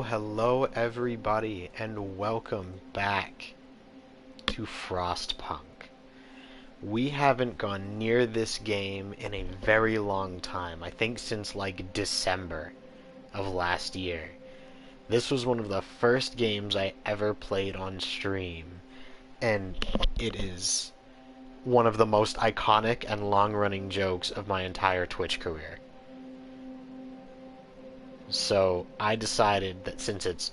Hello everybody, and welcome back to SeedPunk. We haven't gone near this game in a very long time. I think since like December of last year. This was one of the first games I ever played on stream, and it is one of the most iconic and long-running jokes of my entire Twitch career. So I decided that since it's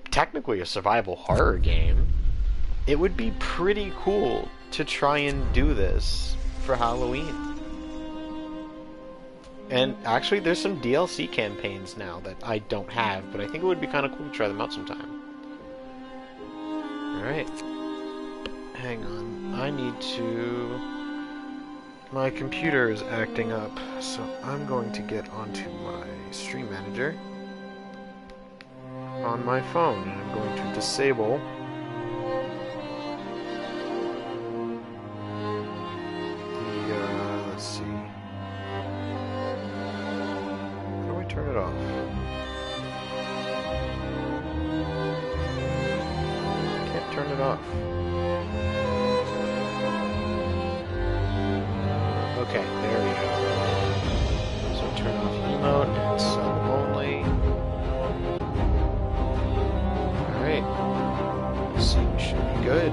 technically a survival horror game, it would be pretty cool to try and do this for Halloween. And actually there's some DLC campaigns now that I don't have, but I think it would be kind of cool to try them out sometime. Alright. Hang on. I need to... My computer is acting up, so I'm going to get onto my stream manager on my phone, and I'm going to disable the, let's see, how do I turn it off? I can't turn it off. Okay, there we go. So turn off emote and sub only. Alright. Seems should be good.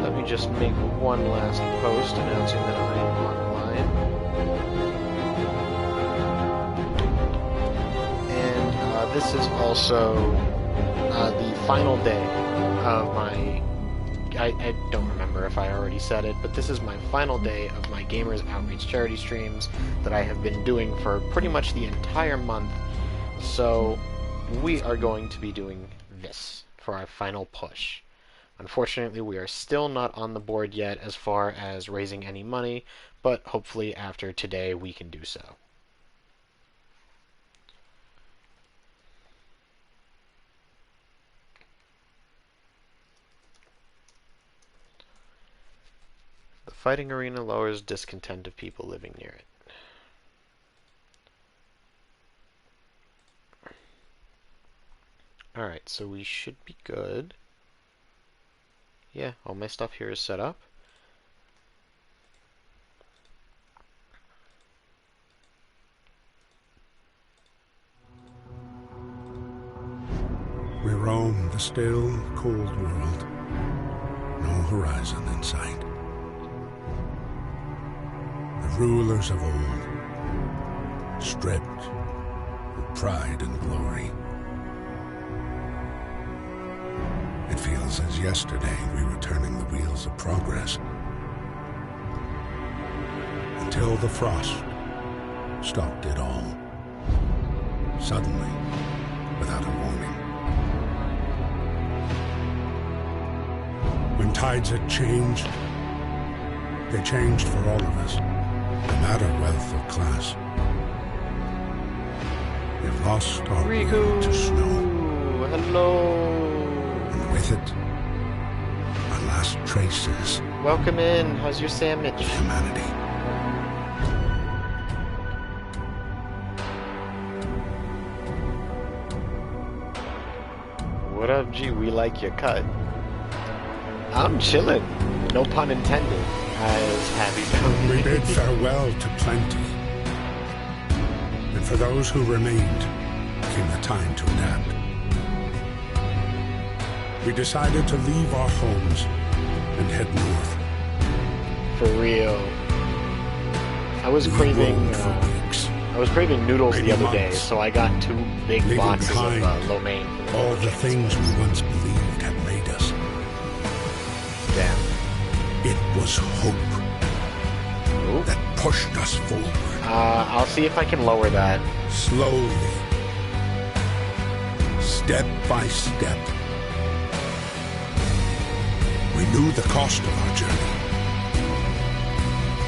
Let me just make one last post announcing that I am online. And this is also the final day of my... I don't remember if I already said it, but this is my final day of my Gamers Outreach charity streams that I have been doing for pretty much the entire month. So we are going to be doing this for our final push. Unfortunately, we are still not on the board yet as far as raising any money, but hopefully after today we can do so. The fighting arena lowers discontent of people living near it. Alright, so we should be good. Yeah, all my stuff here is set up. We roam the still, cold world. No horizon in sight. The rulers of old, stripped of pride and glory. It feels as yesterday we were turning the wheels of progress. Until the frost stopped it all. Suddenly, without a warning. When tides had changed, they changed for all of us. No matter wealth or class. We've lost our way to snow. Hello. And with it, our last traces. Welcome in. How's your sandwich? Of humanity. What up, G? We like your cut. I'm chilling. No pun intended. As happy We bid farewell to plenty. And for those who remained, came the time to adapt. We decided to leave our homes and head north. For real. I was craving noodles the other day, so I got 2 big boxes of lo mein. All the things we once believed had made us. Damn. It was hope that pushed us forward. I'll see if I can lower that. Slowly. Step by step. We knew the cost of our journey.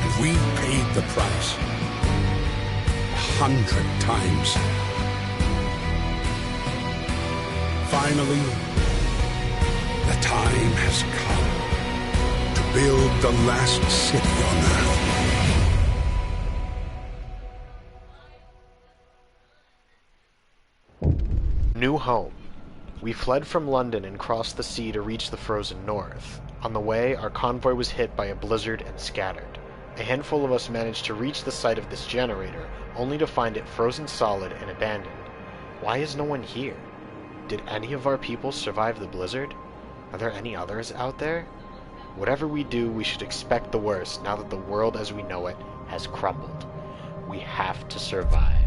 And we paid the price 100 times. Finally, the time has come to build the last city on Earth. New home. We fled from London and crossed the sea to reach the frozen north. On the way, our convoy was hit by a blizzard and scattered. A handful of us managed to reach the site of this generator, only to find it frozen solid and abandoned. Why is no one here? Did any of our people survive the blizzard? Are there any others out there? Whatever we do, we should expect the worst now that the world as we know it has crumbled. We have to survive.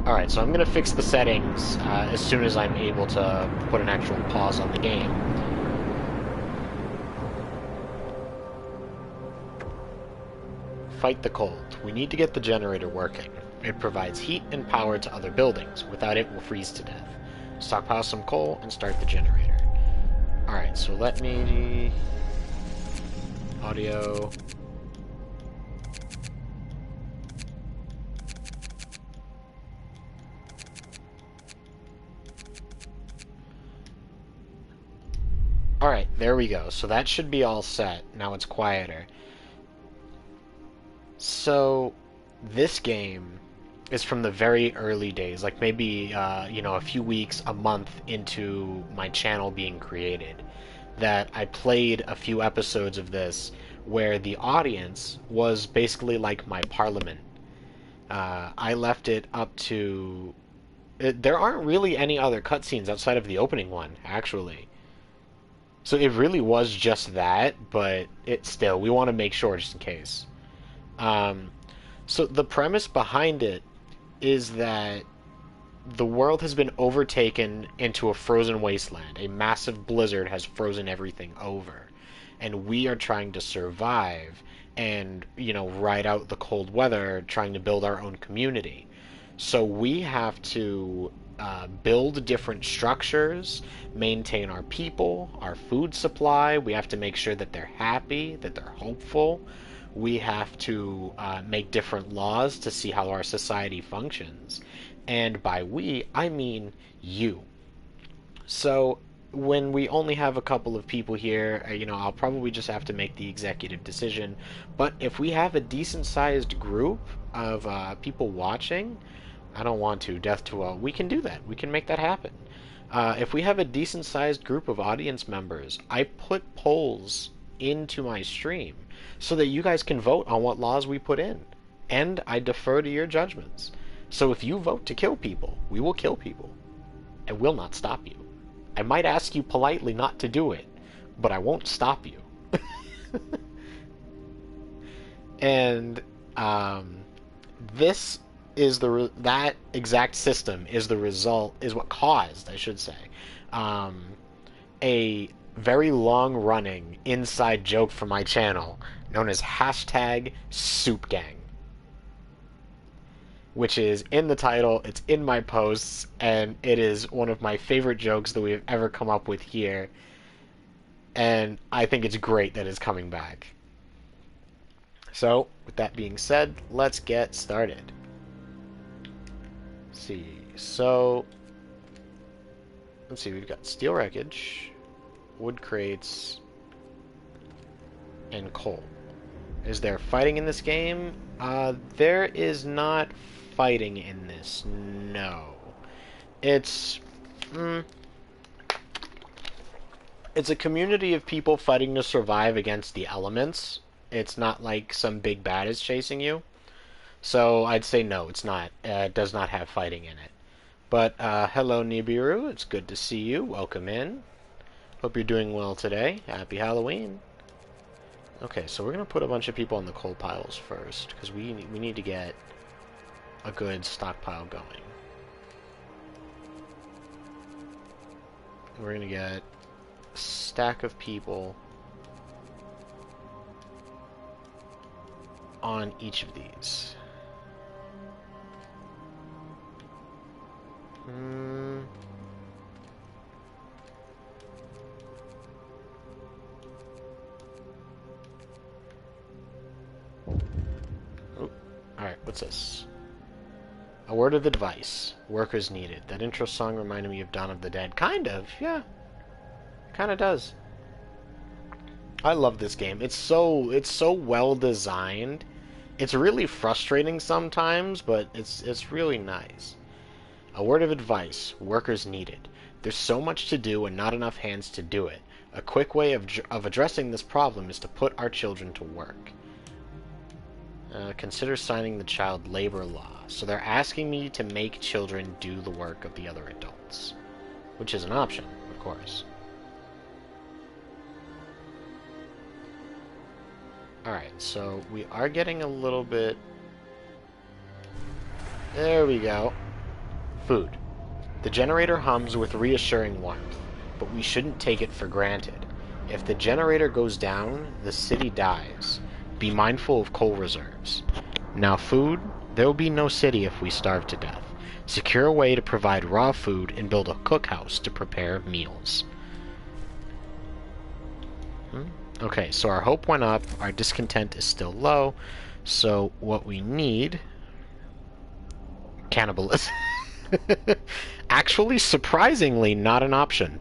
Alright, so I'm going to fix the settings as soon as I'm able to put an actual pause on the game. Fight the cold. We need to get the generator working. It provides heat and power to other buildings. Without it, we'll freeze to death. Stockpile some coal and start the generator. Alright, so let me... Audio... Alright, there we go. So that should be all set. Now it's quieter. So, this game is from the very early days, like maybe, a few weeks, a month into my channel being created, that I played a few episodes of this where the audience was basically like my parliament. I left it up to... There aren't really any other cutscenes outside of the opening one, actually. So it really was just that, but we want to make sure just in case. So the premise behind it is that the world has been overtaken into a frozen wasteland. A massive blizzard has frozen everything over. And we are trying to survive and, ride out the cold weather, trying to build our own community. So we have to build different structures, maintain our people, our food supply. We have to make sure that they're happy, that they're hopeful. We have to make different laws to see how our society functions. And by we, I mean you. So when we only have a couple of people here, I'll probably just have to make the executive decision. But if we have a decent-sized group of people watching, I don't want to, death to all, we can do that. We can make that happen. If we have a decent-sized group of audience members, I put polls into my stream so that you guys can vote on what laws we put in. And I defer to your judgments. So if you vote to kill people, we will kill people. I will not stop you. I might ask you politely not to do it, but I won't stop you. And this is that exact system is what caused, I should say, a very long-running inside joke for my channel known as #SoupGang, which is in the title, it's in my posts, and it is one of my favorite jokes that we've ever come up with here, and I think it's great that it's coming back. So, with that being said, let's get started. Let's see, we've got steel wreckage, wood crates, and coal. Is there fighting in this game? There is not fighting in this, no. It's a community of people fighting to survive against the elements. It's not like some big bad is chasing you. So I'd say no, it's not. It does not have fighting in it. But hello Nibiru, it's good to see you. Welcome in. Hope you're doing well today. Happy Halloween. Okay, so we're gonna put a bunch of people on the coal piles first because we need to get a good stockpile going. We're gonna get a stack of people on each of these. Alright, what's this? A word of advice. Workers needed. That intro song reminded me of Dawn of the Dead. Kind of, yeah. Kind of does. I love this game. It's so well designed. It's really frustrating sometimes, but it's really nice. A word of advice, workers needed. There's so much to do and not enough hands to do it. A quick way of addressing this problem is to put our children to work. Consider signing the child labor law. So they're asking me to make children do the work of the other adults. Which is an option, of course. Alright, so we are getting a little bit... There we go. Food. The generator hums with reassuring warmth, but we shouldn't take it for granted. If the generator goes down, the city dies. Be mindful of coal reserves. Now food, there will be no city if we starve to death. Secure a way to provide raw food and build a cookhouse to prepare meals. Okay, so our hope went up, our discontent is still low, so what we need... Cannibalism. Actually, surprisingly, not an option.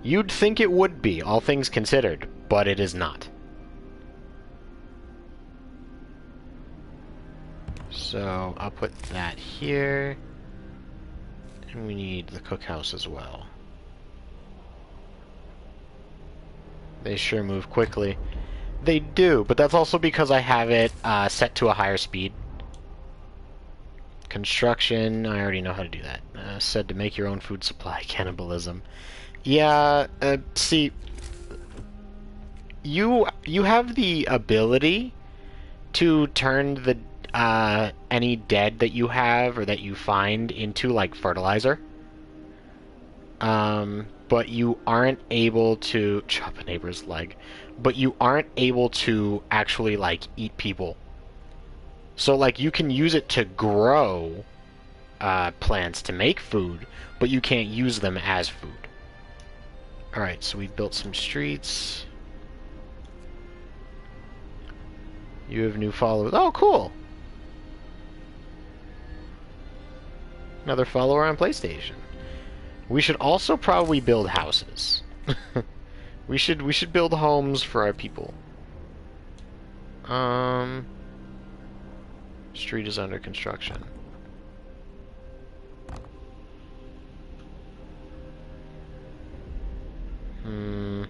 You'd think it would be, all things considered, but it is not. So, I'll put that here. And we need the cookhouse as well. They sure move quickly. They do, but that's also because I have it set to a higher speed. Construction, I already know how to do that. Said to make your own food supply, cannibalism. Yeah, see, you have the ability to turn the any dead that you have or that you find into like fertilizer. But you aren't able to chop a neighbor's leg. But you aren't able to actually like eat people. So like you can use it to grow plants to make food, but you can't use them as food. Alright, so we built some streets. You have new followers. Oh, cool! Another follower on PlayStation. We should also probably build houses. we should build homes for our people. Street is under construction. I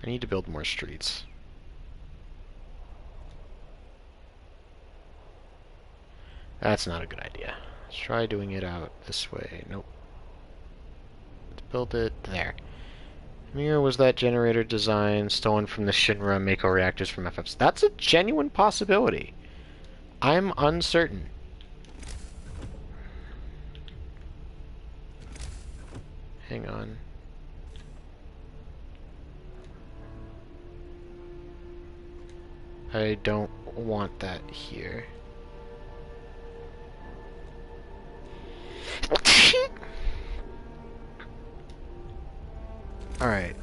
need to build more streets. That's not a good idea. Let's try doing it out this way. Nope. Let's build it there. Mirror was that generator design stolen from the Shinra Mako reactors from FFs? That's a genuine possibility. I'm uncertain. Hang on. I don't want that here. Alright.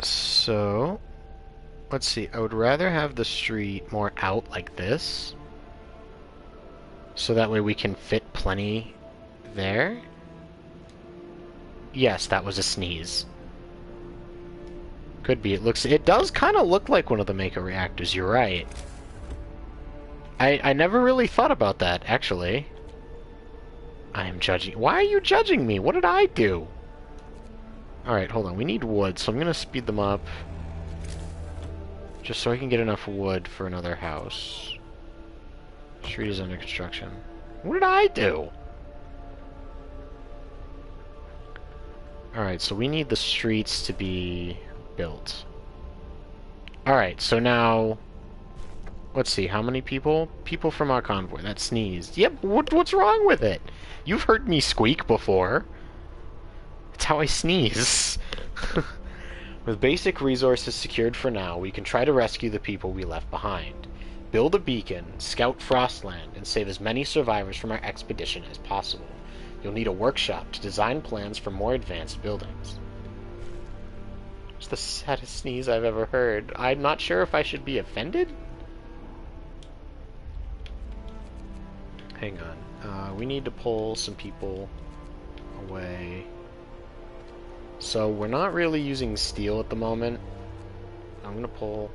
So, let's see. I would rather have the street more out like this. So that way we can fit plenty there. Yes, that was a sneeze. Could be. It does kind of look like one of the Mako reactors, you're right. I never really thought about that, actually. I am judging. Why are you judging me? What did I do? Alright, hold on. We need wood, so I'm going to speed them up. Just so I can get enough wood for another house. Street is under construction. What did I do? Alright, so we need the streets to be built. Alright, so now... Let's see, how many people? People from our convoy. That sneezed. Yep, what's wrong with it? You've heard me squeak before. It's how I sneeze. With basic resources secured for now, we can try to rescue the people we left behind. Build a beacon, scout Frostland, and save as many survivors from our expedition as possible. You'll need a workshop to design plans for more advanced buildings. It's the saddest sneeze I've ever heard. I'm not sure if I should be offended? Hang on. We need to pull some people away. So we're not really using steel at the moment. I'm gonna pull.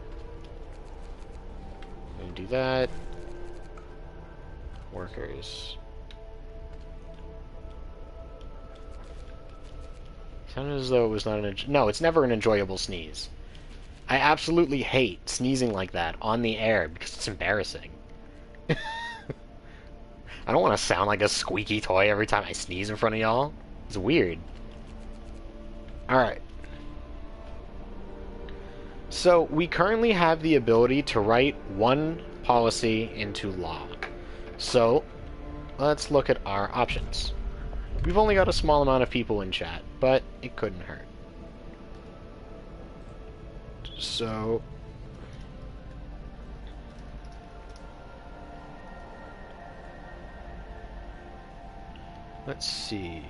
I'm gonna do that. Workers. Sounded as though it was not an... No, it's never an enjoyable sneeze. I absolutely hate sneezing like that on the air because it's embarrassing. I don't want to sound like a squeaky toy every time I sneeze in front of y'all. It's weird. Alright. So, we currently have the ability to write one policy into law. So, let's look at our options. We've only got a small amount of people in chat, but it couldn't hurt. So, let's see.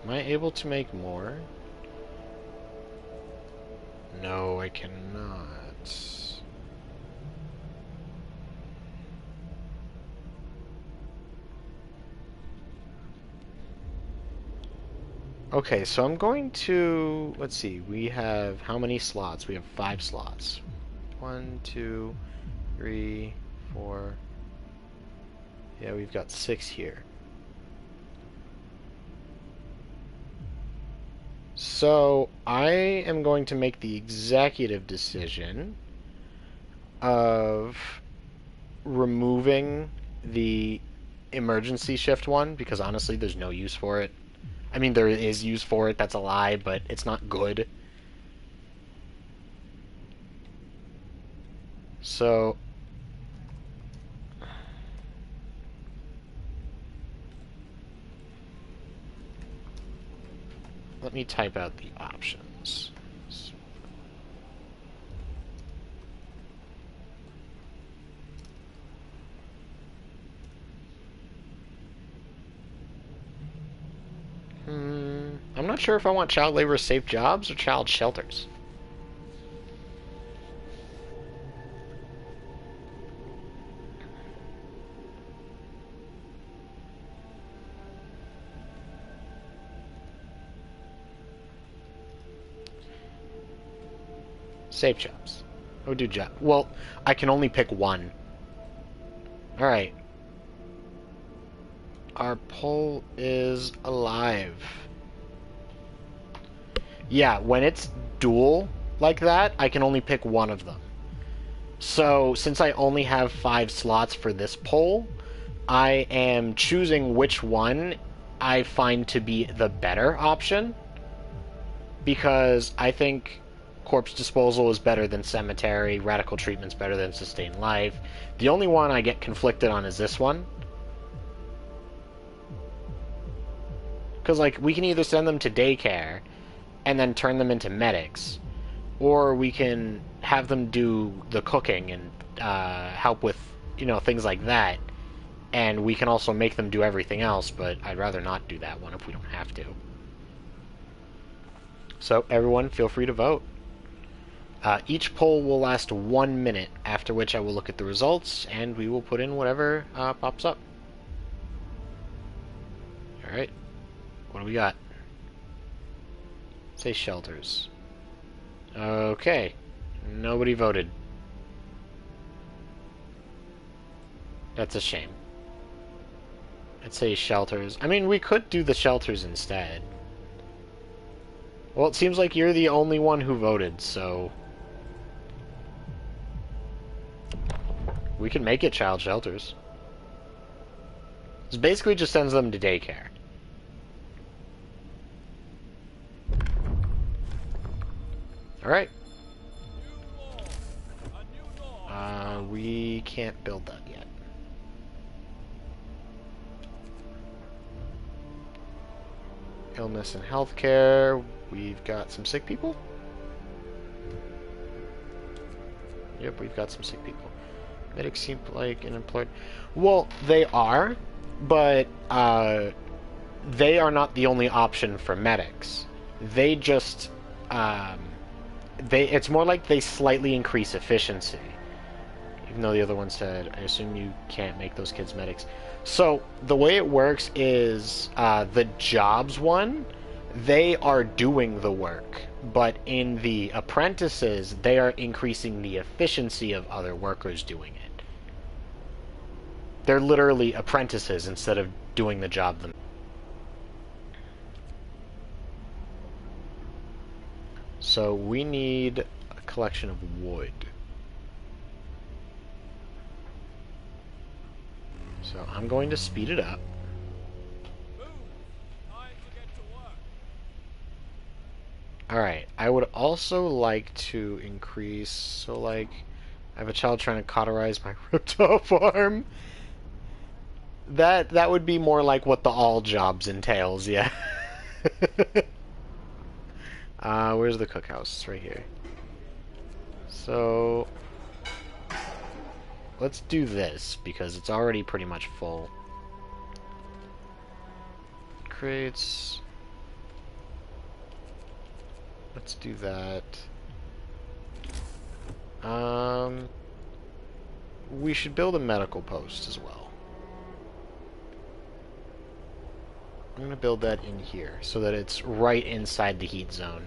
Am I able to make more? No, I cannot. Okay, so I'm going to... Let's see, we have how many slots? We have 5 slots. 1, 2, 3, 4... Yeah, we've got 6 here. So, I am going to make the executive decision of removing the emergency shift one, because honestly, there's no use for it. I mean, there is use for it, that's a lie, but it's not good. So... let me type out the options. I'm not sure if I want child labor safe jobs or child shelters. Safe jobs. Oh, do job. Well, I can only pick one. Alright. Our poll is alive. Yeah, when it's dual like that, I can only pick one of them. So, since I only have 5 slots for this poll, I am choosing which one I find to be the better option. Because I think corpse disposal is better than cemetery, radical treatment's better than sustained life. The only one I get conflicted on is this one. Because, like, we can either send them to daycare and then turn them into medics, or we can have them do the cooking and help with, you know, things like that. And we can also make them do everything else, but I'd rather not do that one if we don't have to. So, everyone, feel free to vote. Each poll will last 1 minute, after which I will look at the results, and we will put in whatever pops up. Alright. What do we got? Say shelters. Okay. Nobody voted. That's a shame. I'd say shelters. I mean, we could do the shelters instead. Well, it seems like you're the only one who voted, so... we can make it child shelters. This basically just sends them to daycare. Alright. We can't build that yet. Illness and healthcare. We've got some sick people. Yep, we've got some sick people. Medics seem like unemployed. Well, they are, but they are not the only option for medics. They just it's more like they slightly increase efficiency. Even though the other one said, I assume you can't make those kids medics. So, the way it works is the jobs one, they are doing the work. But in the apprentices, they are increasing the efficiency of other workers doing it. They're literally apprentices instead of doing the job themselves. So we need a collection of wood. So I'm going to speed it up. Alright, I would also like to increase, so like, I have a child trying to cauterize my reptile farm. That would be more like what the all jobs entails, yeah. Where's the cookhouse? It's right here. So, let's do this, because it's already pretty much full. Crates. Let's do that. We should build a medical post as well. I'm going to build that in here, so that it's right inside the heat zone.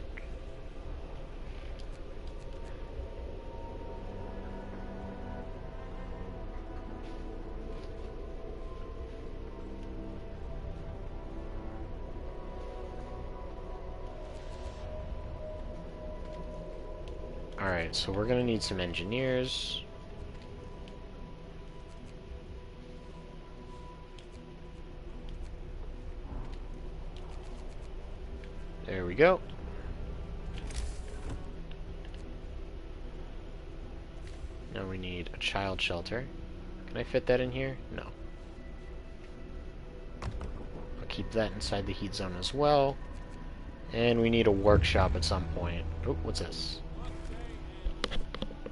Alright, so we're going to need some engineers. There we go. Now we need a child shelter. Can I fit that in here? No. I'll keep that inside the heat zone as well. And we need a workshop at some point. Oh, what's this?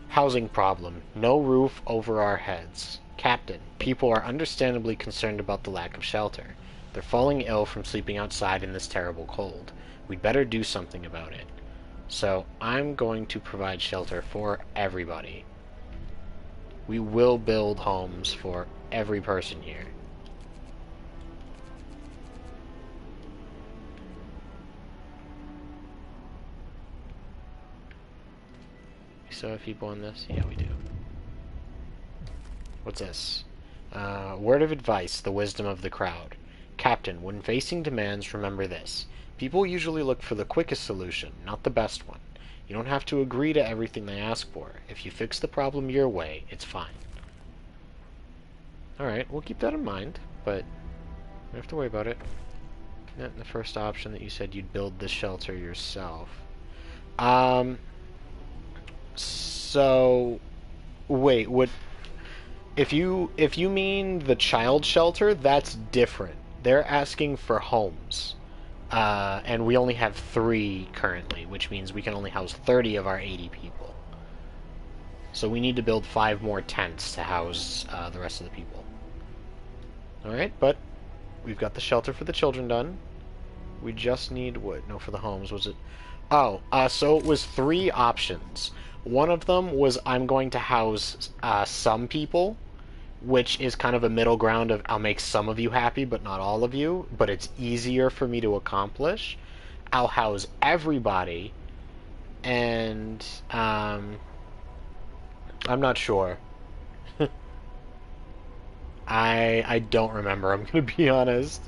Housing problem. No roof over our heads. Captain, people are understandably concerned about the lack of shelter. They're falling ill from sleeping outside in this terrible cold. We'd better do something about it. So, I'm going to provide shelter for everybody. We will build homes for every person here. We still have people on this? Yeah, we do. What's this? Word of advice, the wisdom of the crowd. Captain, when facing demands, remember this. People usually look for the quickest solution, not the best one. You don't have to agree to everything they ask for. If you fix the problem your way, it's fine. Alright, we'll keep that in mind, but we don't have to worry about it. Not in the first option that you said you'd build the shelter yourself. So... Wait, if you mean the child shelter, that's different. They're asking for homes. And we only have 3 currently, which means we can only house 30 of our 80 people. So we need to build 5 more tents to house the rest of the people. Alright, but we've got the shelter for the children done. We just need wood. No, for the homes, was it? Oh, so it was 3 options. One of them was I'm going to house some people, which is kind of a middle ground of I'll make some of you happy, but not all of you, but it's easier for me to accomplish. I'll house everybody, and I'm not sure. I don't remember, I'm gonna be honest.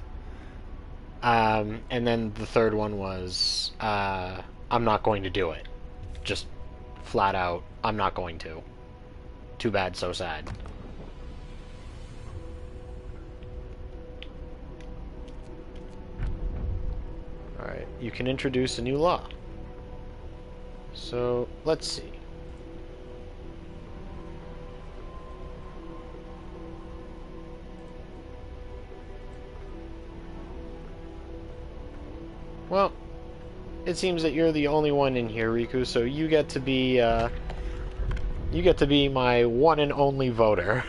And then the third one was I'm not going to do it. Just flat out, I'm not going to. Too bad, so sad. Alright, you can introduce a new law. So, let's see. Well, it seems that you're the only one in here, Riku, so you get to be my one and only voter.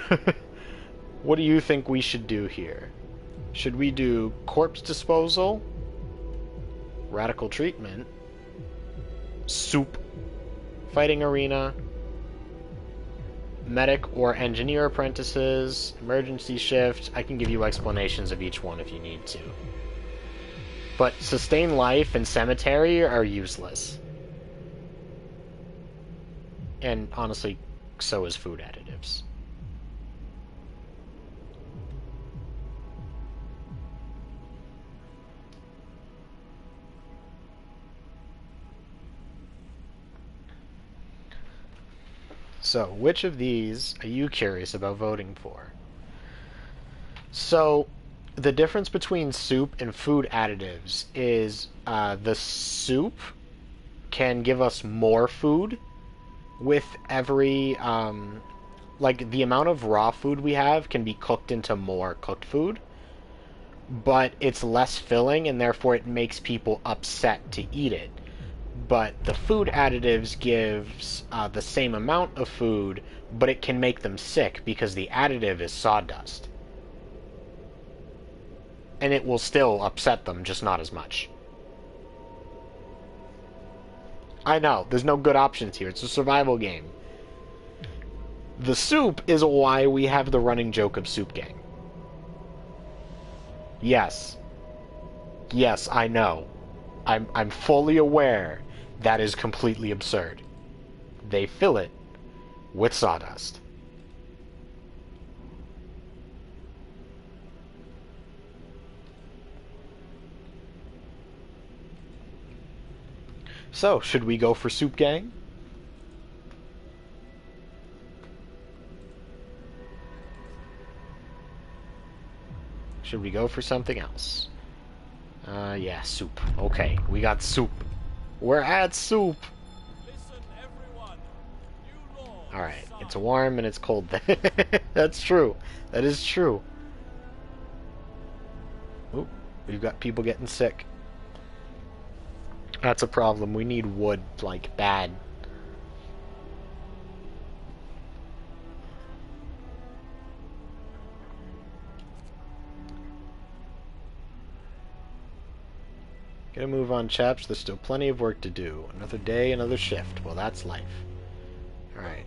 What do you think we should do here? Should we do corpse disposal? Radical treatment? Soup? Fighting arena? medic or engineer apprentices, emergency shift. I can give you explanations of each one if you need to. But sustain life and cemetery are useless. And honestly, so is food additives. So, which of these are you curious about voting for? So, the difference between soup and food additives is the soup can give us more food with every, like, the amount of raw food we have can be cooked into more cooked food, but it's less filling and therefore it makes people upset to eat it. But the food additives gives the same amount of food, but it can make them sick because the additive is sawdust. And it will still upset them, just not as much. I know, there's no good options here. It's a survival game. The soup is why we have the running joke of Soup Gang. Yes. Yes, I know. I'm fully aware that is completely absurd. They fill it with sawdust. So, should we go for Soup Gang? Should we go for something else? Yeah, soup. Okay, we got soup. We're at soup! Listen, everyone. New law. Alright, it's warm and it's cold. That's true. That is true. Oop, we've got people getting sick. That's a problem. We need wood, like, bad. Gotta move on, chaps. There's still plenty of work to do. Another day, another shift. Well, that's life. Alright.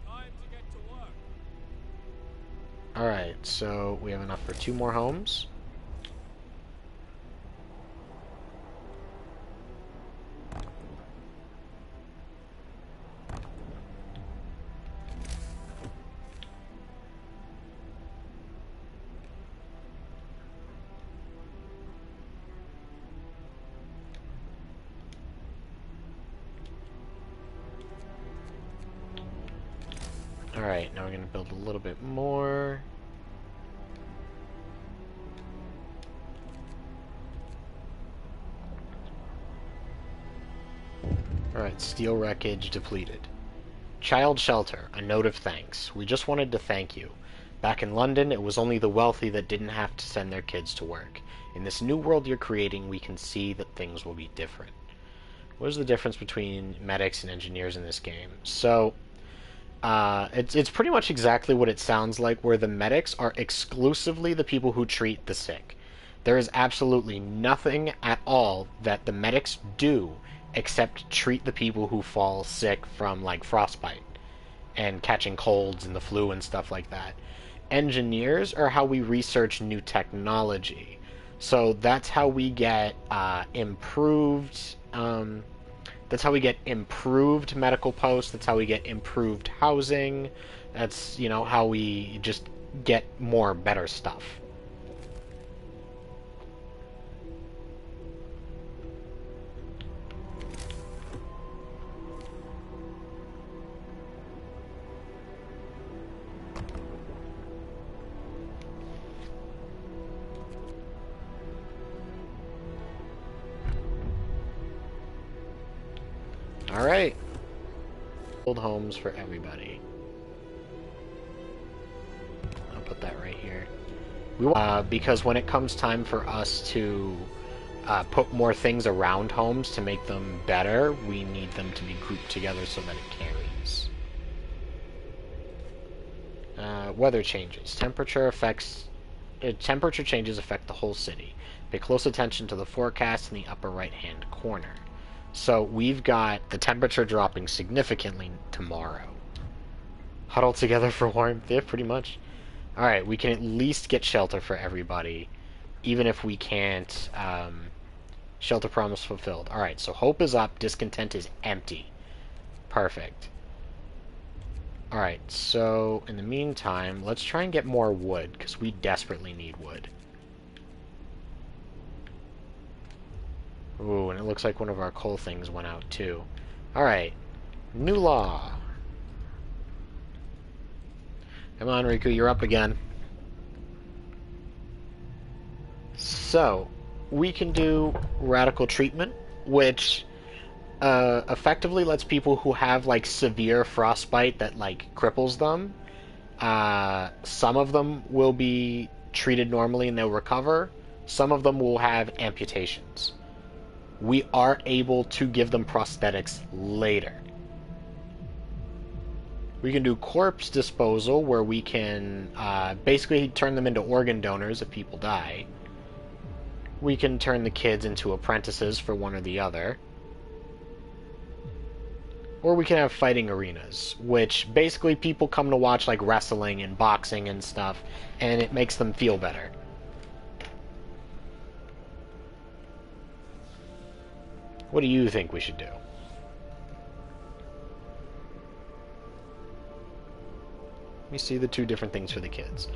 Time to get to work. Alright, so we have enough for 2 more homes. Alright, now we're going to build a little bit more. Alright, steel wreckage depleted. Child shelter, a note of thanks. We just wanted to thank you. Back in London, it was only the wealthy that didn't have to send their kids to work. In this new world you're creating, we can see that things will be different. What is the difference between medics and engineers in this game? So, it's pretty much exactly what it sounds like, where the medics are exclusively the people who treat the sick. There is absolutely nothing at all that the medics do except treat the people who fall sick from, like, frostbite and catching colds and the flu and stuff like that. Engineers are how we research new technology. So that's how we get improved... That's how we get improved medical posts. That's how we get improved housing. That's, you know, how we just get more better stuff. Alright. Old homes for everybody. I'll put that right here. Because when it comes time for us to put more things around homes to make them better, we need them to be grouped together so that it carries. Weather changes. Temperature changes affect the whole city. Pay close attention to the forecast in the upper right-hand corner. So we've got the temperature dropping significantly tomorrow. Huddle together for warmth. Yeah, pretty much. Alright, we can at least get shelter for everybody, even if we can't, shelter promise fulfilled. Alright, so hope is up, discontent is empty. Perfect. Alright, so in the meantime, let's try and get more wood, because we desperately need wood. Ooh, and it looks like one of our coal things went out too. Alright, new law. Come on, Riku, you're up again. So, we can do radical treatment, which effectively lets people who have like severe frostbite that like cripples them, some of them will be treated normally and they'll recover. Some of them will have amputations. We are able to give them prosthetics later. We can do corpse disposal, where we can basically turn them into organ donors if people die. We can turn the kids into apprentices for one or the other. Or we can have fighting arenas, which basically people come to watch like wrestling and boxing and stuff, and it makes them feel better. What do you think we should do? Let me see the two different things for the kids.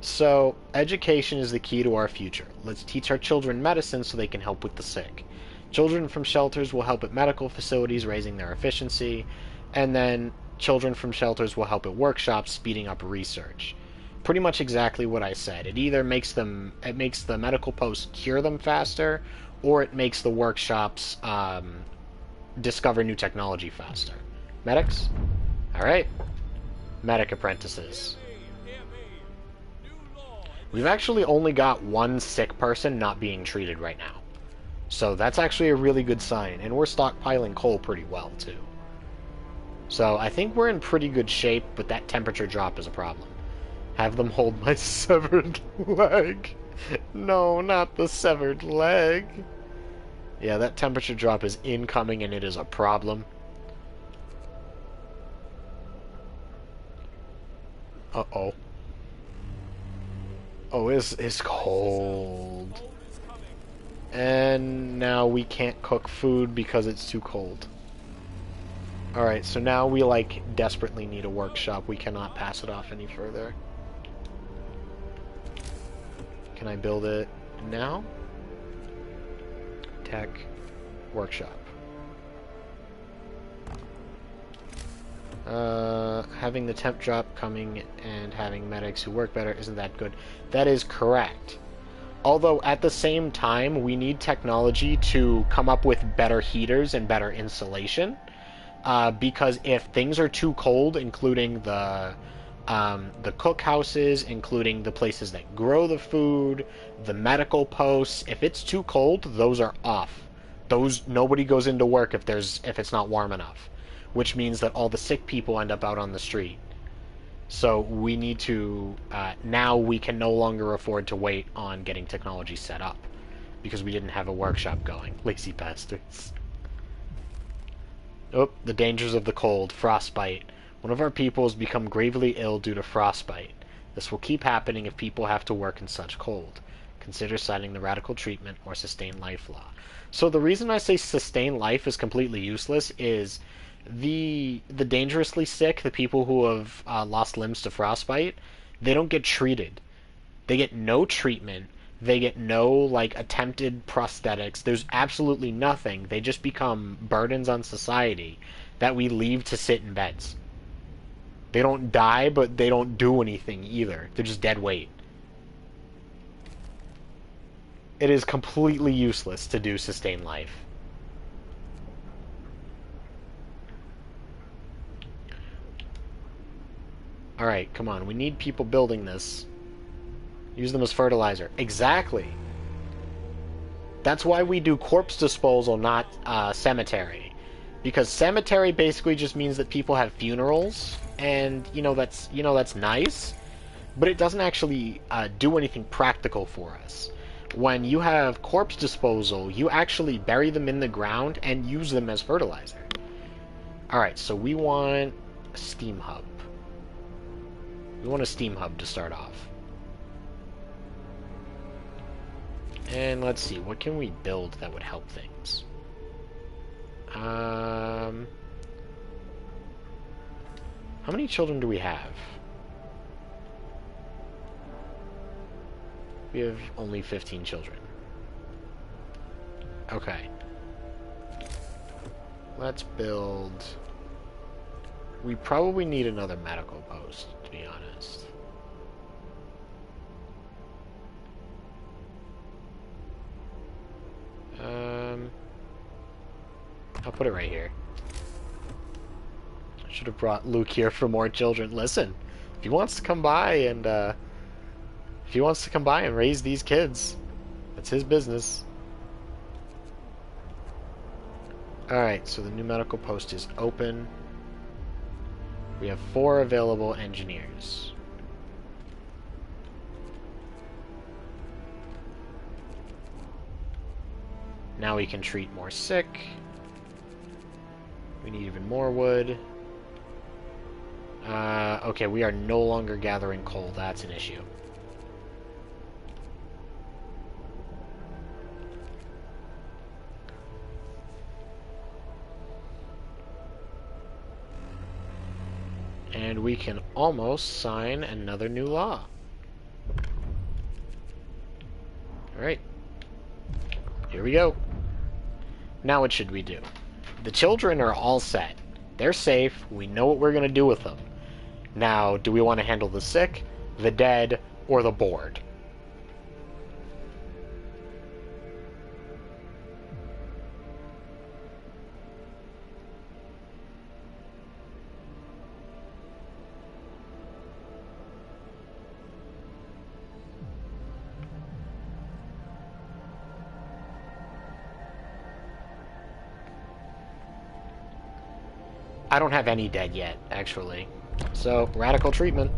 So, education is the key to our future. Let's teach our children medicine so they can help with the sick. Children from shelters will help at medical facilities, raising their efficiency. And then children from shelters will help at workshops, speeding up research. Pretty much exactly what I said. It either makes the medical posts cure them faster, or it makes the workshops discover new technology faster. Medics? Alright. Medic apprentices. We've actually only got one sick person not being treated right now. So that's actually a really good sign, and we're stockpiling coal pretty well, too. So I think we're in pretty good shape, but that temperature drop is a problem. Have them hold my severed leg. No, not the severed leg. Yeah, that temperature drop is incoming, and it is a problem. Uh-oh. Oh, it's cold. And now we can't cook food because it's too cold. Alright, so now we, like, desperately need a workshop. We cannot pass it off any further. Can I build it now? Tech. Workshop. Having the temp drop coming and having medics who work better, isn't that good? That is correct. Although, at the same time, we need technology to come up with better heaters and better insulation. Because if things are too cold, including the cookhouses, including the places that grow the food, the medical posts, if it's too cold, those are off. Nobody goes into work if it's not warm enough. Which means that all the sick people end up out on the street. So we need to, now we can no longer afford to wait on getting technology set up, because we didn't have a workshop going. Lazy bastards. Oh, the dangers of the cold. Frostbite. One of our people has become gravely ill due to frostbite. This will keep happening if people have to work in such cold. Consider citing the radical treatment or sustain life law. So the reason I say sustain life is completely useless is the dangerously sick, the people who have lost limbs to frostbite, they don't get treated. They get no treatment. They get no, like, attempted prosthetics. There's absolutely nothing. They just become burdens on society that we leave to sit in beds. They don't die, but they don't do anything either. They're just dead weight. It is completely useless to do sustain life. Alright, come on. We need people building this. Use them as fertilizer. Exactly. That's why we do corpse disposal, not cemetery. Because cemetery basically just means that people have funerals, and that's nice, but it doesn't actually do anything practical for us. When you have corpse disposal, you actually bury them in the ground and use them as fertilizer. Alright, so we want a steam hub. We want a steam hub to start off. And let's see, what can we build that would help things? How many children do we have? We have only 15 children. Okay. Let's build... We probably need another medical post, to be honest. I'll put it right here. I should have brought Luke here for more children. Listen, if he wants to come by and raise these kids, that's his business. Alright, so the new medical post is open. We have 4 available engineers. Now we can treat more sick. We need even more wood. Okay, we are no longer gathering coal. That's an issue. And we can almost sign another new law. Alright. Here we go. Now what should we do? The children are all set. They're safe. We know what we're going to do with them. Now, do we want to handle the sick, the dead, or the bored? I don't have any dead yet, actually. So, radical treatment.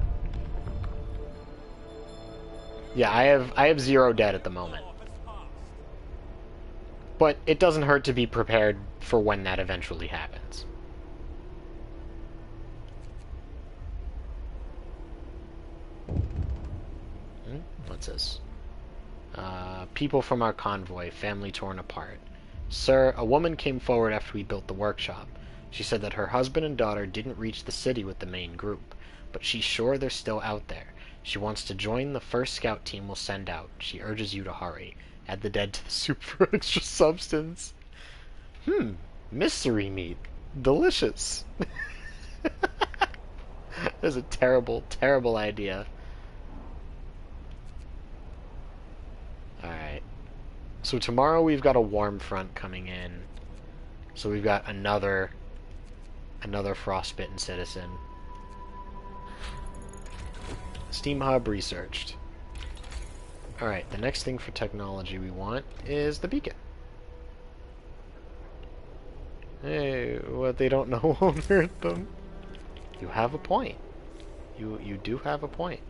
Yeah, I have 0 dead at the moment. But it doesn't hurt to be prepared for when that eventually happens. What's this? People from our convoy, family torn apart. Sir, a woman came forward after we built the workshop. She said that her husband and daughter didn't reach the city with the main group, but she's sure they're still out there. She wants to join the first scout team we'll send out. She urges you to hurry. Add the dead to the soup for extra substance. Mystery meat. Delicious. That's a terrible, terrible idea. Alright. So tomorrow we've got a warm front coming in. So we've got another frostbitten citizen. Steam hub researched. Alright, the next thing for technology we want is the beacon. Hey, what they don't know won't hurt them. You have a point. You do have a point.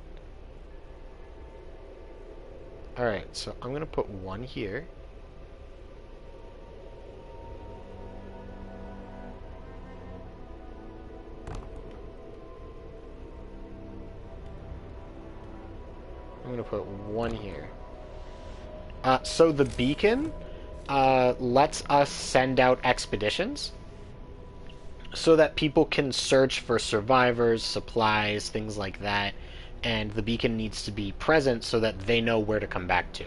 Alright, so I'm gonna put one here. I'm gonna put one here. So the beacon lets us send out expeditions so that people can search for survivors, supplies, things like that, and the beacon needs to be present so that they know where to come back to.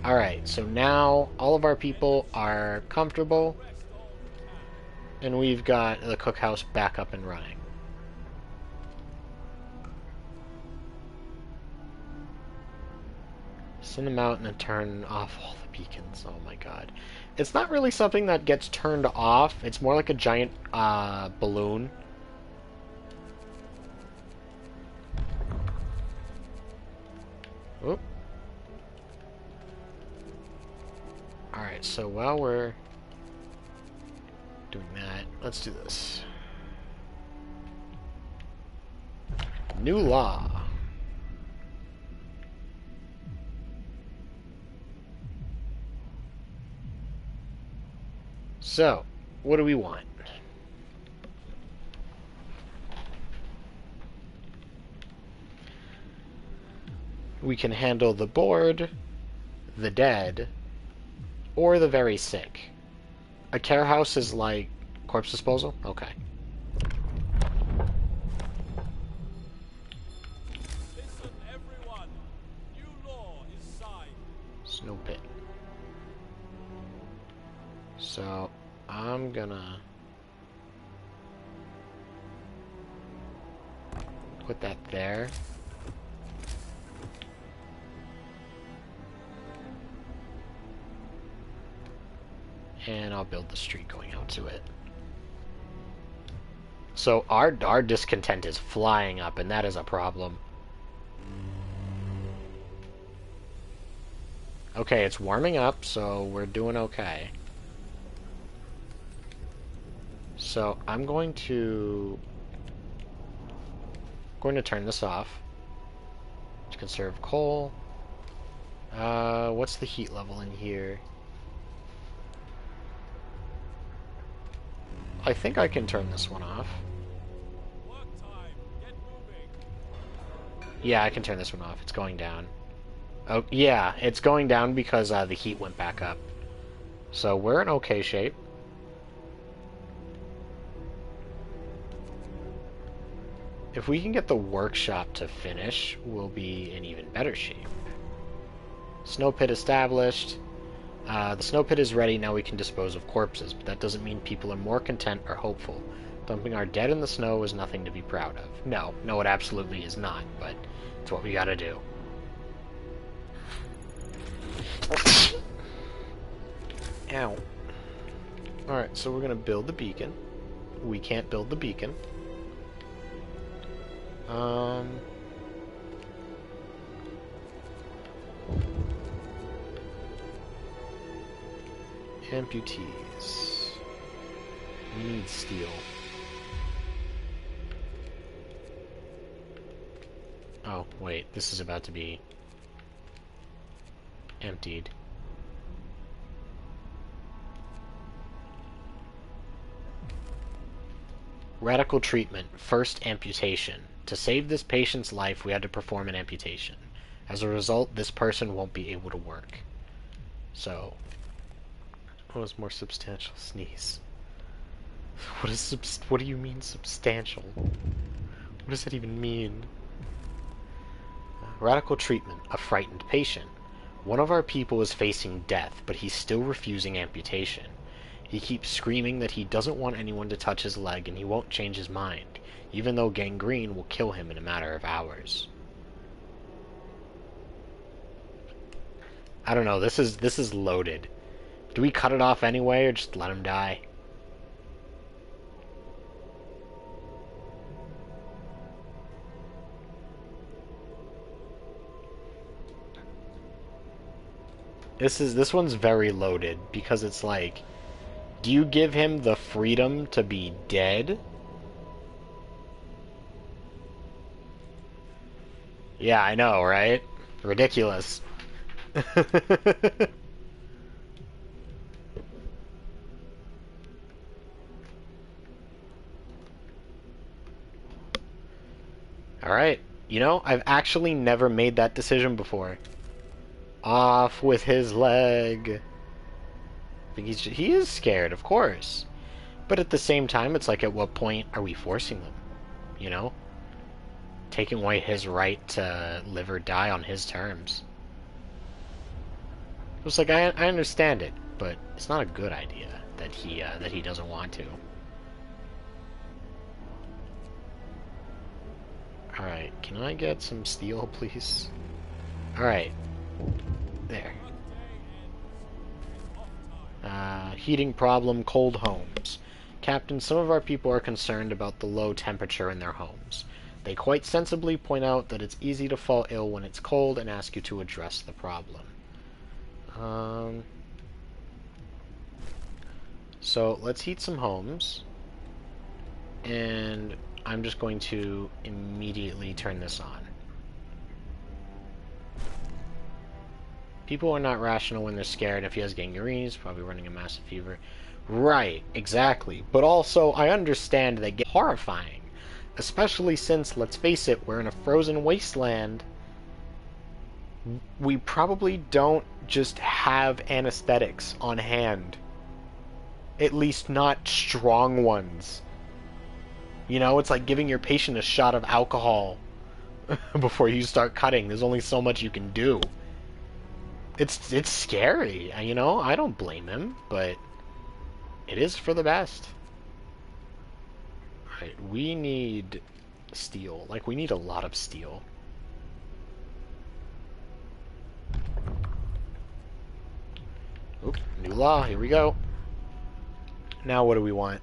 Alright, so now all of our people are comfortable, and we've got the cookhouse back up and running. Send them out and then turn off all the beacons. Oh my god. It's not really something that gets turned off. It's more like a giant balloon. Oop. Alright, so while we're doing that, let's do this. New law. So, what do we want? We can handle the bored, the dead, or the very sick. A care house is like corpse disposal? Okay. Listen, everyone. New law is signed. Snow pit. So, I'm gonna put that there. And I'll build the street going out to it. So our discontent is flying up, and that is a problem. Okay, it's warming up, so we're doing okay. So I'm going to turn this off to conserve coal. What's the heat level in here? I think I can turn this one off. Work time. Get moving. Yeah, I can turn this one off. It's going down. Oh, yeah, it's going down because the heat went back up. So we're in okay shape. If we can get the workshop to finish, we'll be in even better shape. Snow pit established. The snow pit is ready, now we can dispose of corpses, but that doesn't mean people are more content or hopeful. Dumping our dead in the snow is nothing to be proud of. No, it absolutely is not, but it's what we gotta do. Ow. Alright, so we're gonna build the beacon. We can't build the beacon. Amputees. We need steel. Oh, wait, this is about to be emptied. Radical treatment. First amputation. To save this patient's life, we had to perform an amputation. As a result, this person won't be able to work. So, what was more substantial? Sneeze. What do you mean substantial? What does that even mean? Radical treatment. A frightened patient. One of our people is facing death, but he's still refusing amputation. He keeps screaming that he doesn't want anyone to touch his leg and he won't change his mind, even though gangrene will kill him in a matter of hours. I don't know, this is loaded. Do we cut it off anyway, or just let him die? This one's very loaded, because it's like, do you give him the freedom to be dead? Yeah, I know, right? Ridiculous. Alright. You know, I've actually never made that decision before. Off with his leg. I think he is scared, of course. But at the same time, it's like, at what point are we forcing them? You know? Taking away his right to live or die on his terms. It's like, I understand it, but it's not a good idea that he doesn't want to. Alright, can I get some steel, please? Alright. There. Heating problem, cold homes. Captain, some of our people are concerned about the low temperature in their homes. They quite sensibly point out that it's easy to fall ill when it's cold and ask you to address the problem. So let's heat some homes. And I'm just going to immediately turn this on. People are not rational when they're scared. If he has gangrene, he's probably running a massive fever. Right, exactly. But also, I understand they get horrifying. Especially since, let's face it, we're in a frozen wasteland. We probably don't just have anesthetics on hand. At least not strong ones. You know, it's like giving your patient a shot of alcohol before you start cutting. There's only so much you can do. It's scary, you know? I don't blame him, but it is for the best. Alright, we need steel. Like, we need a lot of steel. Oop, new law, here we go. Now what do we want?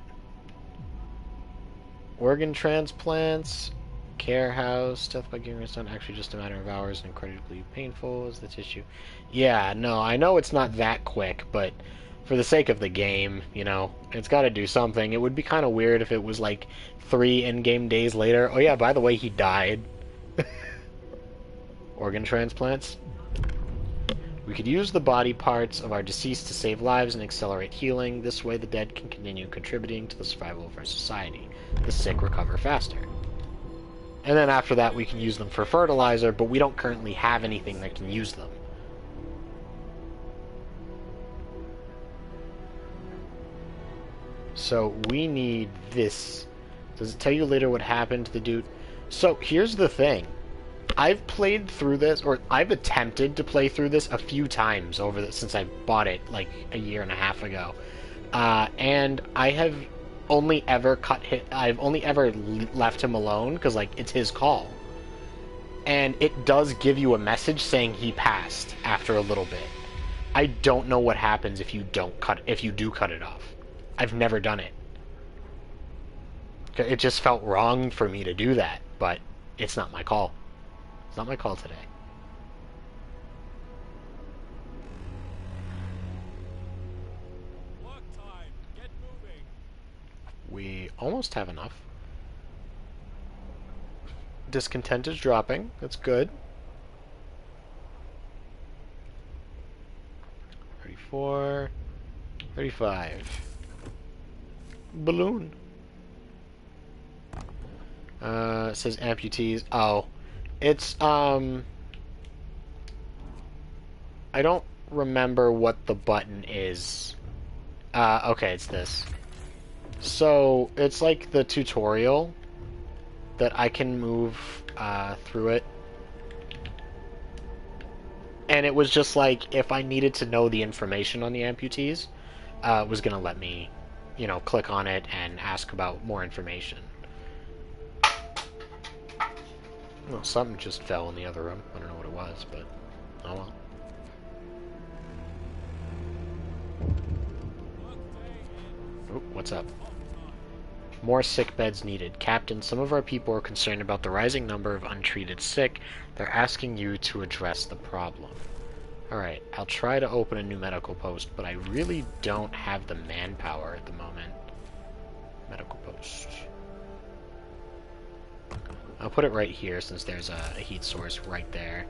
Organ transplants, care house, death by getting done actually just a matter of hours and incredibly painful is the tissue. Yeah, no, I know it's not that quick, but for the sake of the game, you know, it's got to do something. It would be kind of weird if it was like 3 in-game days later. Oh yeah, by the way, he died. Organ transplants. We could use the body parts of our deceased to save lives and accelerate healing. This way the dead can continue contributing to the survival of our society. The sick recover faster. And then after that we can use them for fertilizer, but we don't currently have anything that can use them. So we need this. Does it tell you later what happened to the dude? So here's the thing. I've played through this, or I've attempted to play through this a few times since I bought it like a year and a half ago, and I have only ever I've only ever left him alone because like it's his call, and it does give you a message saying he passed after a little bit. I don't know what happens if you do cut it off. I've never done it. It just felt wrong for me to do that, but it's not my call. It's not my call today. Work time. Get moving. We almost have enough. Discontent is dropping. That's good. 34. 35. Balloon. It says amputees. Oh. It's, I don't remember what the button is. Okay, it's this. So, it's like the tutorial that I can move, through it. And it was just like, if I needed to know the information on the amputees, it was gonna let me, you know, click on it and ask about more information. Well, something just fell in the other room. I don't know what it was, but oh well. Oh, what's up? More sick beds needed. Captain, some of our people are concerned about the rising number of untreated sick. They're asking you to address the problem. Alright, I'll try to open a new medical post, but I really don't have the manpower at the moment. Medical post. I'll put it right here since there's a heat source right there.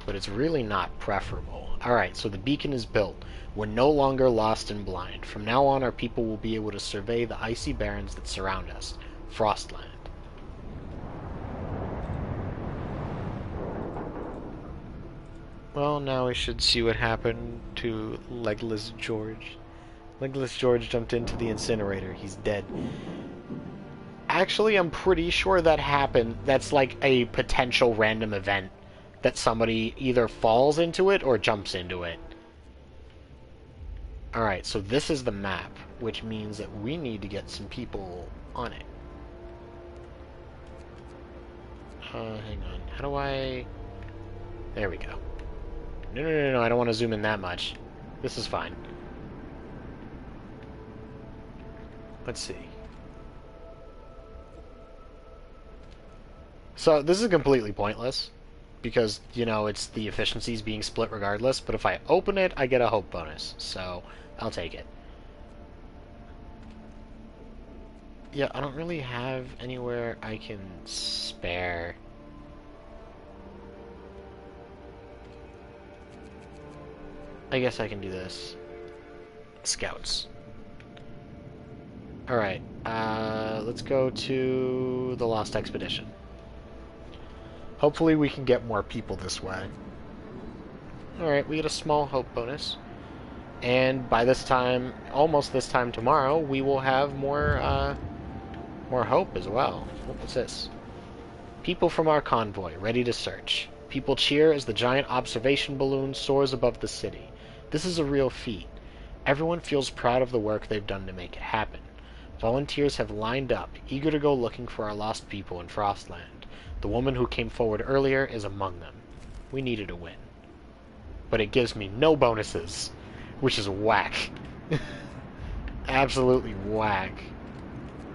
But it's really not preferable. Alright, so the beacon is built. We're no longer lost and blind. From now on, our people will be able to survey the icy barrens that surround us. Frostland. Well, now we should see what happened to Legless George. Legless George jumped into the incinerator. He's dead. Actually, I'm pretty sure that happened. That's like a potential random event that somebody either falls into it or jumps into it. Alright, so this is the map, which means that we need to get some people on it. Hang on. How do I... There we go. No, I don't want to zoom in that much. This is fine. Let's see. So, this is completely pointless, because, you know, it's the efficiencies being split regardless, but if I open it, I get a hope bonus, so I'll take it. Yeah, I don't really have anywhere I can spare I guess I can do this. Scouts. Alright, let's go to the Lost Expedition. Hopefully we can get more people this way. Alright, we get a small hope bonus. And by this time, almost this time tomorrow, we will have more hope as well. What's this? People from our convoy, ready to search. People cheer as the giant observation balloon soars above the city. This is a real feat. Everyone feels proud of the work they've done to make it happen. Volunteers have lined up, eager to go looking for our lost people in Frostland. The woman who came forward earlier is among them. We needed a win. But it gives me no bonuses, which is whack. Absolutely whack.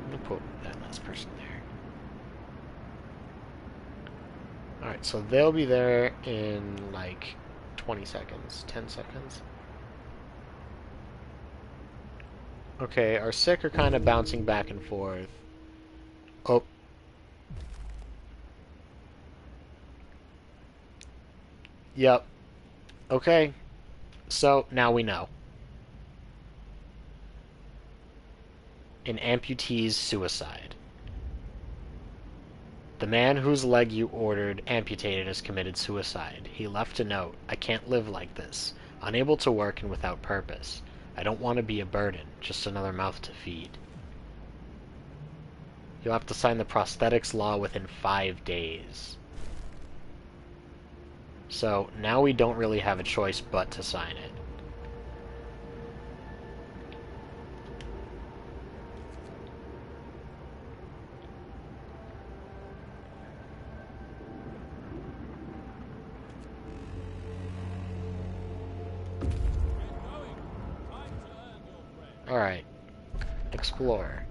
I'm gonna put that last person there. Alright, so they'll be there in like 20 seconds, 10 seconds. Okay, our sick are kind of bouncing back and forth. Oh. Yep. Okay. So, now we know. An amputee's suicide. The man whose leg you ordered amputated has committed suicide. He left a note. I can't live like this. Unable to work and without purpose. I don't want to be a burden, just another mouth to feed. You'll have to sign the prosthetics law within 5 days. So, now we don't really have a choice but to sign it. Alright. Explore.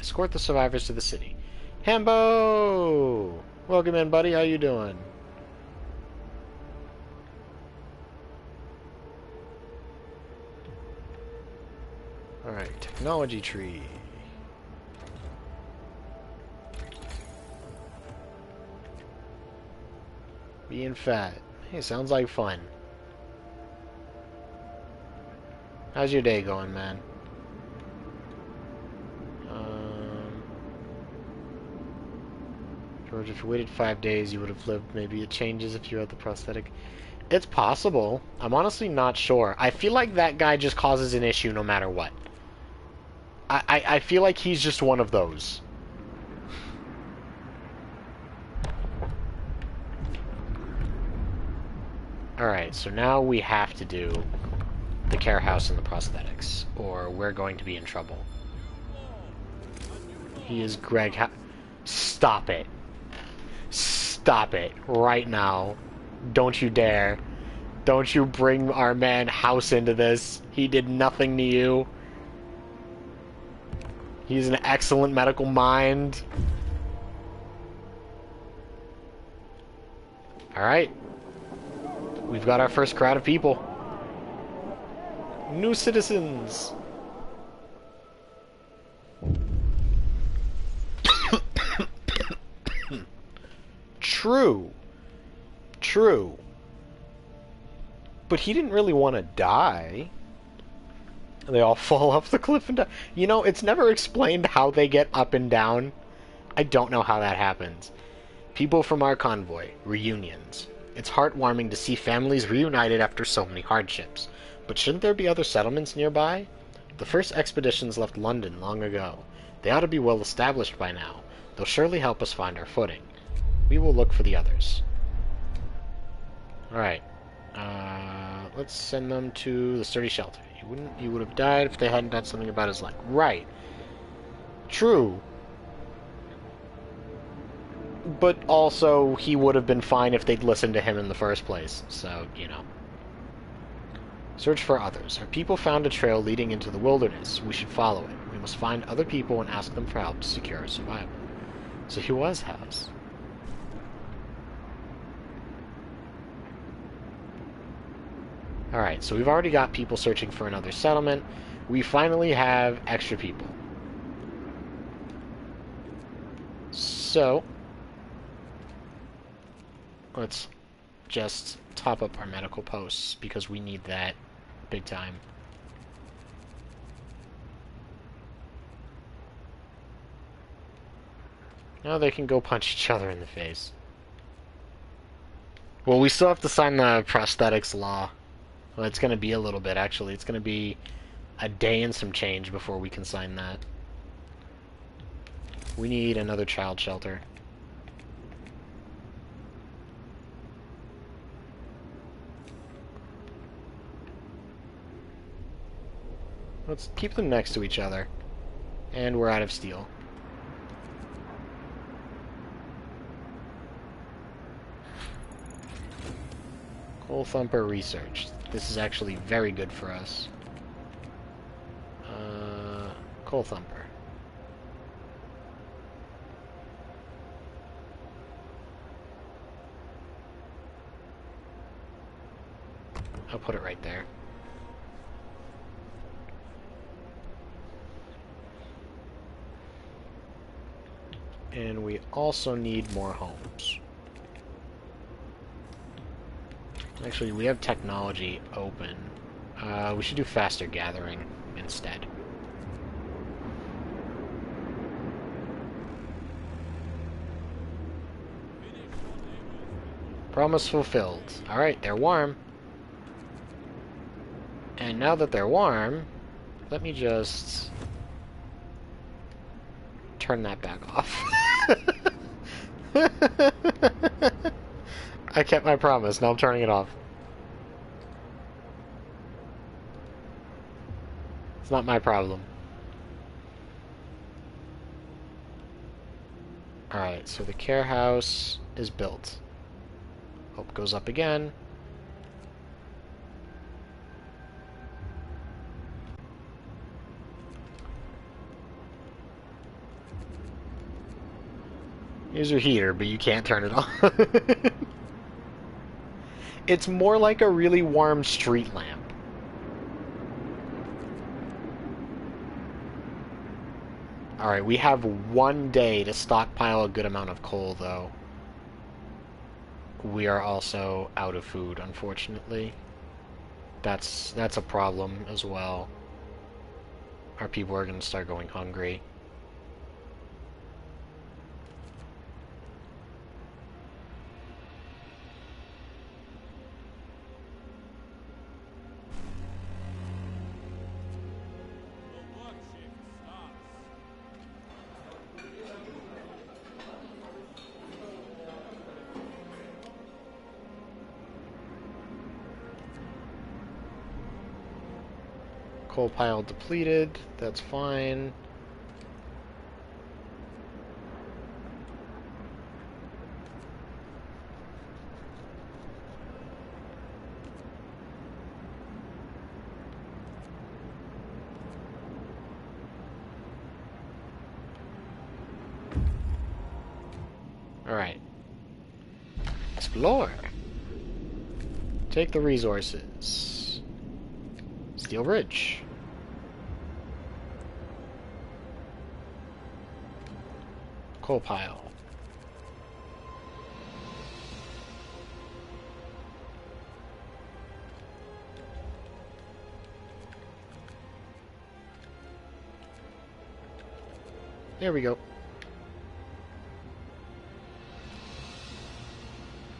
Escort the survivors to the city. Hambo! Welcome in, buddy. How you doing? Alright, technology tree. Being fat. Hey, sounds like fun. How's your day going, man? George, if you waited 5 days, you would have lived. Maybe it changes if you had the prosthetic. It's possible. I'm honestly not sure. I feel like that guy just causes an issue no matter what. I feel like he's just one of those. Alright, so now we have to do the care house and the prosthetics, or we're going to be in trouble. He is Greg. Stop it. Stop it. Right now. Don't you dare. Don't you bring our man House into this. He did nothing to you. He's an excellent medical mind. Alright. We've got our first crowd of people. New citizens. True. True. But he didn't really want to die. They all fall off the cliff and die. You know, it's never explained how they get up and down. I don't know how that happens. People from our convoy. Reunions. It's heartwarming to see families reunited after so many hardships. But shouldn't there be other settlements nearby? The first expeditions left London long ago. They ought to be well established by now. They'll surely help us find our footing. We will look for the others. Alright. Let's send them to the sturdy shelter. He would have died if they hadn't done something about his leg. Right. True. But also, he would have been fine if they'd listened to him in the first place. So, you know. Search for others. Our people found a trail leading into the wilderness. We should follow it. We must find other people and ask them for help to secure our survival. So he was House. Alright, so we've already got people searching for another settlement. We finally have extra people. So, let's just top up our medical posts, because we need that big time. Now they can go punch each other in the face. Well, we still have to sign the prosthetics law. Well, it's going to be a little bit, actually. It's going to be a day and some change before we can sign that. We need another child shelter. Let's keep them next to each other. And we're out of steel. Coal Thumper research. This is actually very good for us. Coal Thumper. I'll put it right there. And we also need more homes. Actually, we have technology open. We should do faster gathering instead. Promise fulfilled. Alright, they're warm. And now that they're warm, let me just turn that back off. I kept my promise, now I'm turning it off. It's not my problem. Alright, so the care house is built. Hope goes up again. Here's your heater, but you can't turn it on. It's more like a really warm street lamp. Alright, we have 1 day to stockpile a good amount of coal, though. We are also out of food, unfortunately. That's a problem as well. Our people are going to start going hungry. The work shift starts. Coal pile depleted, that's fine. Alright. Explore. Take the resources. Steel Ridge. Coal pile. There we go.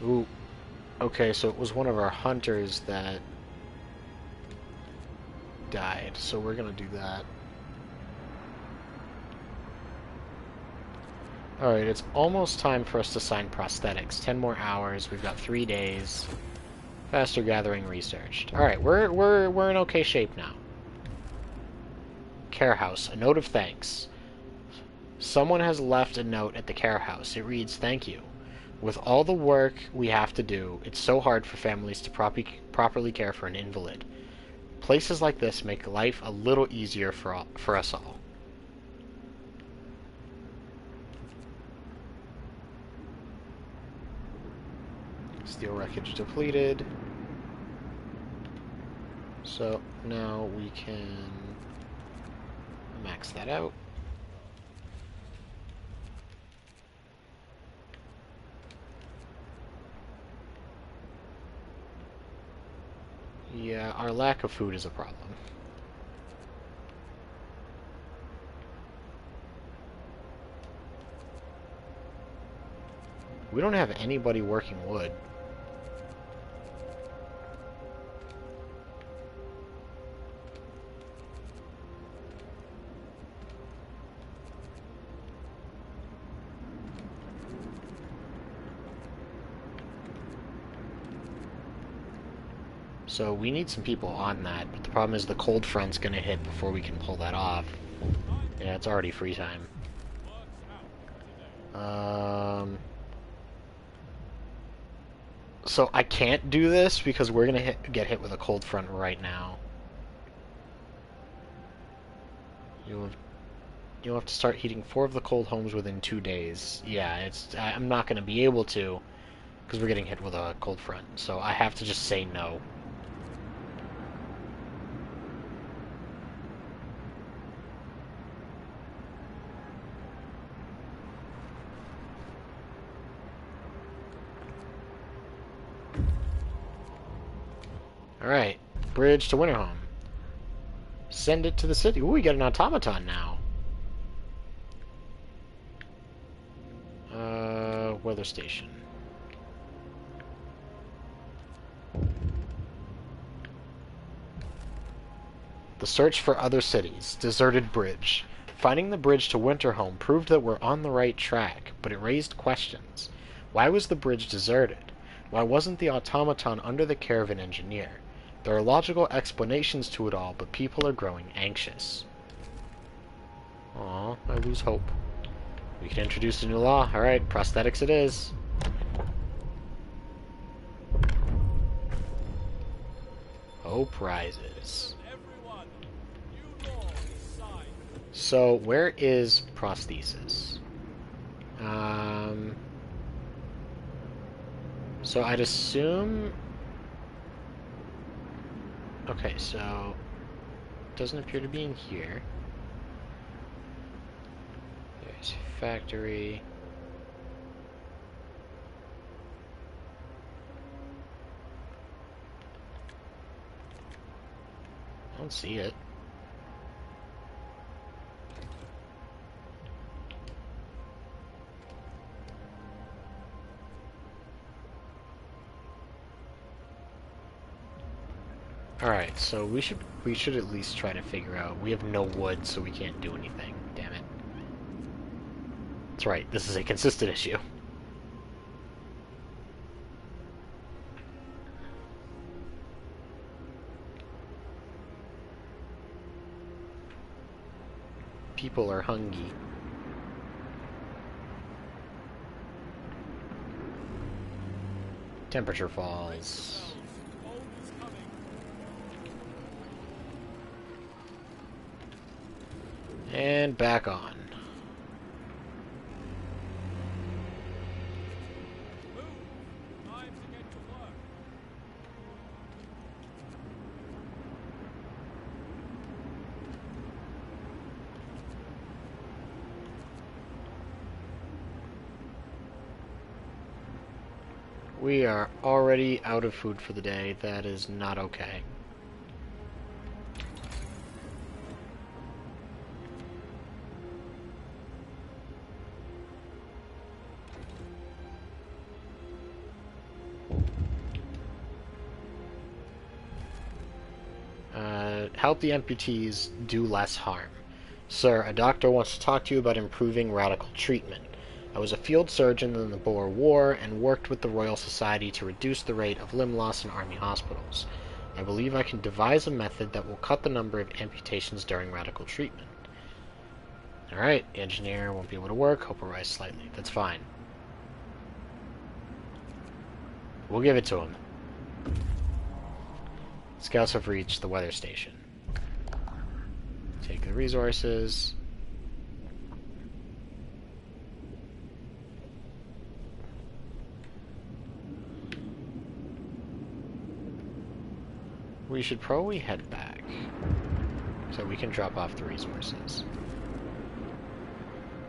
Ooh. Okay, so it was one of our hunters that died, so we're gonna do that. Alright, it's almost time for us to sign prosthetics. 10 more hours, we've got 3 days. Faster gathering researched. Alright, we're in okay shape now. Care house, a note of thanks. Someone has left a note at the care house. It reads, "Thank you. With all the work we have to do, it's so hard for families to properly care for an invalid. Places like this make life a little easier for us all." Steel wreckage depleted. So now we can max that out. Yeah, our lack of food is a problem. We don't have anybody working wood. So we need some people on that, but the problem is the cold front's gonna hit before we can pull that off. Yeah, it's already free time. So I can't do this because we're gonna get hit with a cold front right now. You'll have to start heating 4 of the cold homes within 2 days. Yeah, I'm not gonna be able to because we're getting hit with a cold front. So I have to just say no. Alright, bridge to Winterhome. Send it to the city. Ooh, we got an automaton now. Weather station. The search for other cities. Deserted bridge. Finding the bridge to Winterhome proved that we're on the right track, but it raised questions. Why was the bridge deserted? Why wasn't the automaton under the care of an engineer? There are logical explanations to it all, but people are growing anxious. Aw, I lose hope. We can introduce a new law. Alright, prosthetics it is. Hope rises. So, where is prosthesis? So I'd assume... Okay, so... It doesn't appear to be in here. There's factory. I don't see it. Alright, so we should at least try to figure out. We have no wood, so we can't do anything. Damn it. That's right, this is a consistent issue. People are hungry. Temperature falls. And back on. We are already out of food for the day. That is not okay. Help the amputees do less harm. Sir, a doctor wants to talk to you about improving radical treatment. I was a field surgeon in the Boer War and worked with the Royal Society to reduce the rate of limb loss in army hospitals. I believe I can devise a method that will cut the number of amputations during radical treatment. Alright, engineer won't be able to work. Hope will rise slightly. That's fine. We'll give it to him. Scouts have reached the weather station. Take the resources. We should probably head back so we can drop off the resources.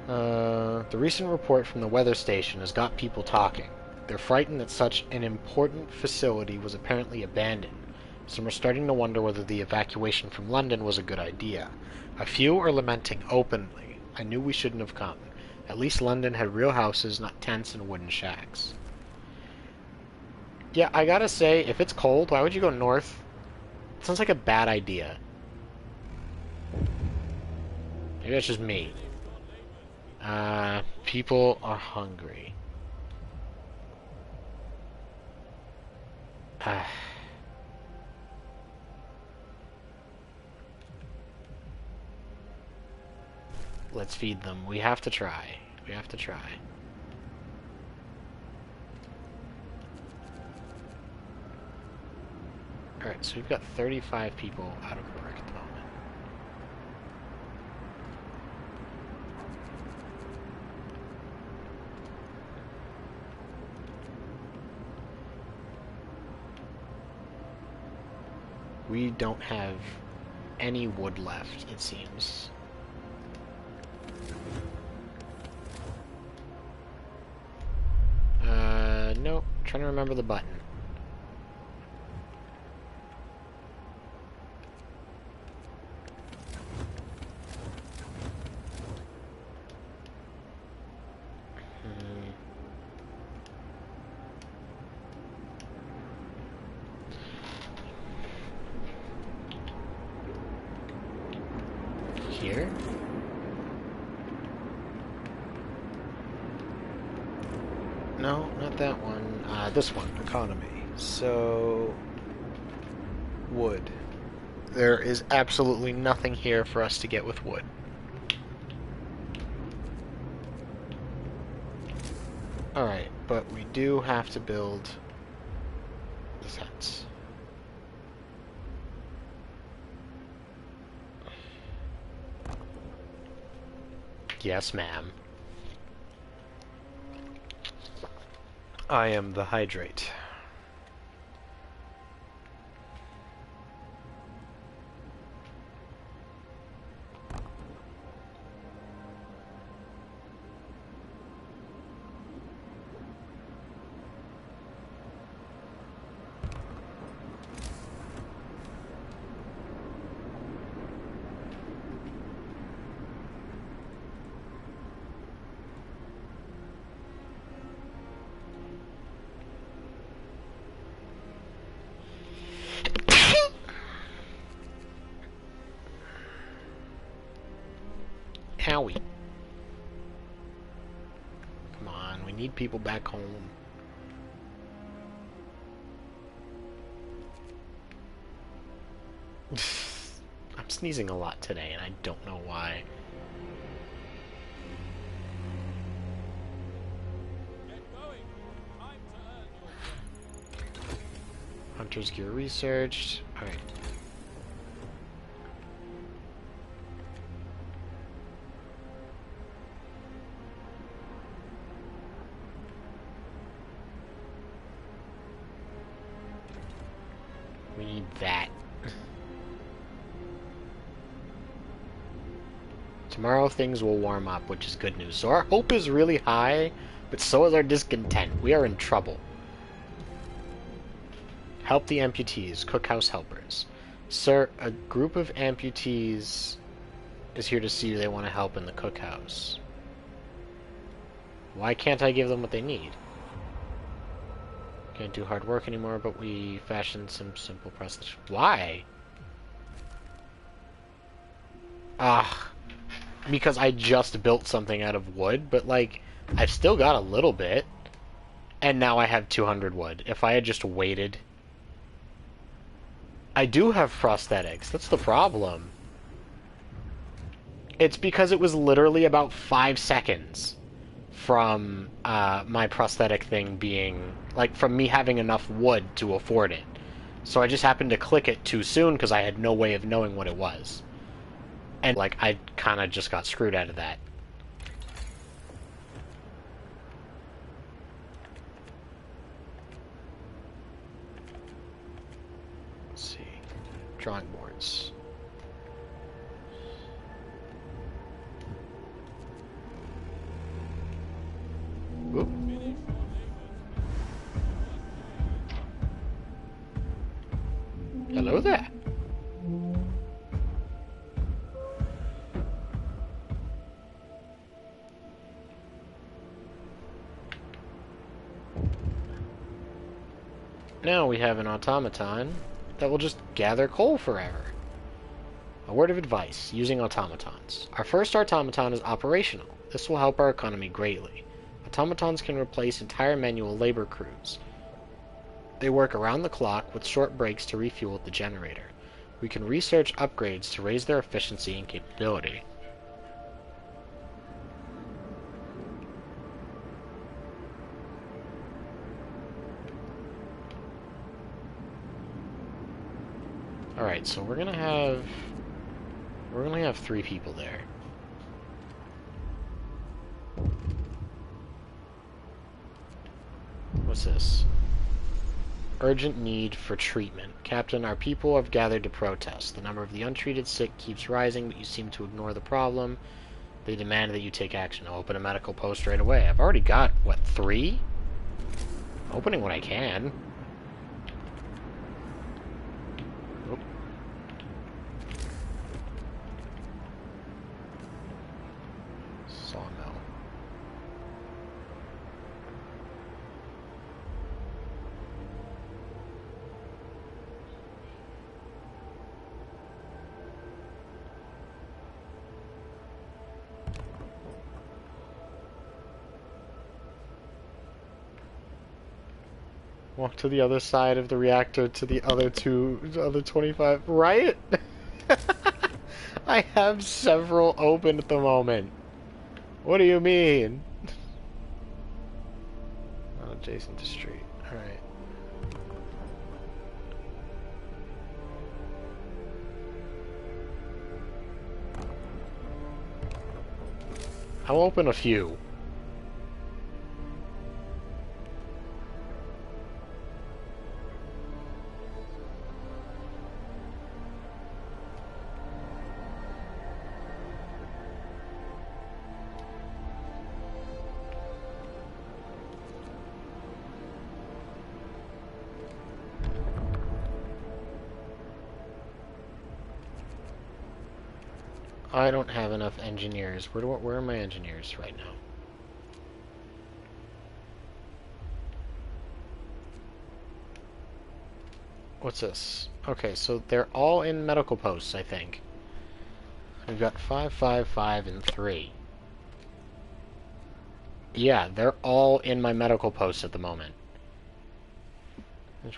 The recent report from the weather station has got people talking. They're frightened that such an important facility was apparently abandoned. Some are starting to wonder whether the evacuation from London was a good idea. A few are lamenting openly. I knew we shouldn't have come. At least London had real houses, not tents and wooden shacks. Yeah, I gotta say, if it's cold, why would you go north? It sounds like a bad idea. Maybe that's just me. People are hungry. Let's feed them. We have to try. We have to try. Alright, so we've got 35 people out of work at the moment. We don't have any wood left, it seems. Nope. Trying to remember the button. Here? No, not that one. This one, economy. So, wood. There is absolutely nothing here for us to get with wood. Alright, but we do have to build the huts. Yes, ma'am. I am the hydrate. Howie. Come on, we need people back home. I'm sneezing a lot today, and I don't know why. Get going. Time to earn your bread. Hunter's gear researched. Alright. We need that. Tomorrow things will warm up, which is good news. So our hope is really high, but so is our discontent. We are in trouble. Help the amputees, cookhouse helpers. Sir, a group of amputees is here to see you. They want to help in the cookhouse. Why can't I give them what they need? Can't do hard work anymore, but we fashioned some simple prosthetics. Why? Because I just built something out of wood, but like, I've still got a little bit. And now I have 200 wood. If I had just waited... I do have prosthetics, that's the problem. It's because it was literally about 5 seconds from my prosthetic thing being... like, from me having enough wood to afford it. So I just happened to click it too soon because I had no way of knowing what it was. And, like, I kind of just got screwed out of that. Let's see. Drawing boards. Whoop. Hello. go there. Now we have an automaton that will just gather coal forever. A word of advice, using automatons. Our first automaton is operational. This will help our economy greatly. Automatons can replace entire manual labor crews. They work around the clock with short breaks to refuel at the generator. We can research upgrades to raise their efficiency and capability. Alright, so we're gonna have 3 people there. What's this? Urgent need for treatment. Captain, our people have gathered to protest. The number of the untreated sick keeps rising, but you seem to ignore the problem. They demand that you take action. I'll open a medical post right away. I've already got, what, 3? Opening what I can. Oop. Sawmill. Walk to the other side of the reactor to the other 25. Right? I have several open at the moment. What do you mean? Not adjacent to street. Alright. I'll open a few. I don't have enough engineers. Where are my engineers right now? What's this? Okay, so they're all in medical posts, I think. We've got 5, 5, 5, and 3. Yeah, they're all in my medical posts at the moment.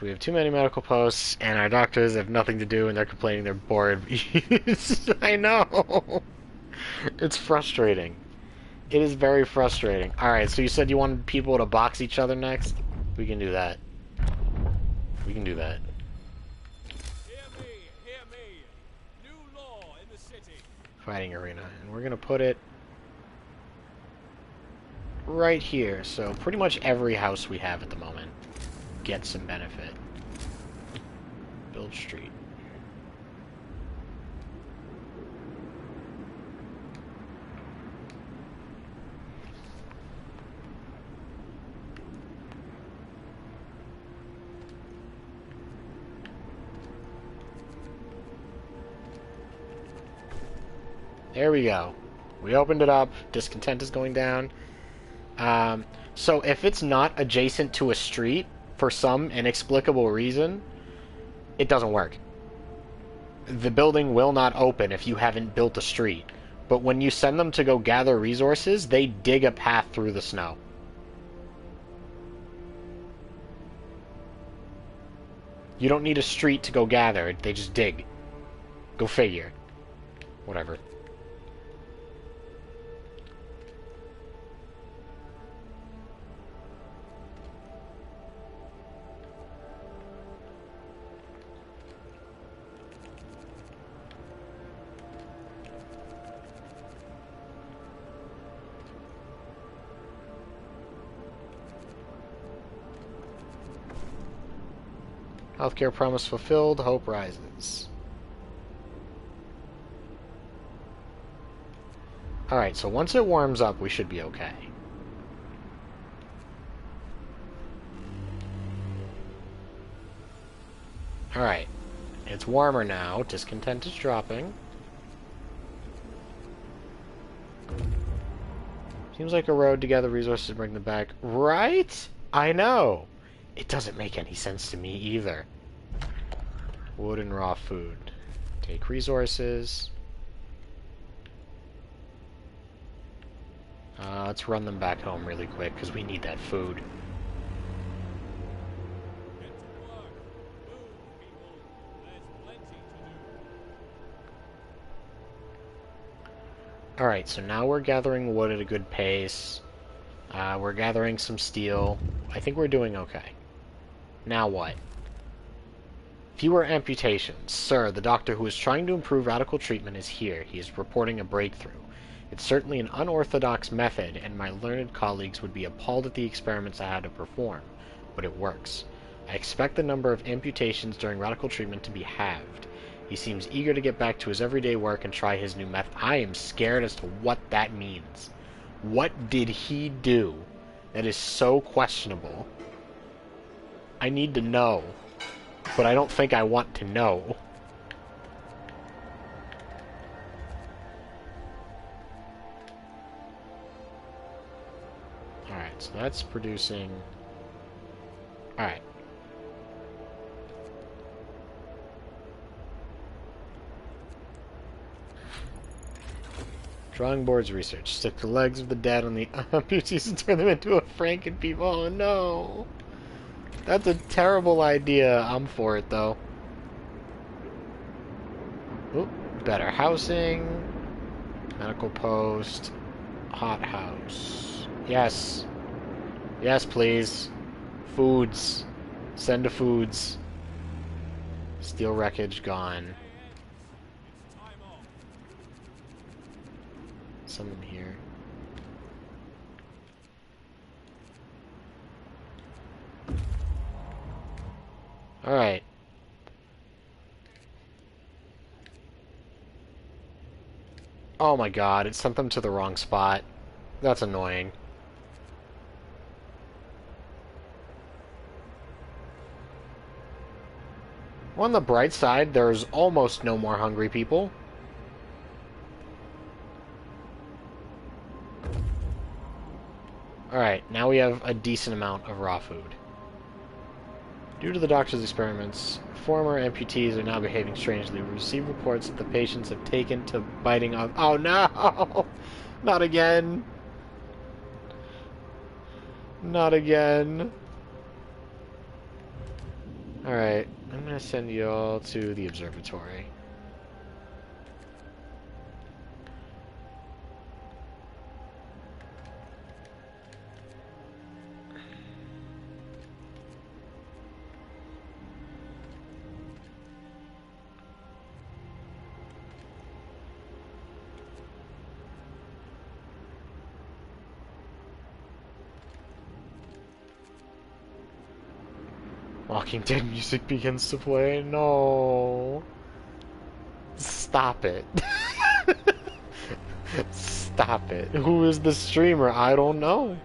We have too many medical posts, and our doctors have nothing to do, and they're complaining they're bored. I know! It's frustrating. It is very frustrating. Alright, so you said you wanted people to box each other next? We can do that. We can do that. Hear me. New law in the city. Fighting arena. And we're gonna put it right here, so pretty much every house we have at the moment gets some benefit. Build street. There we go. We opened it up. Discontent is going down. So if it's not adjacent to a street, for some inexplicable reason, it doesn't work. The building will not open if you haven't built a street. But when you send them to go gather resources, they dig a path through the snow. You don't need a street to go gather, they just dig. Go figure. Whatever. Healthcare promise fulfilled, hope rises. Alright, so once it warms up, we should be okay. Alright. It's warmer now. Discontent is dropping. Seems like a road to gather resources to bring them back. Right? I know. It doesn't make any sense to me either. Wood and raw food. Take resources. Let's run them back home really quick, because we need that food. Get to work. Move, people. There's plenty to do. Alright, so now we're gathering wood at a good pace. We're gathering some steel. I think we're doing okay. Now what? Fewer amputations. Sir, the doctor who is trying to improve radical treatment is here. He is reporting a breakthrough. It's certainly an unorthodox method, and my learned colleagues would be appalled at the experiments I had to perform. But it works. I expect the number of amputations during radical treatment to be halved. He seems eager to get back to his everyday work and try his new method. I am scared as to what that means. What did he do that is so questionable? I need to know, but I don't think I want to know. Alright, so that's producing... Alright. Drawing boards research. Stick the legs of the dead on the amputees and turn them into a Franken people. Oh no! That's a terrible idea. I'm for it though. Oop, better housing. Medical post. Hot house. Yes. Yes, please. Foods. Send to foods. Steel wreckage gone. It's time off. Send them here. Alright. Oh my god, it sent them to the wrong spot. That's annoying. On the bright side, there's almost no more hungry people. Alright, now we have a decent amount of raw food. Due to the doctor's experiments, former amputees are now behaving strangely. We receive reports that the patients have taken to biting off... Oh no! Not again! Not again. Alright, I'm gonna send you all to the observatory. Walking Dead music begins to play. No. Stop it. Stop it. Who is the streamer? I don't know.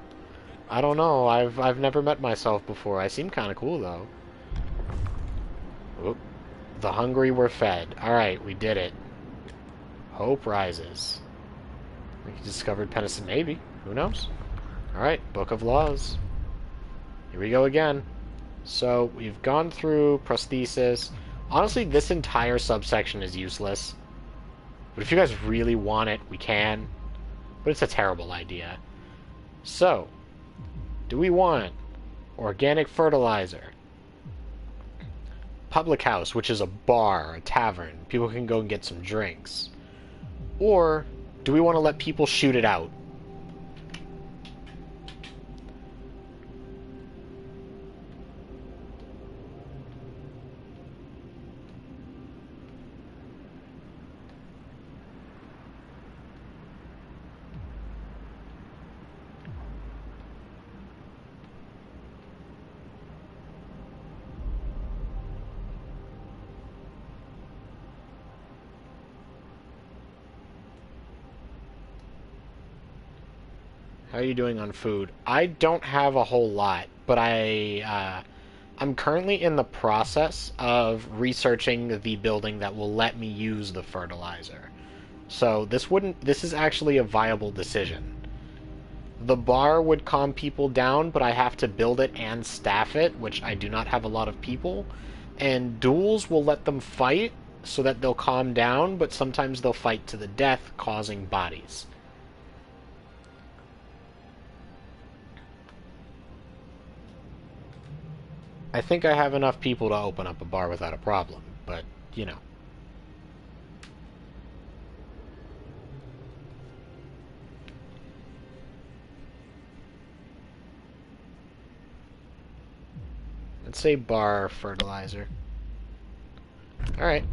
I don't know. I've never met myself before. I seem kind of cool though. Oop. The hungry were fed. Alright, we did it. Hope rises. We discovered penicillin. Maybe. Who knows? Alright, Book of Laws. Here we go again. So, we've gone through prosthesis. Honestly, this entire subsection is useless. But if you guys really want it, we can. But it's a terrible idea. So, do we want organic fertilizer? Public house, which is a bar, a tavern. People can go and get some drinks. Or, do we want to let people shoot it out? How are you doing on food? I don't have a whole lot, but I I'm currently in the process of researching the building that will let me use the fertilizer. So this is actually a viable decision. The bar would calm people down, but I have to build it and staff it, which I do not have a lot of people. And duels will let them fight so that they'll calm down, but sometimes they'll fight to the death, causing bodies. I think I have enough people to open up a bar without a problem, but, you know. Let's say bar fertilizer. Alright.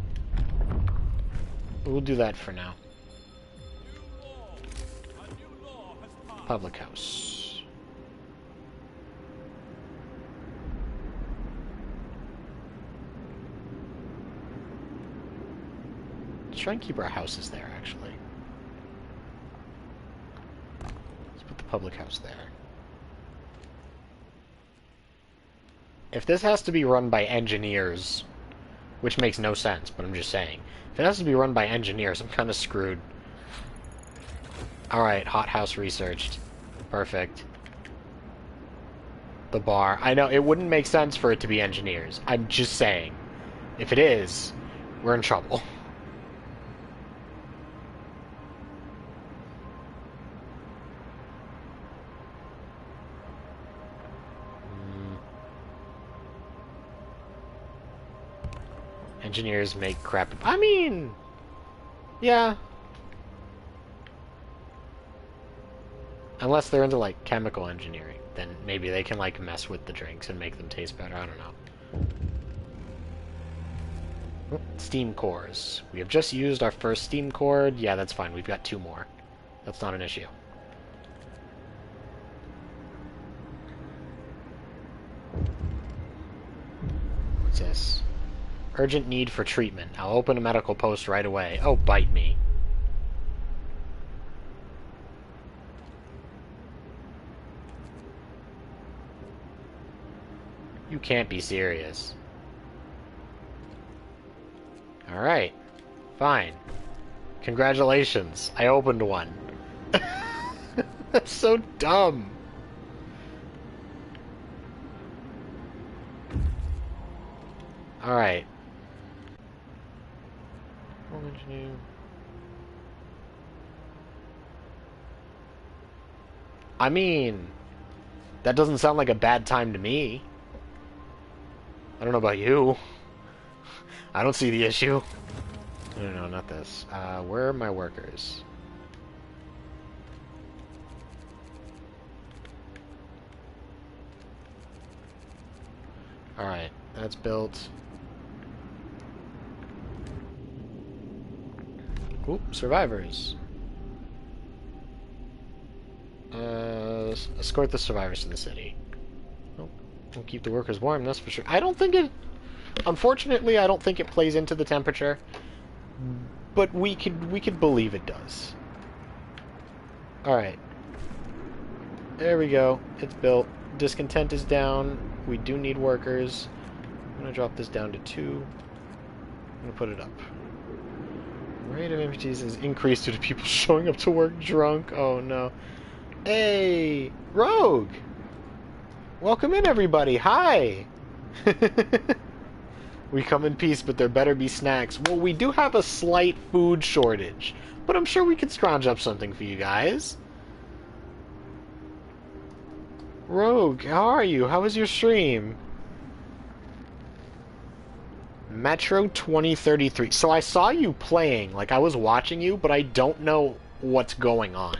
We'll do that for now. Public house. Let's try and keep our houses there, actually. Let's put the public house there. If this has to be run by engineers, which makes no sense, but I'm just saying, if it has to be run by engineers, I'm kind of screwed. Alright, hothouse researched. Perfect. The bar. I know, it wouldn't make sense for it to be engineers. I'm just saying. If it is, we're in trouble. Engineers make crap. I mean, yeah. Unless they're into, like, chemical engineering, then maybe they can, like, mess with the drinks and make them taste better. I don't know. Steam cores. We have just used our first steam core. Yeah, that's fine. We've got 2 more. That's not an issue. What's this? Urgent need for treatment. I'll open a medical post right away. Oh, bite me. You can't be serious. Alright. Fine. Congratulations. I opened one. That's so dumb. Alright. I mean, that doesn't sound like a bad time to me. I don't know about you. I don't see the issue. No, not this. Where are my workers? Alright, that's built. Oop, survivors. Escort the survivors to the city. Oh, we'll keep the workers warm, that's for sure. I don't think it... Unfortunately, I don't think it plays into the temperature. But we could believe it does. Alright. There we go. It's built. Discontent is down. We do need workers. I'm going to drop this down to 2. I'm going to put it up. Rate of amputees is increased due to people showing up to work drunk. Oh no. Hey! Rogue! Welcome in, everybody! Hi! We come in peace, but there better be snacks. Well, we do have a slight food shortage, but I'm sure we could scrounge up something for you guys. Rogue, how are you? How was your stream? Metro 2033. So I saw you playing, like I was watching you, but I don't know what's going on.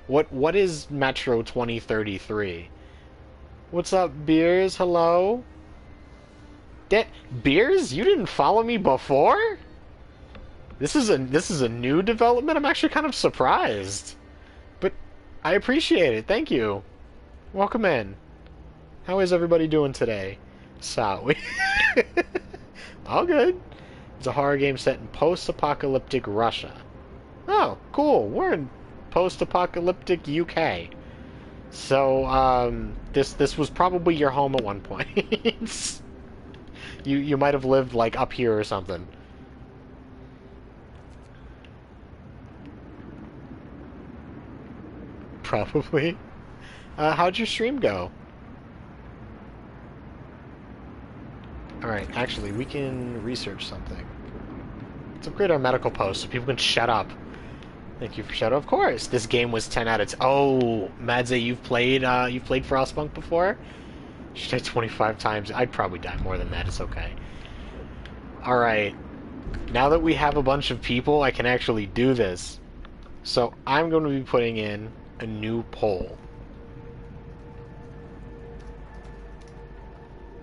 What is Metro 2033? What's up, Beers? Hello? Beers? You didn't follow me before? This is a new development. I'm actually kind of surprised. But I appreciate it. Thank you. Welcome in. How is everybody doing today? Sorry. All good. It's a horror game set in post-apocalyptic Russia. Oh, cool. We're in post-apocalyptic UK. So, this was probably your home at one point. You might have lived, like, up here or something. Probably. How'd your stream go? Alright, actually, we can research something. Let's upgrade our medical post so people can shut up. Thank you for shut up. Of course, this game was 10 out of 10. Oh, Madze, you've played Frostpunk before? She died 25 times. I'd probably die more than that. It's okay. Alright. Now that we have a bunch of people, I can actually do this. So, I'm going to be putting in a new poll.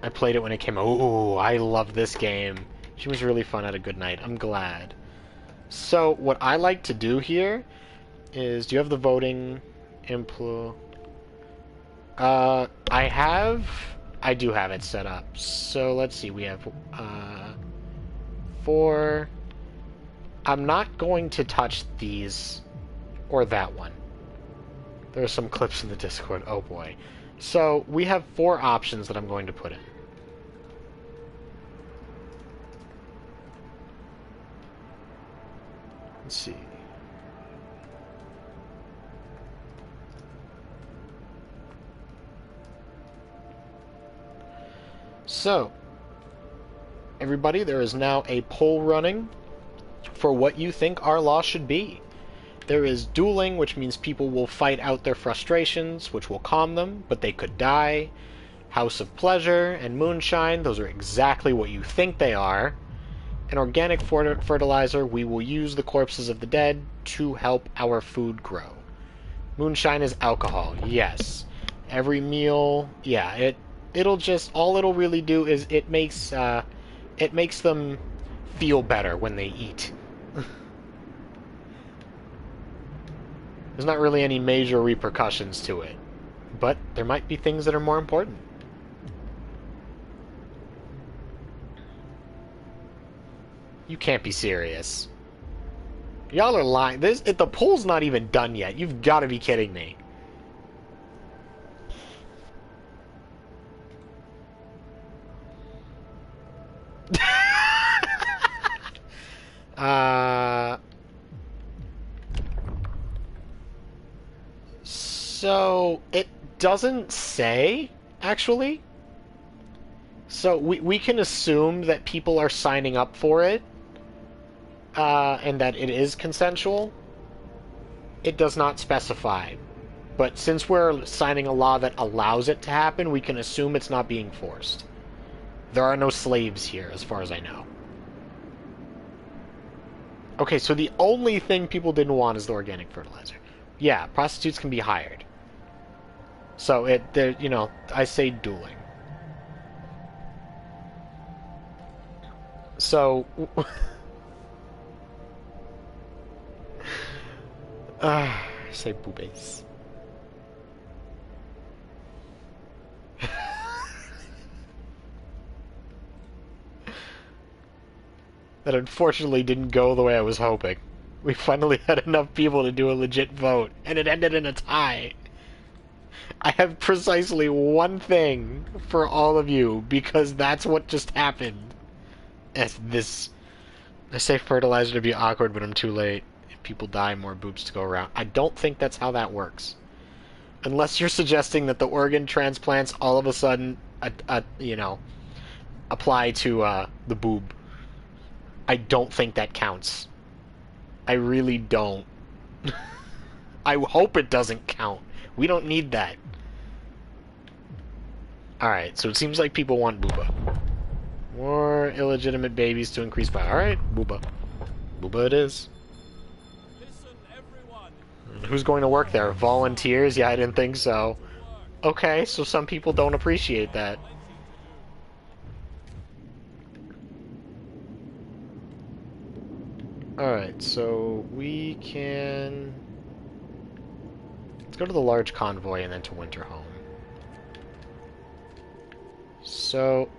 I played it when it came out. Ooh, I love this game. She was really fun at a good night. I'm glad. So, what I like to do here is... Do you have the voting... I do have it set up. So, let's see. We have, 4... I'm not going to touch these or that one. There are some clips in the Discord. Oh, boy. So, we have 4 options that I'm going to put in. Let's see. So, everybody, there is now a poll running for what you think our law should be. There is dueling, which means people will fight out their frustrations, which will calm them, but they could die. House of Pleasure and Moonshine, those are exactly what you think they are. An organic fertilizer, we will use the corpses of the dead to help our food grow. Moonshine is alcohol, yes. Every meal, yeah, it'll just, all it'll really do is it makes them feel better when they eat. There's not really any major repercussions to it, but there might be things that are more important. You can't be serious. Y'all are lying. The poll's not even done yet. You've got to be kidding me. So, it doesn't say, actually. So, we can assume that people are signing up for it. And that it is consensual. It does not specify. But since we're signing a law that allows it to happen, we can assume it's not being forced. There are no slaves here, as far as I know. Okay, so the only thing people didn't want is the organic fertilizer. Yeah, prostitutes can be hired. So, you know, I say dueling. So... say boobies. That unfortunately didn't go the way I was hoping. We finally had enough people to do a legit vote, and it ended in a tie. I have precisely one thing for all of you, because that's what just happened. As this... I say fertilizer to be awkward, but I'm too late. If people die, more boobs to go around. I don't think that's how that works. Unless you're suggesting that the organ transplants all of a sudden, you know, apply to the boob. I don't think that counts. I really don't. I hope it doesn't count. We don't need that. Alright, so it seems like people want booba. More illegitimate babies to increase by. Alright, booba. Booba it is. Listen, everyone. Who's going to work there? Volunteers? Yeah, I didn't think so. Okay, so some people don't appreciate that. Alright, so we can... Let's go to the large convoy and then to Winterhome. So...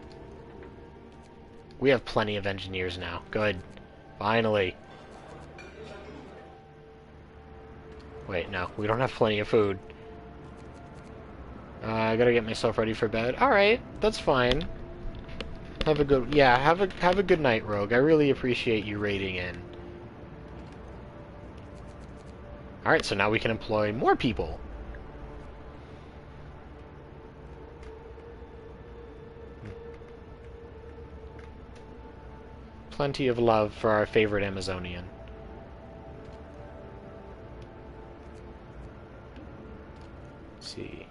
we have plenty of engineers now. Good. Finally. Wait, no. We don't have plenty of food. I gotta get myself ready for bed. Alright, that's fine. Have a good... Yeah, have a good night, Rogue. I really appreciate you raiding in. Alright, so now we can employ more people. Plenty of love for our favorite Amazonian. Let's see.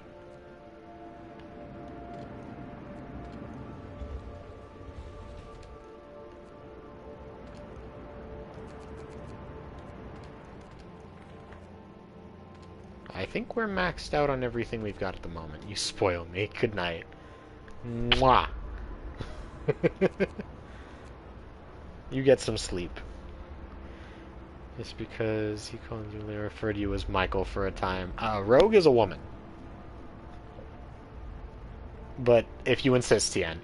I think we're maxed out on everything we've got at the moment. You spoil me. Good night. Mwah! You get some sleep. Just because he constantly referred to you as Michael for a time. Rogue is a woman. But if you insist, Tien.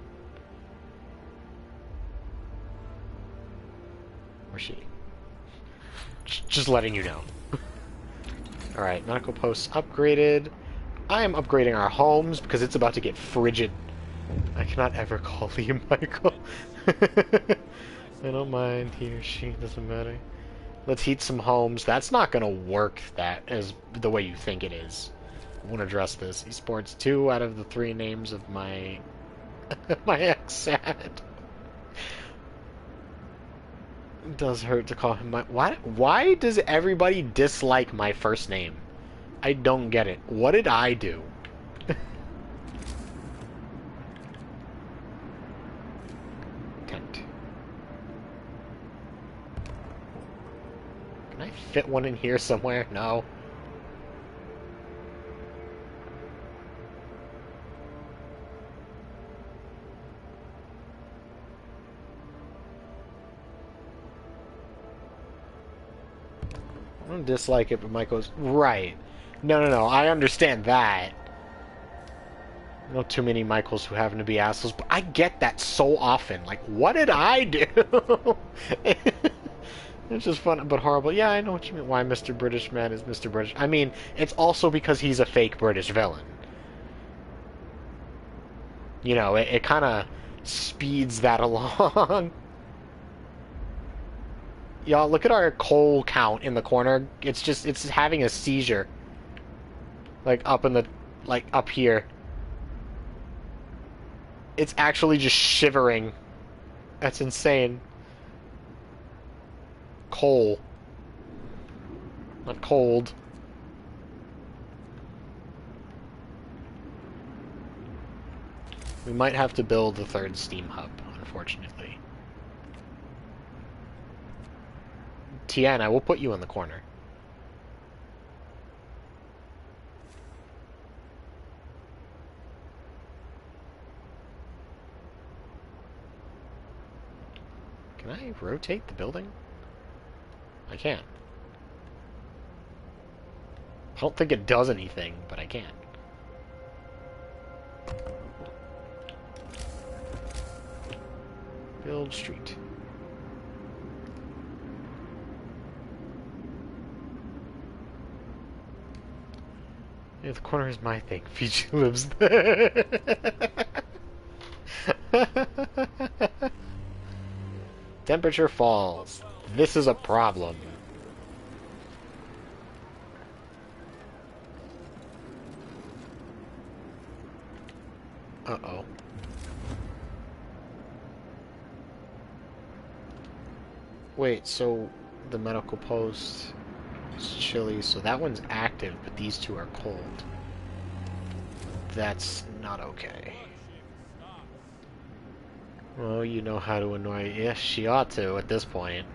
Or she. Just letting you know. Alright, medical posts upgraded. I am upgrading our homes because it's about to get frigid. I cannot ever call Liam Michael. I don't mind, he or she, doesn't matter. Let's heat some homes. That's not gonna work that as the way you think it is. I won't address this. Esports 2 out of the 3 names of my my ex-ad. It does hurt to call him my... Why does everybody dislike my first name? I don't get it. What did I do? Tent. Can I fit one in here somewhere? No. I don't dislike it, but Mike goes, right. No, I understand that. I know too many Michaels who happen to be assholes, but I get that so often. Like, what did I do? It's just fun, but horrible. Yeah, I know what you mean. Why Mr. British Man is Mr. British. I mean, it's also because he's a fake British villain. You know, it kind of speeds that along. Y'all, look at our coal count in the corner. It's having a seizure. Like, up here. It's actually just shivering. That's insane. Coal. Not cold. We might have to build the 3rd steam hub, unfortunately. Tien, I will put you in the corner. Can I rotate the building? I can. I don't think it does anything, but I can. Build street. Yeah, the corner is my thing. Fiji lives there. Temperature falls. This is a problem. Uh-oh. Wait, so the medical post is chilly, so that one's active, but these 2 are cold. That's not okay. Well, you know how to annoy... Yes, she ought to at this point.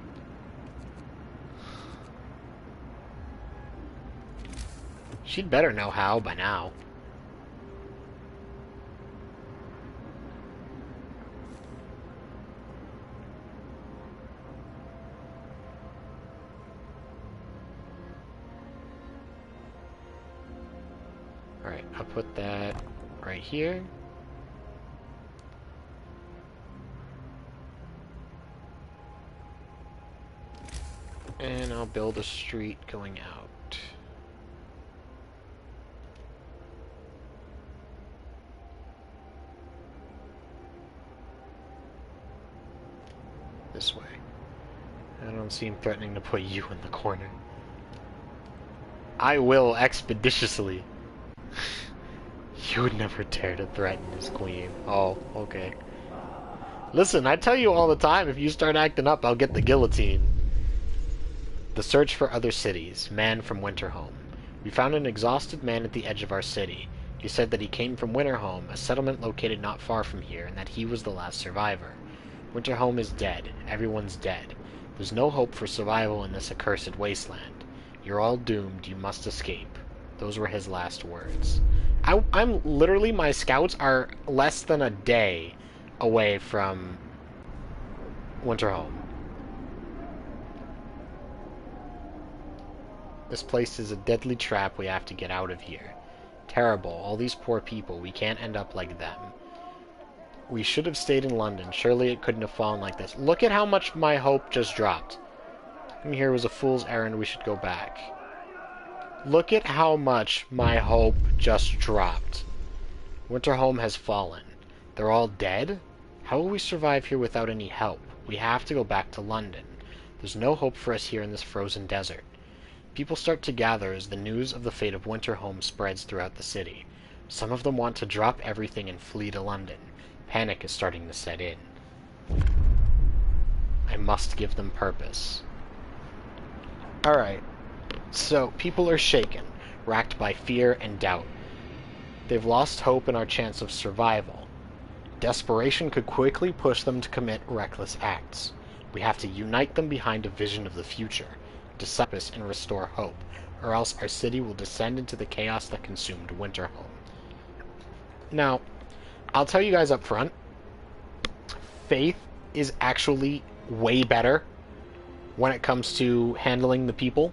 She'd better know how by now. Alright, I'll put that right here. And I'll build a street going out. this way. I don't seem threatening to put you in the corner. I will expeditiously. You would never dare to threaten his queen. Oh, okay. Listen, I tell you all the time, if you start acting up, I'll get the guillotine. The search for other cities. Man from Winterhome. We found an exhausted man at the edge of our city. He said that he came from Winterhome, a settlement located not far from here, and that he was the last survivor. Winterhome is dead. Everyone's dead. There's no hope for survival in this accursed wasteland. You're all doomed. You must escape. Those were his last words. I'm literally, my scouts are less than a day away from Winterhome. This place is a deadly trap. We have to get out of here. Terrible. All these poor people. We can't end up like them. We should have stayed in London. Surely it couldn't have fallen like this. Look at how much my hope just dropped. Coming here was a fool's errand. We should go back. Look at how much my hope just dropped. Winterhome has fallen. They're all dead? How will we survive here without any help? We have to go back to London. There's no hope for us here in this frozen desert. People start to gather as the news of the fate of Winterhome spreads throughout the city. Some of them want to drop everything and flee to London. Panic is starting to set in. I must give them purpose. Alright. So, people are shaken, racked by fear and doubt. They've lost hope in our chance of survival. Desperation could quickly push them to commit reckless acts. We have to unite them behind a vision of the future, decipher and restore hope, or else our city will descend into the chaos that consumed Winterhome. Now, I'll tell you guys up front, Faith is actually way better when it comes to handling the people.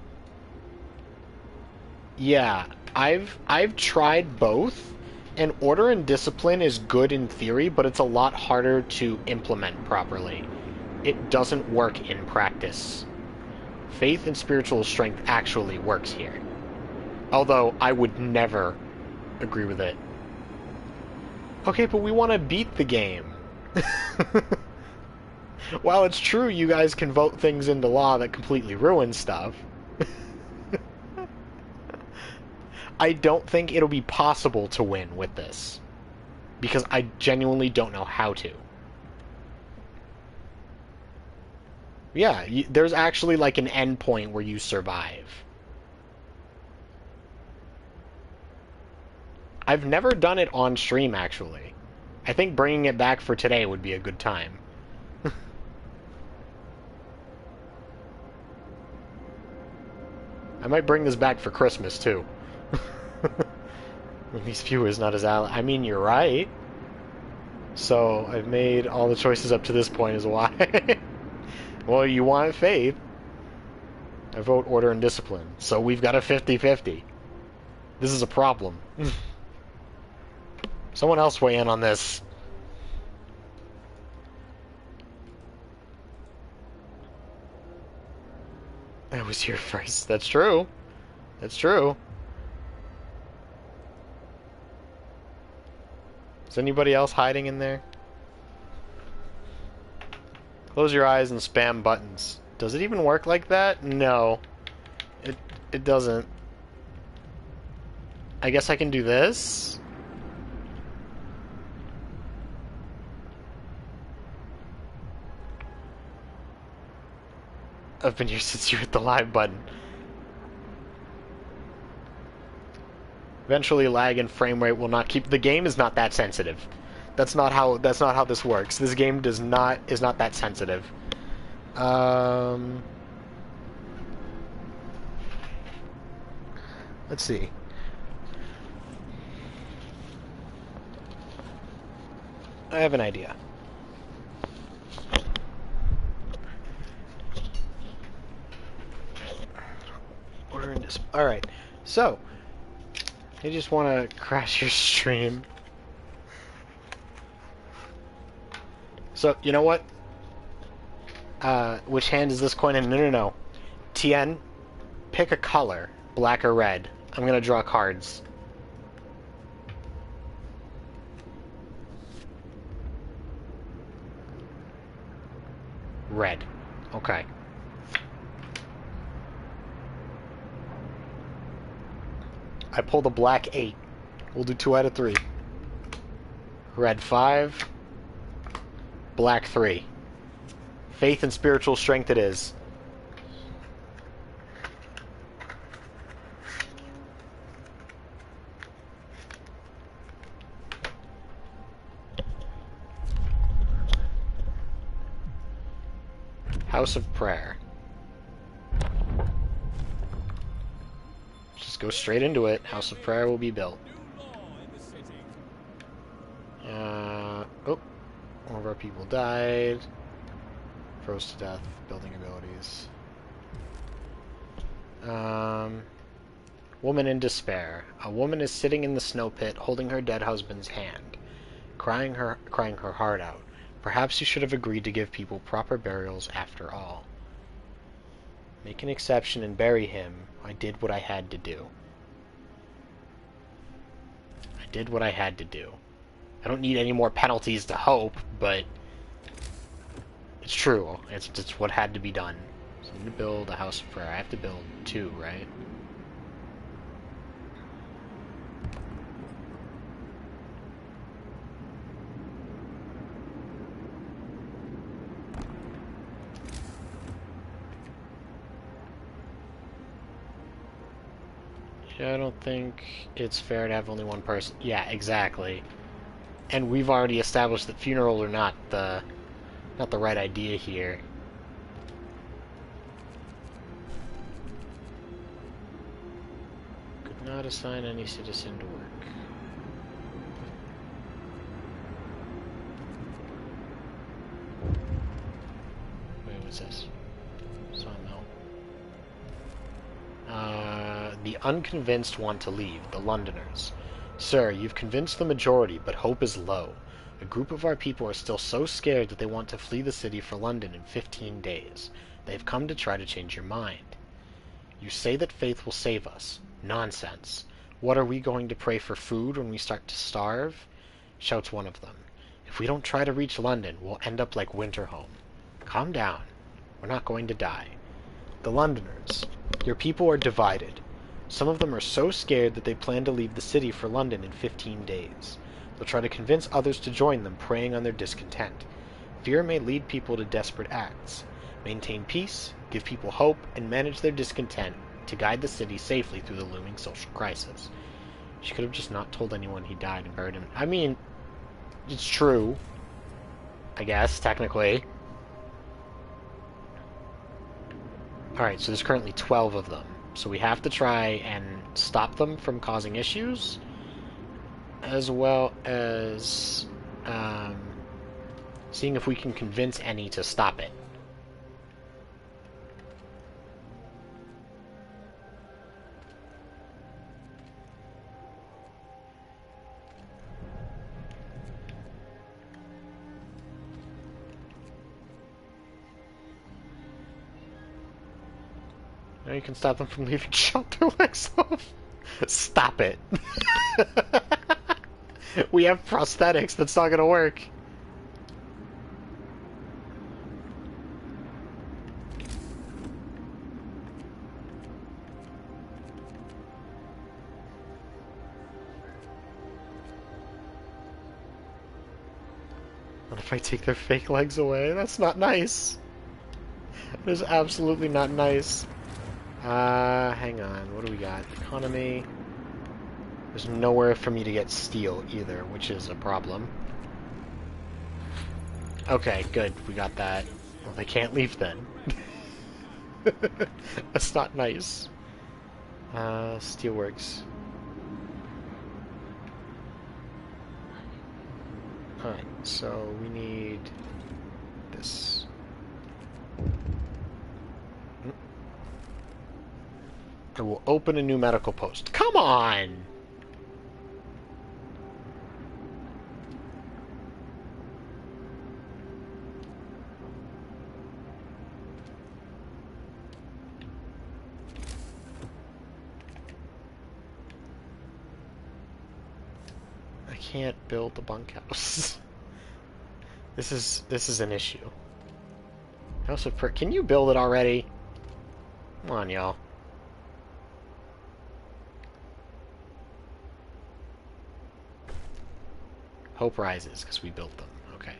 Yeah, I've tried both, and Order and Discipline is good in theory, but it's a lot harder to implement properly. It doesn't work in practice. Faith and Spiritual Strength actually works here. Although, I would never agree with it. Okay, but we want to beat the game. While it's true you guys can vote things into law that completely ruin stuff, I don't think it'll be possible to win with this. Because I genuinely don't know how to. Yeah, there's actually like an end point where you survive. I've never done it on stream, actually. I think bringing it back for today would be a good time. I might bring this back for Christmas, too. These viewers not as ally. I mean, you're right. So, I've made all the choices up to this point is why. Well, you want Faith. I vote Order and Discipline. So we've got a 50-50. This is a problem. Someone else weigh in on this. I was here first. That's true. That's true. Is anybody else hiding in there? Close your eyes and spam buttons. Does it even work like that? No. It doesn't. I guess I can do this? I've been here since you hit the live button. Eventually lag and frame rate will not keep. The game is not that sensitive. That's not how this works. This game is not that sensitive. Let's see. I have an idea. Order in this. All right. So, I just want to crash your stream. So, you know what? Which hand is this coin in? No. Tien, pick a color, black or red. I'm gonna draw cards. Red. Okay. I pulled a black 8. We'll do 2 out of 3. Red 5. Black 3. Faith and spiritual strength it is. House of Prayer. Just go straight into it. House of Prayer will be built. New law in the city. Oh. One of our people died. Froze to death. Building abilities. Woman in despair. A woman is sitting in the snow pit, holding her dead husband's hand, crying her heart out. Perhaps you should have agreed to give people proper burials after all. Make an exception and bury him. I did what I had to do. I did what I had to do. I don't need any more penalties to hope, but it's true. It's what had to be done. So I need to build a house of prayer. I have to build 2, right? Yeah, I don't think it's fair to have only one person. Yeah, exactly. And we've already established that funerals are not the right idea here. Could not assign any citizen to work. Wait, what's this? Sawmill. The unconvinced want to leave, the Londoners. Sir, you've convinced the majority, but hope is low. A group of our people are still so scared that they want to flee the city for London in 15 days. They have come to try to change your mind. You say that faith will save us. Nonsense. What are we going to pray for food when we start to starve? Shouts one of them. If we don't try to reach London, we'll end up like Winterhome. Calm down. We're not going to die. The Londoners. Your people are divided. Some of them are so scared that they plan to leave the city for London in 15 days. They'll try to convince others to join them, preying on their discontent. Fear may lead people to desperate acts. Maintain peace, give people hope, and manage their discontent to guide the city safely through the looming social crisis. She could have just not told anyone he died and buried him. I mean, it's true. I guess, technically. Alright, so there's currently 12 of them. So we have to try and stop them from causing issues, as well as seeing if we can convince any to stop it. Now you can stop them from leaving shelter legs off. Stop it. We have prosthetics. That's not gonna work. What if I take their fake legs away? That's not nice. That is absolutely not nice. Hang on. What do we got? Economy. There's nowhere for me to get steel either, which is a problem. Okay, good. We got that. Well, they can't leave then. That's not nice. Steelworks. Alright, so we need this. I will open a new medical post. Come on! I can't build the bunkhouse. This is an issue. House of Prayer. Can you build it already? Come on, y'all. Hope rises, because we built them. Okay.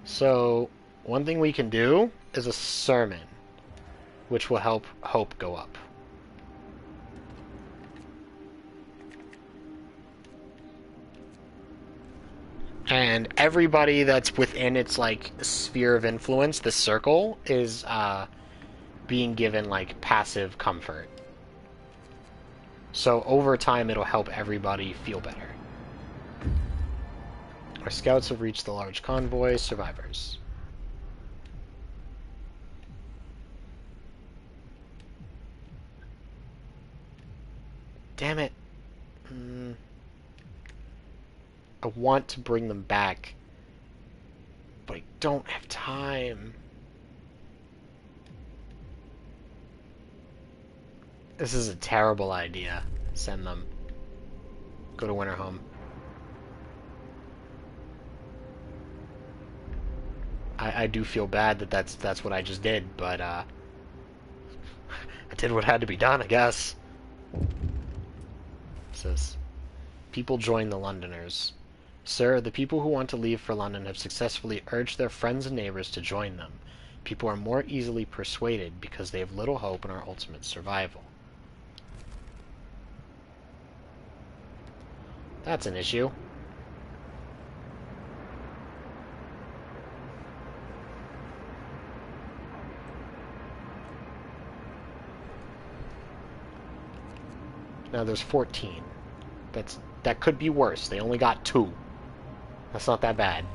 So, one thing we can do is a sermon, which will help hope go up. And everybody that's within its, like, sphere of influence, the circle, is, being given, like, passive comfort. So over time, it'll help everybody feel better. Our scouts have reached the large convoy. Survivors. Damn it. I want to bring them back, but I don't have time. This is a terrible idea. Send them. Go to Winterhome. I do feel bad that that's what I just did, but I did what had to be done, I guess. It says, people join the Londoners. Sir, the people who want to leave for London have successfully urged their friends and neighbors to join them. People are more easily persuaded because they have little hope in our ultimate survival. That's an issue. Now there's 14. That could be worse. They only got 2. That's not that bad.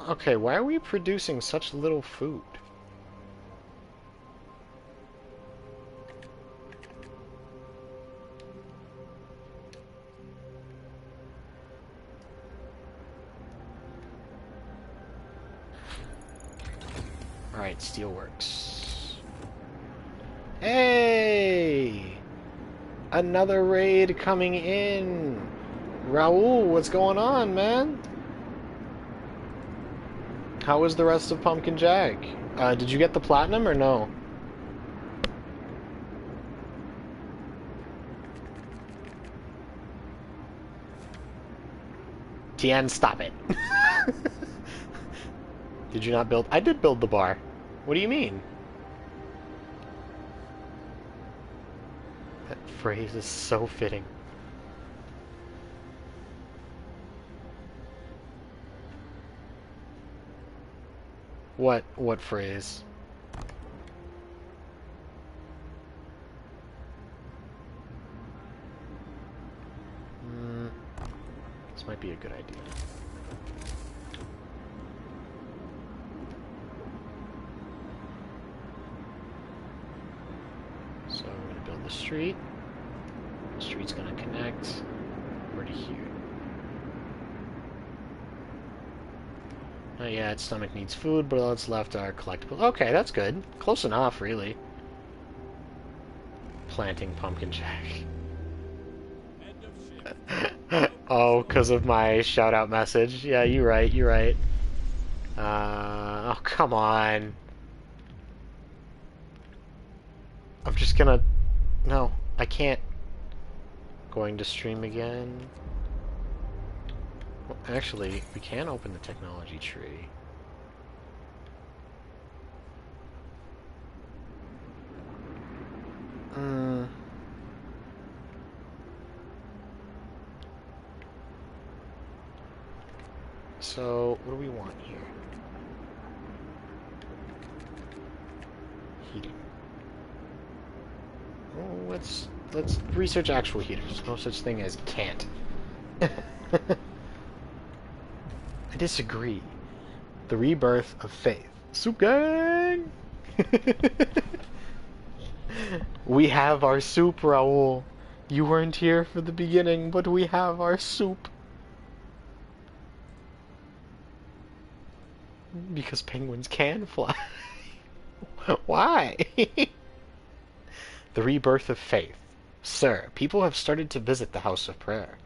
Okay, why are we producing such little food? Alright, steelworks. Hey! Another raid coming in! Raul, what's going on, man? How was the rest of Pumpkin Jack? Did you get the platinum or no? Tien, stop it. Did you not build? I did build the bar. What do you mean? That phrase is so fitting. What phrase? This might be a good idea. So we're going to build the street. The street's going to connect over to here. Yeah, its stomach needs food, but all that's left are collectibles. Okay, that's good. Close enough, really. Planting pumpkin jack. Oh, because of my shout-out message. Yeah, you're right, you're right. Oh, come on. I'm just gonna... No, I can't. Going to stream again. Well, actually, we can open the technology tree. So, what do we want here? Heating. Oh, let's research actual heaters. No such thing as can't. I disagree. The rebirth of faith. Soup gang! We have our soup, Raul. You weren't here for the beginning, but we have our soup. Because penguins can fly. Why? The rebirth of faith. Sir, people have started to visit the House of Prayer.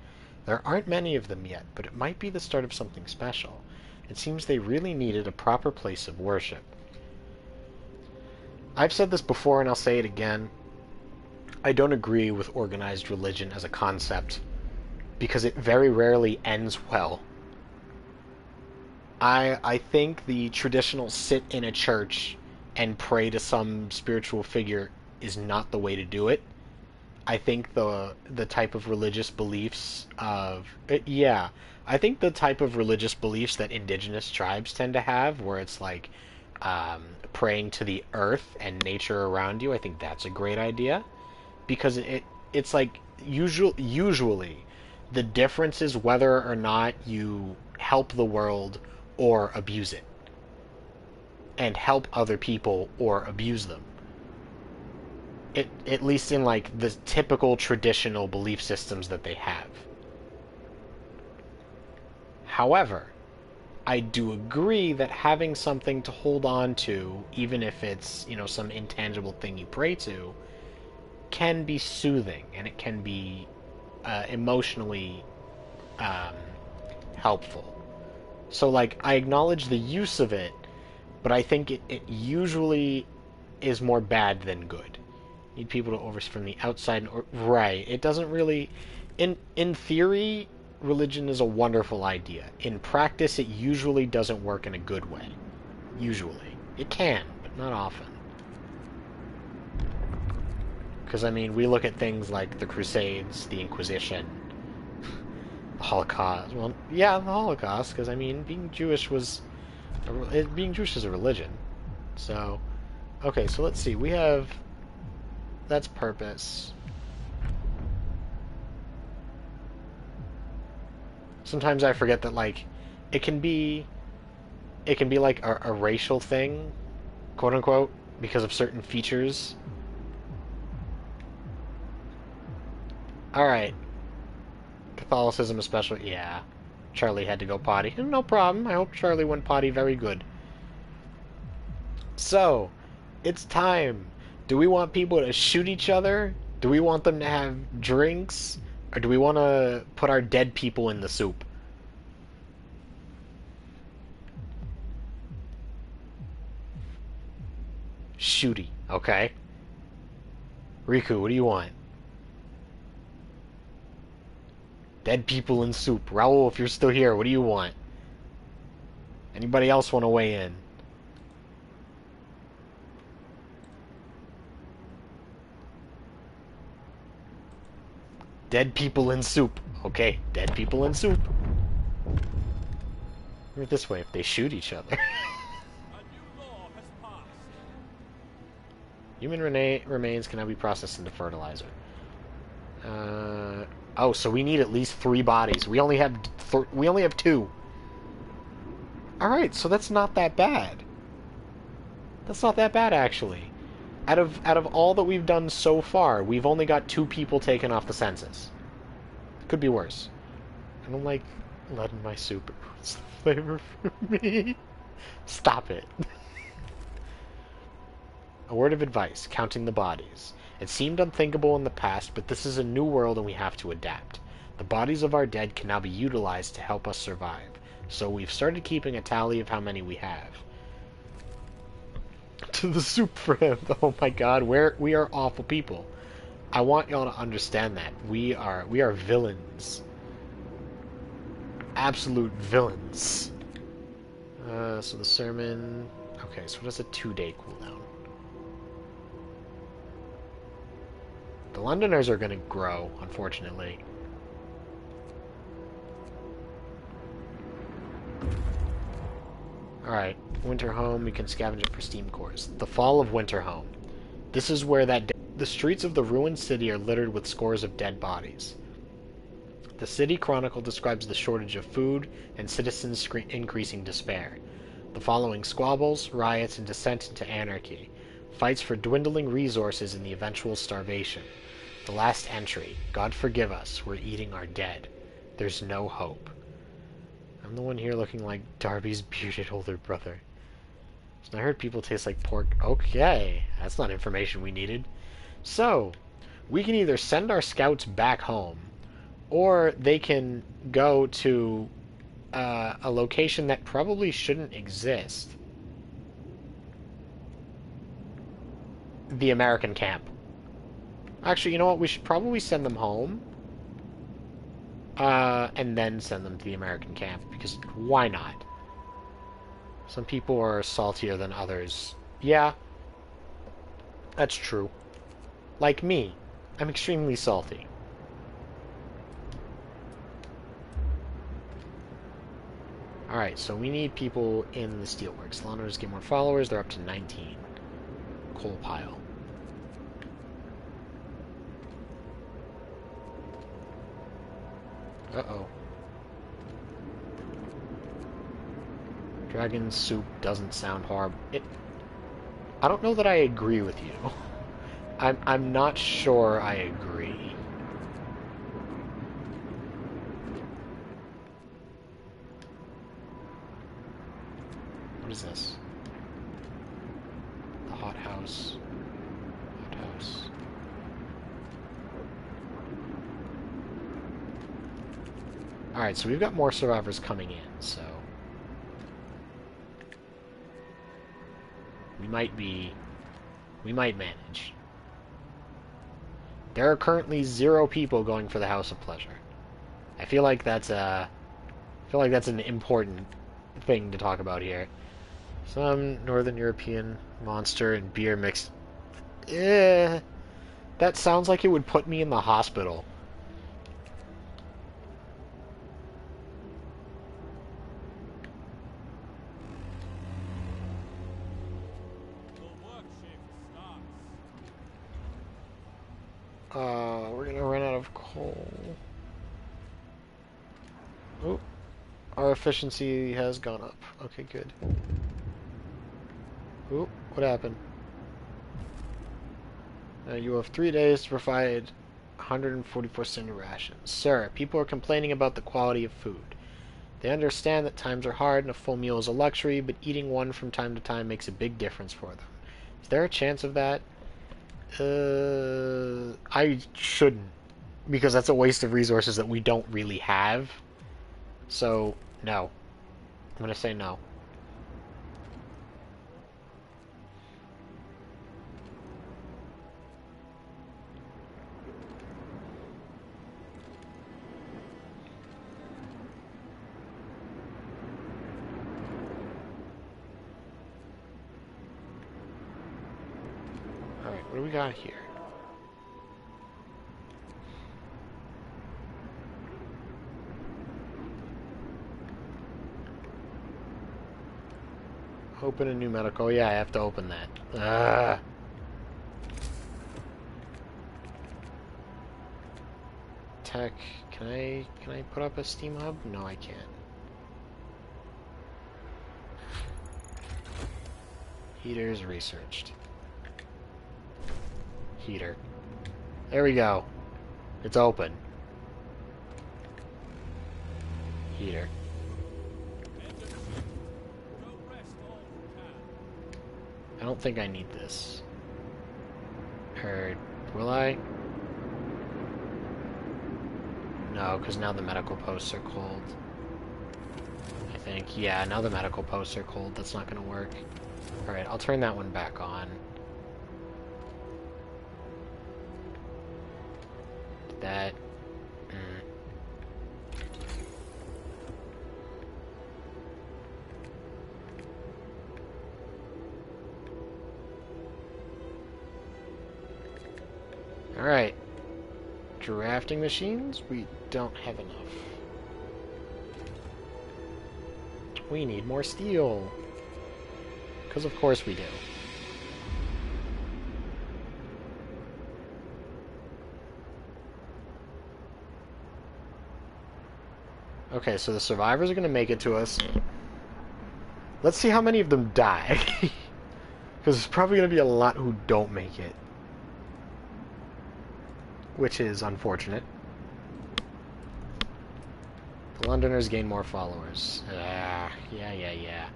There aren't many of them yet, but it might be the start of something special. It seems they really needed a proper place of worship. I've said this before and I'll say it again. I don't agree with organized religion as a concept because it very rarely ends well. I think the traditional sit in a church and pray to some spiritual figure is not the way to do it. I think the type of religious beliefs of yeah, I think the type of religious beliefs that indigenous tribes tend to have, where it's like praying to the earth and nature around you, I think that's a great idea because it's like usually the difference is whether or not you help the world or abuse it, and help other people or abuse them. At least in like the typical traditional belief systems that they have. However, I do agree that having something to hold on to, even if it's, some intangible thing you pray to, can be soothing and it can be emotionally um, helpful. So, like, I acknowledge the use of it, but I think it usually is more bad than good. Need people to oversee from the outside, right? It doesn't really, in theory, religion is a wonderful idea. In practice, it usually doesn't work in a good way. Usually, it can, but not often. Because I mean, we look at things like the Crusades, the Inquisition, the Holocaust. Well, yeah, the Holocaust. Because I mean, being Jewish is a religion. So, okay, so let's see. We have that's purpose. Sometimes I forget that like it can be like a racial thing, quote unquote, because of certain features. All right, Catholicism especially. Yeah, Charlie had to go potty. No problem. I hope Charlie went potty very good. So, it's time. Do we want people to shoot each other? Do we want them to have drinks? Or do we want to put our dead people in the soup? Shooty, okay. Riku, what do you want? Dead people in soup. Raul, if you're still here, what do you want? Anybody else want to weigh in? Dead people in soup. Okay, dead people in soup. Or this way, if they shoot each other. A new law has passed. Human remains can now be processed into fertilizer. Oh, so we need at least 3 bodies. We only have 2. All right, so that's not that bad. That's not that bad actually. Out of all that we've done so far, we've only got 2 people taken off the census. Could be worse. I don't like lead in my soup. It ruins the flavor for me. Stop it. A word of advice, counting the bodies. It seemed unthinkable in the past, but this is a new world and we have to adapt. The bodies of our dead can now be utilized to help us survive, so we've started keeping a tally of how many we have. To the soup friend. Oh my god, we are awful people. I want y'all to understand that. We are villains. Absolute villains. So the sermon... Okay, so what is a 2-day cooldown? The Londoners are going to grow, unfortunately. Alright, Winterhome, we can scavenge it for steam cores. The fall of Winterhome. This is where the streets of the ruined city are littered with scores of dead bodies. The City Chronicle describes the shortage of food and citizens' increasing despair. The following squabbles, riots, and descent into anarchy. Fights for dwindling resources and the eventual starvation. The last entry. God forgive us, we're eating our dead. There's no hope. I'm the one here looking like Darby's bearded older brother. So I heard people taste like pork. Okay, that's not information we needed. So, we can either send our scouts back home, or they can go to a location that probably shouldn't exist. The American camp. Actually, you know what? We should probably send them home. And then send them to the American camp, because why not? Some people are saltier than others. Yeah, that's true. Like me. I'm extremely salty. Alright, so we need people in the steelworks. Landowners get more followers. They're up to 19. Coal pile. Uh-oh. Dragon soup doesn't sound horrible. I don't know that I agree with you. I'm not sure I agree. What is this? The hothouse. Hothouse. Alright, so we've got more survivors coming in, so... We might manage. There are currently 0 people going for the House of Pleasure. I feel like that's an important thing to talk about here. Some Northern European monster and beer mixed. That sounds like it would put me in the hospital. We're gonna run out of coal. Oh, our efficiency has gone up. Okay, good. Oh, what happened? You have 3 days to provide 144 cinder rations. Sir, people are complaining about the quality of food. They understand that times are hard and a full meal is a luxury, but eating one from time to time makes a big difference for them. Is there a chance of that? I shouldn't, because that's a waste of resources that we don't really have. So, no. I'm gonna say no. Alright, what do we got here? Open a new medical. Yeah, I have to open that. Tech. Can I put up a Steam hub? No, I can't. Heaters researched. Heater. There we go. It's open. Heater. I don't think I need this. Or will I? No, because now the medical posts are cold. I think. Yeah, now the medical posts are cold. That's not going to work. Alright, I'll turn that one back on. That... Alright. Drafting machines? We don't have enough. We need more steel. Because of course we do. Okay, so the survivors are going to make it to us. Let's see how many of them die. Because there's probably going to be a lot who don't make it. Which is unfortunate. The Londoners gain more followers. Yeah.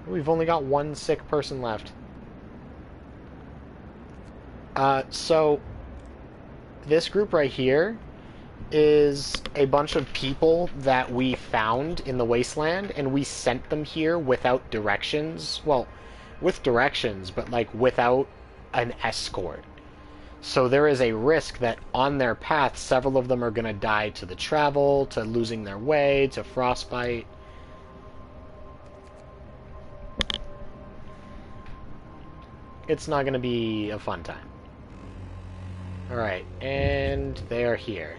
We've only got one sick person left. So, this group right here is a bunch of people that we found in the wasteland, and we sent them here without directions. Well, with directions, but like without an escort. So there is a risk that on their path, several of them are going to die to the travel, to losing their way, to frostbite. It's not going to be a fun time. Alright, and they are here.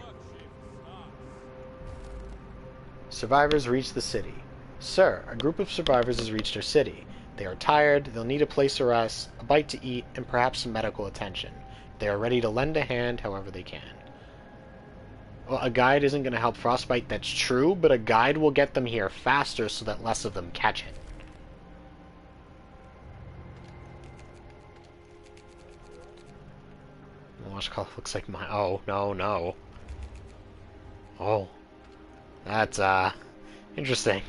Survivors reach the city. Sir, a group of survivors has reached our city. They are tired, they'll need a place to rest, a bite to eat, and perhaps some medical attention. They are ready to lend a hand however they can. Well, a guide isn't going to help frostbite, that's true, but a guide will get them here faster so that less of them catch it. Washcloth looks like my... Oh, no, no. Oh. That's, interesting.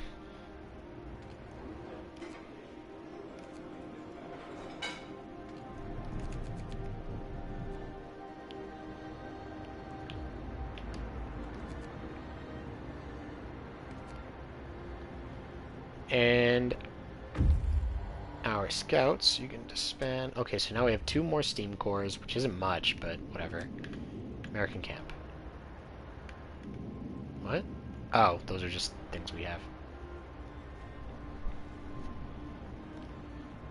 And our scouts, you can disband. Okay, so now we have 2 more steam cores, which isn't much, but whatever. American camp. What? Oh, those are just things we have.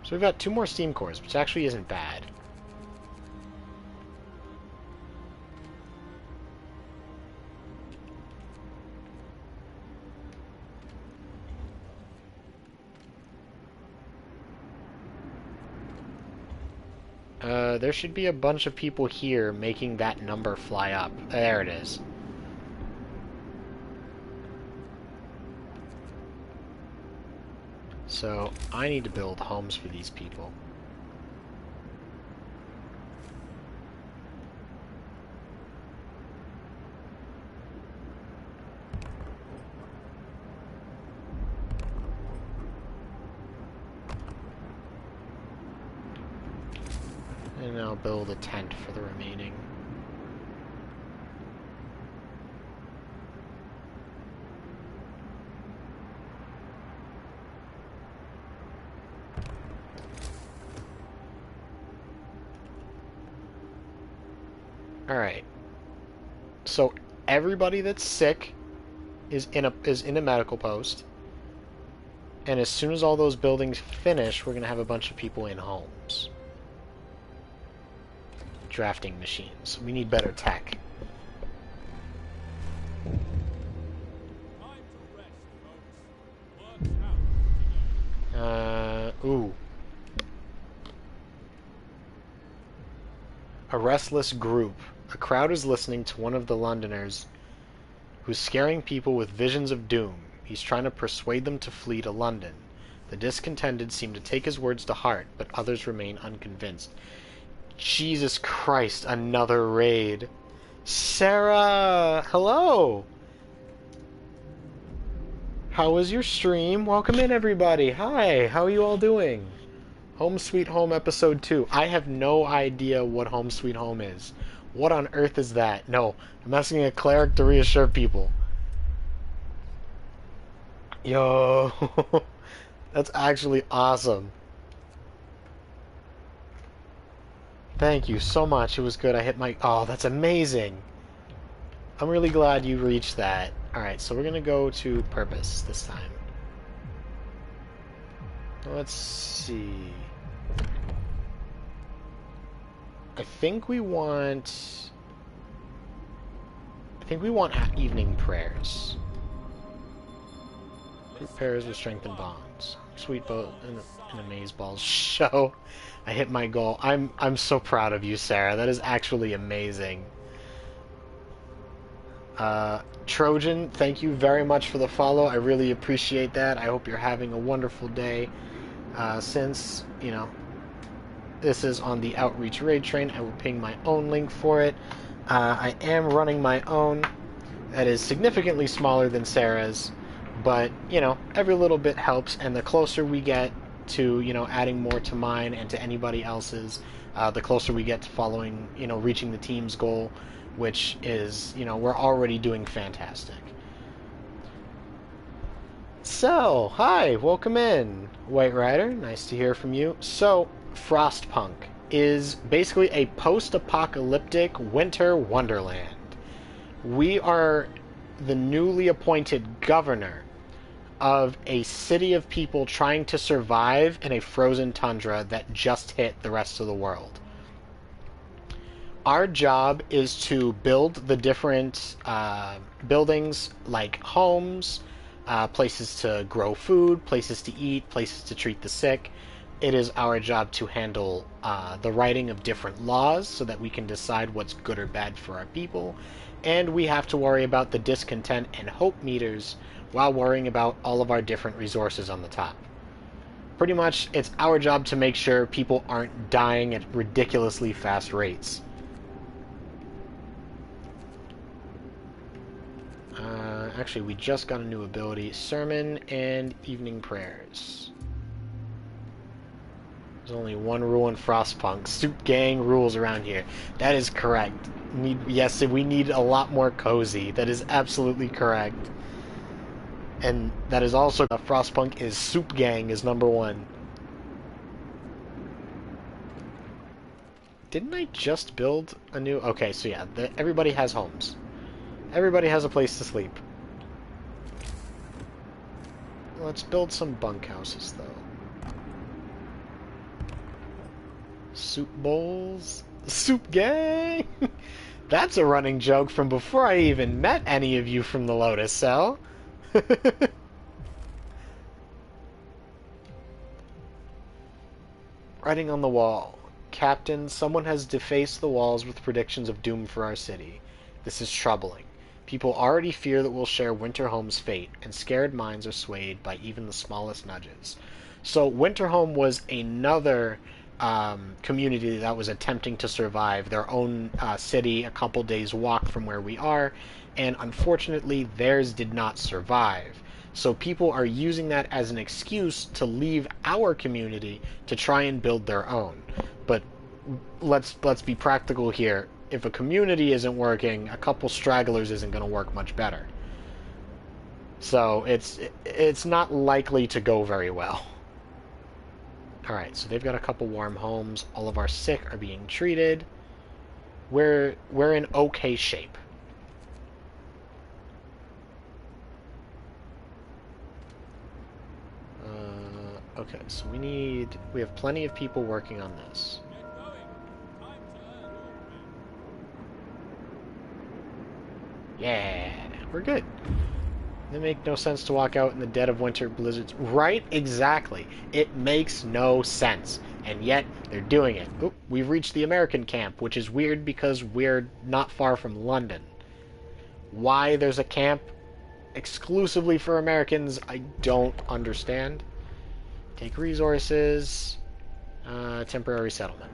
So we've got 2 more steam cores, which actually isn't bad. There should be a bunch of people here making that number fly up. There it is. So, I need to build homes for these people. And I'll build a tent for the remaining. Alright. So everybody that's sick is in a medical post. And as soon as all those buildings finish, we're gonna have a bunch of people in homes. Drafting machines. We need better tech. Ooh. A restless group. A crowd is listening to one of the Londoners who's scaring people with visions of doom. He's trying to persuade them to flee to London. The discontented seem to take his words to heart, but others remain unconvinced. Jesus Christ, another raid. Sarah! Hello! How was your stream? Welcome in, everybody. Hi, how are you all doing? Home Sweet Home Episode 2. I have no idea what Home Sweet Home is. What on earth is that? No, I'm asking a cleric to reassure people. Yo, that's actually awesome. Thank you so much. It was good. I hit my... Oh, that's amazing. I'm really glad you reached that. Alright, so we're going to go to purpose this time. Let's see. I think we want evening prayers. Group prayers will strengthen bonds. Sweet boat and amaze balls show. I hit my goal. I'm so proud of you, Sarah. That is actually amazing. Trojan, thank you very much for the follow. I really appreciate that. I hope you're having a wonderful day. Since, you know, this is on the Outreach Raid Train, I will ping my own link for it. I am running my own. That is significantly smaller than Sarah's, but, you know, every little bit helps, and the closer we get to, adding more to mine and to anybody else's, the closer we get to following, reaching the team's goal, which is, we're already doing fantastic. So, hi, welcome in, White Rider. Nice to hear from you. So, SeedPunk is basically a post-apocalyptic winter wonderland. We are the newly appointed governor of a city of people trying to survive in a frozen tundra that just hit the rest of the world. Our job is to build the different buildings like homes, places to grow food, places to eat, places to treat the sick. It is our job to handle the writing of different laws so that we can decide what's good or bad for our people. And we have to worry about the discontent and hope meters while worrying about all of our different resources on the top. Pretty much, it's our job to make sure people aren't dying at ridiculously fast rates. Actually, we just got a new ability, Sermon and Evening Prayers. There's only one rule in SeedPunk. Soup Gang rules around here. That is correct. Yes, we need a lot more cozy. That is absolutely correct. And that is also SeedPunk is Soup Gang is number one. Didn't I just build a new... Okay, so yeah, everybody has homes. Everybody has a place to sleep. Let's build some bunkhouses, though. Soup bowls? Soup Gang? That's a running joke from before I even met any of you from the Lotus Cell. Writing on the wall. Captain, someone has defaced the walls with predictions of doom for our city. This is troubling. People already fear that we'll share Winterhome's fate, and scared minds are swayed by even the smallest nudges. So Winterhome was another community that was attempting to survive, their own city a couple days walk from where we are, and unfortunately theirs did not survive. So people are using that as an excuse to leave our community to try and build their own. But let's be practical here. If a community isn't working, a couple stragglers isn't going to work much better. So it's not likely to go very well. Alright, so they've got a couple warm homes. All of our sick are being treated. We're in okay shape. Okay, so we have plenty of people working on this. Yeah, we're good. It makes no sense to walk out in the dead of winter blizzards. Right, exactly. It makes no sense. And yet, they're doing it. Oop, we've reached the American camp, which is weird because we're not far from London. Why there's a camp exclusively for Americans, I don't understand. Take resources. Temporary settlement.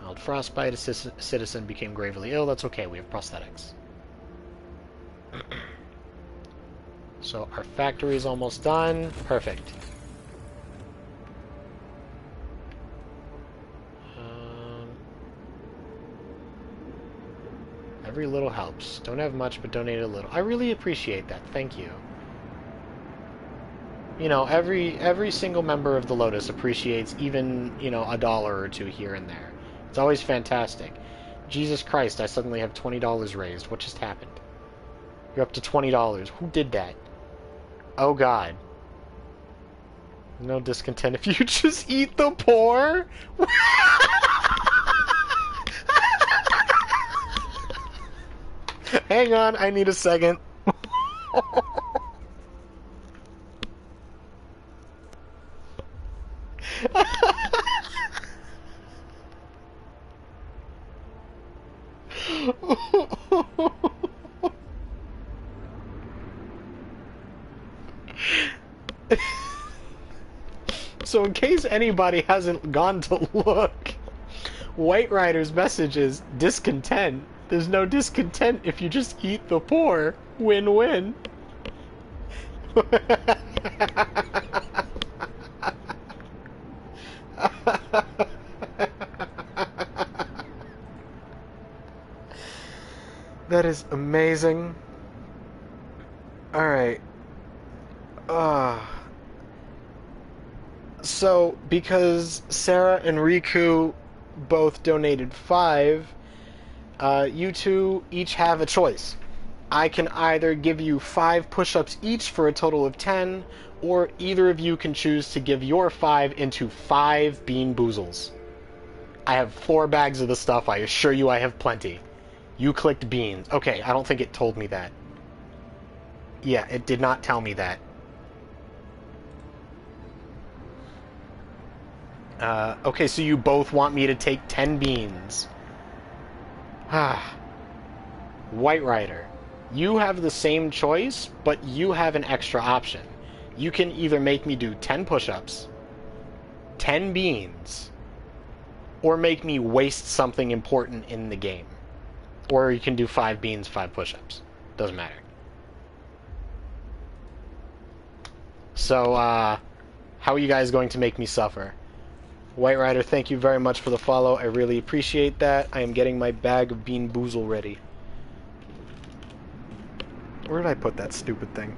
Mild frostbite, a citizen became gravely ill. That's okay, we have prosthetics. So our factory is almost done. Perfect. Every little helps. Don't have much, but donate a little. I really appreciate that. Thank you. You know, every single member of the Lotus appreciates even, $1 or two here and there. It's always fantastic. Jesus Christ, I suddenly have $20 raised. What just happened? You're up to $20. Who did that? Oh God. No discontent if you just eat the poor? Hang on, I need a second. So in case anybody hasn't gone to look, White Rider's message is discontent. There's no discontent if you just eat the poor. Win-win. That is amazing. Alright. So, because Sarah and Riku both donated 5, you two each have a choice. I can either give you 5 push-ups each for a total of 10, or either of you can choose to give your 5 into 5 Bean Boozles. I have 4 bags of the stuff, I assure you I have plenty. You clicked beans. Okay, I don't think it told me that. Yeah, it did not tell me that. Okay, so you both want me to take 10 beans. White Rider. You have the same choice, but you have an extra option. You can either make me do 10 push-ups, 10 beans, or make me waste something important in the game. Or you can do 5 beans, 5 push-ups. Doesn't matter. So, how are you guys going to make me suffer? White Rider, thank you very much for the follow. I really appreciate that. I am getting my bag of Bean Boozle ready. Where did I put that stupid thing?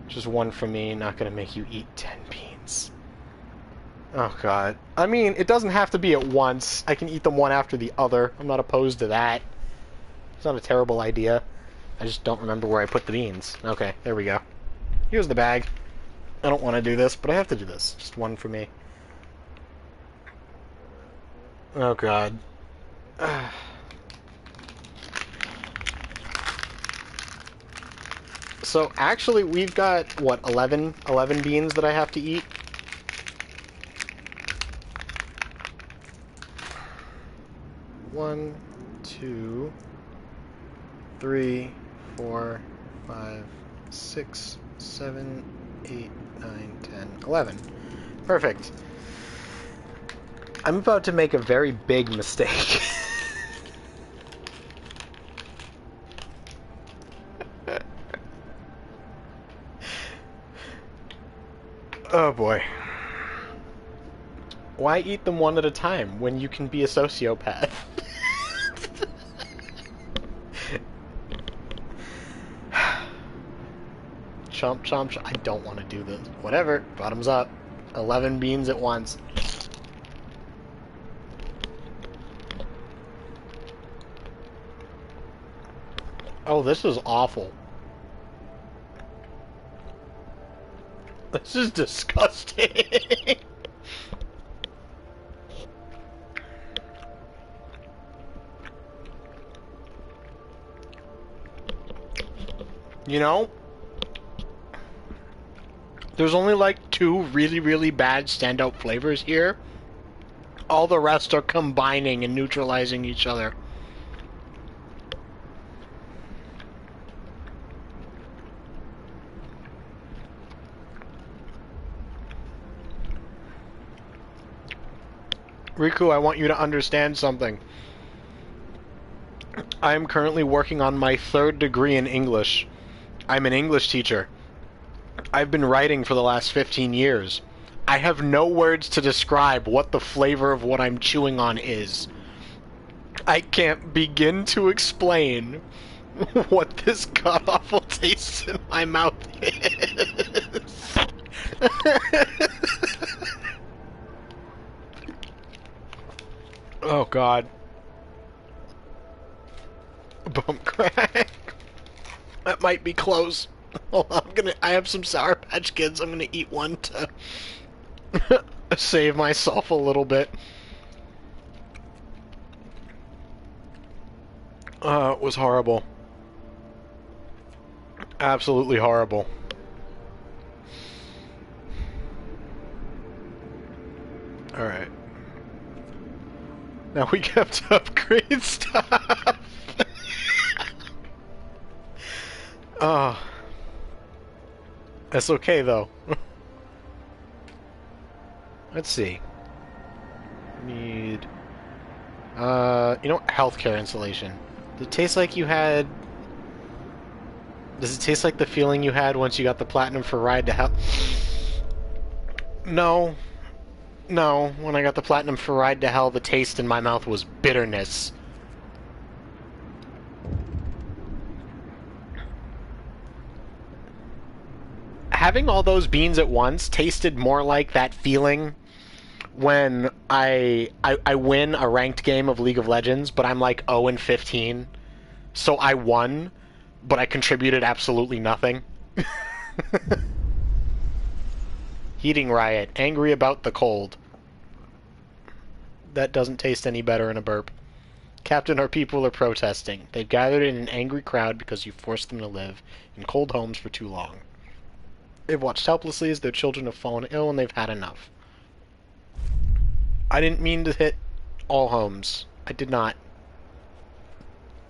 Just one for me, not gonna make you eat 10 beans. Oh god. I mean, it doesn't have to be at once. I can eat them one after the other. I'm not opposed to that. It's not a terrible idea. I just don't remember where I put the beans. Okay, there we go. Here's the bag. I don't want to do this, but I have to do this. Just one for me. Oh god. So actually we've got, what, 11 beans that I have to eat? One, 2, 3, 4, 5, 6, 7, 8, 9, 10, 11. Perfect. I'm about to make a very big mistake. Oh boy. Why eat them one at a time when you can be a sociopath? Chomp, chomp, chomp. I don't want to do this. Whatever. Bottoms up. 11 beans at once. Oh, this is awful. This is disgusting. You know, there's only like 2 really, really bad standout flavors here. All the rest are combining and neutralizing each other. Riku, I want you to understand something. I am currently working on my 3rd degree in English. I'm an English teacher. I've been writing for the last 15 years. I have no words to describe what the flavor of what I'm chewing on is. I can't begin to explain what this god-awful taste in my mouth is. Oh god. Bump crack. That might be close. Hold on, I have some Sour Patch Kids. I'm gonna eat one to save myself a little bit. It was horrible. Absolutely horrible. Alright. Now we have to upgrade stuff. Oh. That's okay, though. Let's see. Need... you know, healthcare installation. Did it taste like you had... Does it taste like the feeling you had once you got the platinum for Ride to Hell? No. No. When I got the platinum for Ride to Hell, the taste in my mouth was bitterness. Having all those beans at once tasted more like that feeling when I win a ranked game of League of Legends, but I'm like 0 and 15. So I won, but I contributed absolutely nothing. Heating riot, angry about the cold. That doesn't taste any better in a burp. Captain, our people are protesting. They've gathered in an angry crowd because you forced them to live in cold homes for too long. They've watched helplessly as their children have fallen ill and they've had enough. I didn't mean to hit all homes. I did not.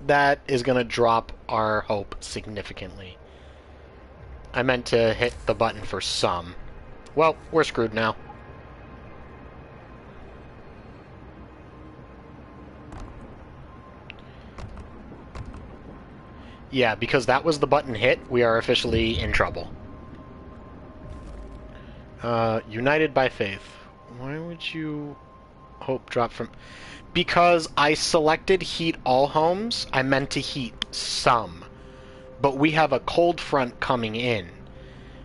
That is going to drop our hope significantly. I meant to hit the button for some. Well, we're screwed now. Yeah, because that was the button hit, we are officially in trouble. United by faith. Why would you hope drop from... Because I selected heat all homes, I meant to heat some. But we have a cold front coming in,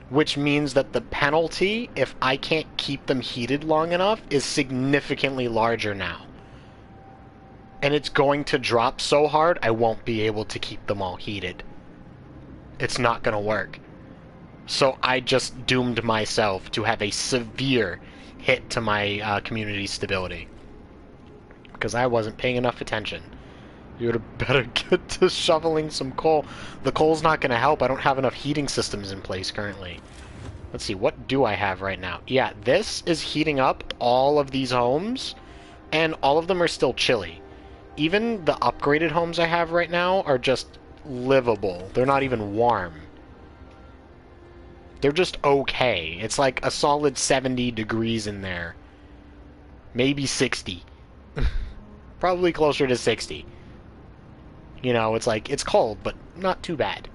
which means that the penalty, if I can't keep them heated long enough, is significantly larger now. And it's going to drop so hard, I won't be able to keep them all heated. It's not going to work. So I just doomed myself to have a severe hit to my community stability. Because I wasn't paying enough attention. You would have better get to shoveling some coal. The coal's not going to help. I don't have enough heating systems in place currently. Let's see, what do I have right now? Yeah, this is heating up all of these homes, and all of them are still chilly. Even the upgraded homes I have right now are just livable. They're not even warm. They're just okay. It's like a solid 70 degrees in there. Maybe 60. Probably closer to 60. You know, it's like, it's cold, but not too bad.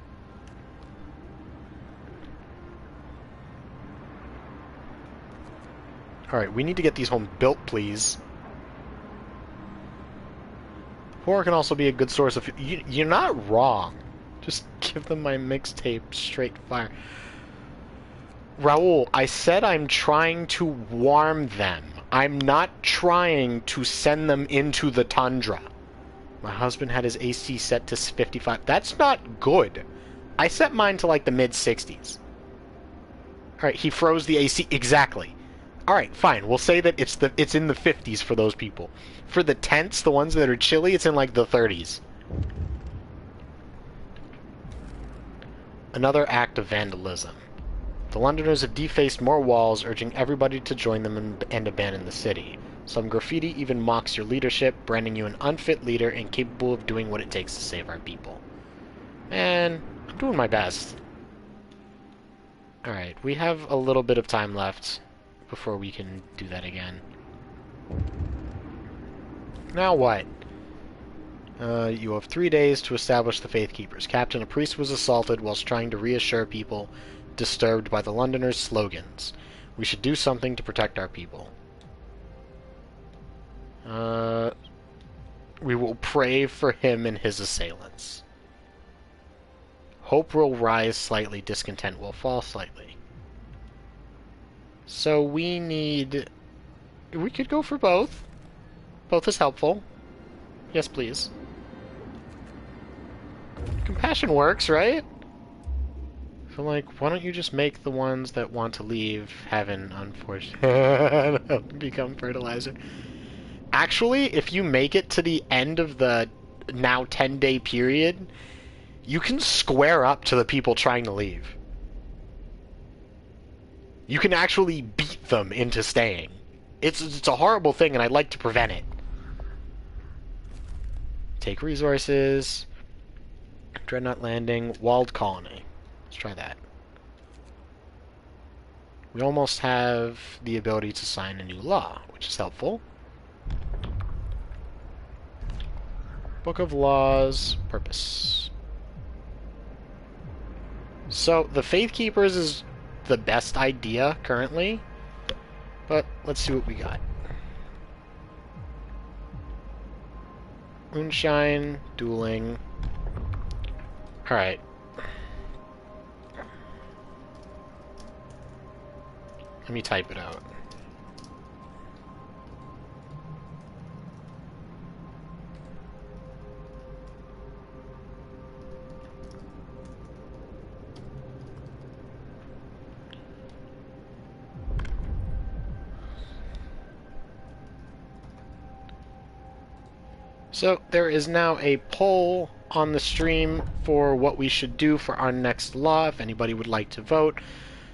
Alright, we need to get these homes built, please. Or it can also be a good source of... You're not wrong. Just give them my mixtape straight fire. Raul, I said I'm trying to warm them. I'm not trying to send them into the tundra. My husband had his AC set to 55. That's not good. I set mine to like the mid-60s. Alright, he froze the AC. Exactly. Alright, fine. We'll say that it's in the 50s for those people. For the tents, the ones that are chilly, it's in like the 30s. Another act of vandalism. The Londoners have defaced more walls, urging everybody to join them and abandon the city. Some graffiti even mocks your leadership, branding you an unfit leader incapable of doing what it takes to save our people. Man, I'm doing my best. Alright, we have a little bit of time left before we can do that again. Now what? You have 3 days to establish the Faith Keepers. Captain, a priest was assaulted whilst trying to reassure people disturbed by the Londoners' slogans. We should do something to protect our people. We will pray for him and his assailants. Hope will rise slightly, discontent will fall slightly. So we need... We could go for both. Both is helpful. Yes, please. Compassion works, right? So, like, why don't you just make the ones that want to leave heaven, unfortunately, become fertilizer? Actually, if you make it to the end of the now 10-day period, you can square up to the people trying to leave. You can actually beat them into staying. It's a horrible thing, and I'd like to prevent it. Take resources. Dreadnought landing. Walled colony. Let's try that. We almost have the ability to sign a new law, which is helpful. Book of Laws. Purpose. So, the Faith Keepers is the best idea currently, but let's see what we got. Moonshine, dueling. Alright. Let me type it out. So, there is now a poll on the stream for what we should do for our next law, if anybody would like to vote.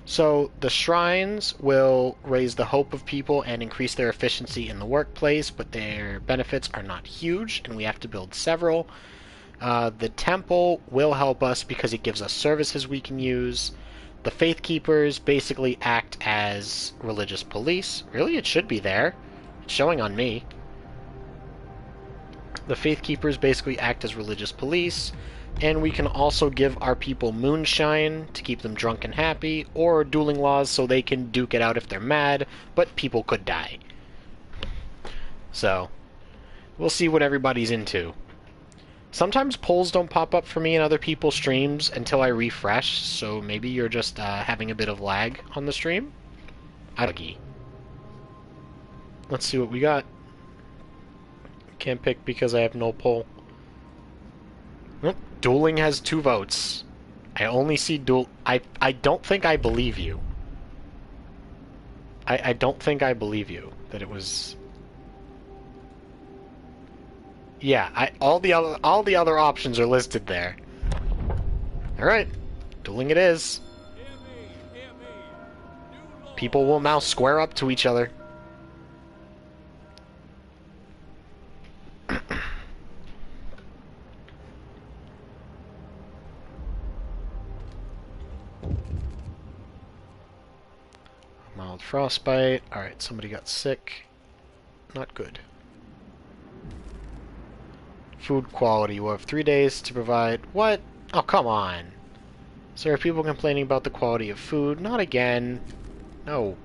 So, the shrines will raise the hope of people and increase their efficiency in the workplace, but their benefits are not huge, and we have to build several. The temple will help us because it gives us services we can use. The Faith Keepers basically act as religious police. Really, it should be there. It's showing on me. The Faith Keepers basically act as religious police, and we can also give our people moonshine to keep them drunk and happy, or dueling laws so they can duke it out if they're mad, but people could die. So, we'll see what everybody's into. Sometimes polls don't pop up for me in other people's streams until I refresh, so maybe you're just having a bit of lag on the stream. Let's see what we got. Can't pick because I have no poll. Nope. Dueling has 2 votes. I only see duel... I don't think I believe you. I don't think I believe you that it was... Yeah, all the other options are listed there. Alright. Dueling it is. Hear me, hear me. New law People will now square up to each other. Mild frostbite. Alright, somebody got sick. Not good. Food quality. We'll have 3 days to provide... What? Oh, come on. So there are people complaining about the quality of food. Not again. No.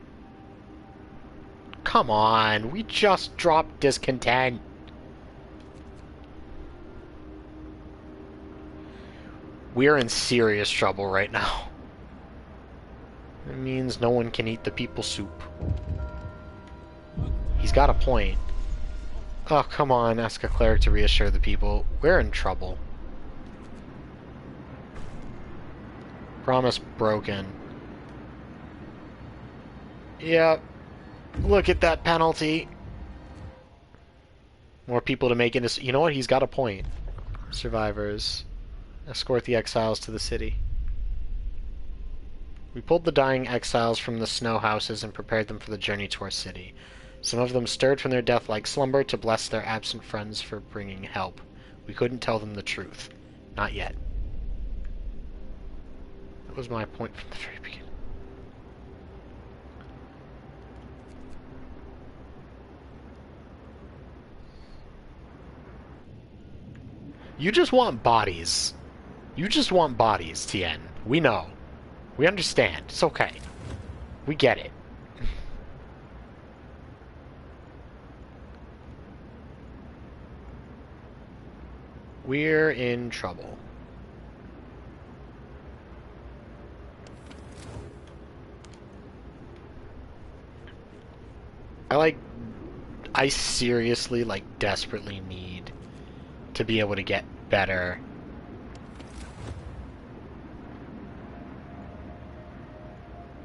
Come on. We just dropped discontent. We're in serious trouble right now. It means no one can eat the people soup. He's got a point. Oh, come on. Ask a cleric to reassure the people. We're in trouble. Promise broken. Yep. Look at that penalty. More people to make it. You know what? He's got a point. Survivors. Escort the exiles to the city. We pulled the dying exiles from the snow houses and prepared them for the journey to our city. Some of them stirred from their death-like slumber to bless their absent friends for bringing help. We couldn't tell them the truth. Not yet. That was my point from the very beginning. You just want bodies. You just want bodies, Tien. We know. We understand. It's okay. We get it. We're in trouble. I seriously, desperately need to be able to get better.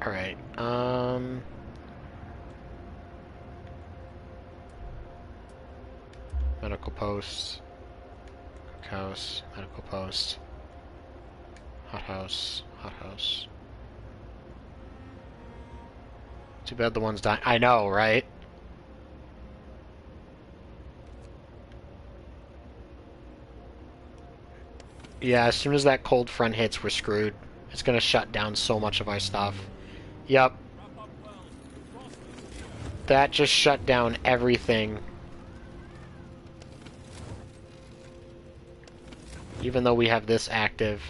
Alright, medical post, cookhouse, medical post, hothouse, hothouse. Too bad the one's dying. I know, right? Yeah, as soon as that cold front hits, we're screwed. It's gonna shut down so much of our stuff. Yep. That just shut down everything. Even though we have this active.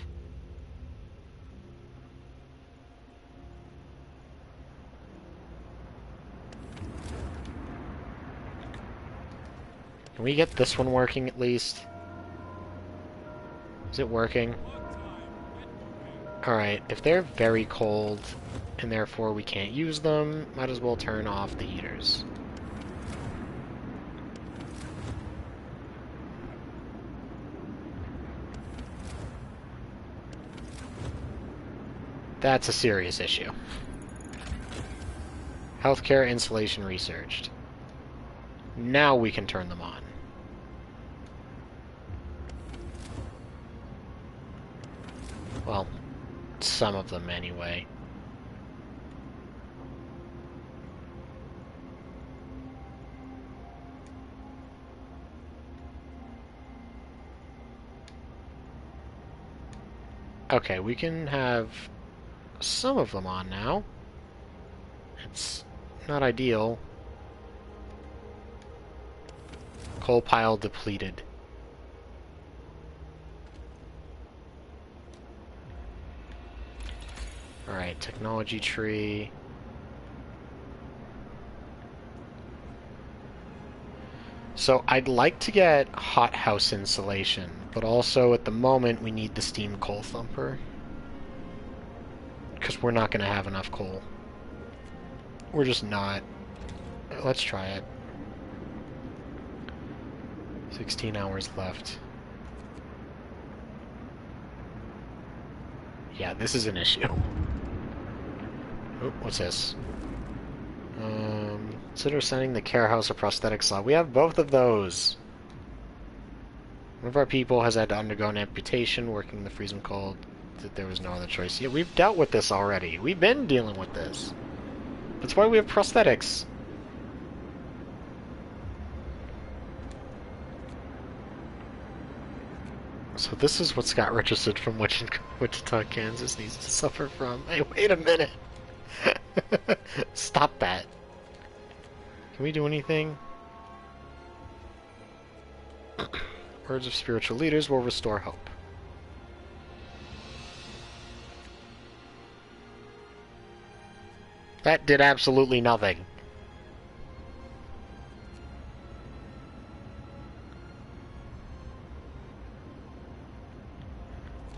Can we get this one working at least? Is it working? Alright, if they're very cold, and therefore we can't use them, might as well turn off the heaters. That's a serious issue. Healthcare insulation researched. Now we can turn them on. Well, some of them anyway. Okay, we can have some of them on now. It's not ideal. Coal pile depleted. Alright, technology tree. So I'd like to get hothouse insulation, but also at the moment we need the steam coal thumper. Because we're not going to have enough coal. We're just not. Let's try it. 16 hours left. Yeah, this is an issue. Oh, what's this? Consider sending the care house a prosthetic slot. We have both of those. One of our people has had to undergo an amputation, working in the freezing cold. That there was no other choice. Yeah, we've dealt with this already. We've been dealing with this. That's why we have prosthetics. So this is what Scott Richardson from Wichita, Kansas needs to suffer from. Hey, wait a minute! Stop that. Can we do anything? Words of spiritual leaders will restore hope. That did absolutely nothing.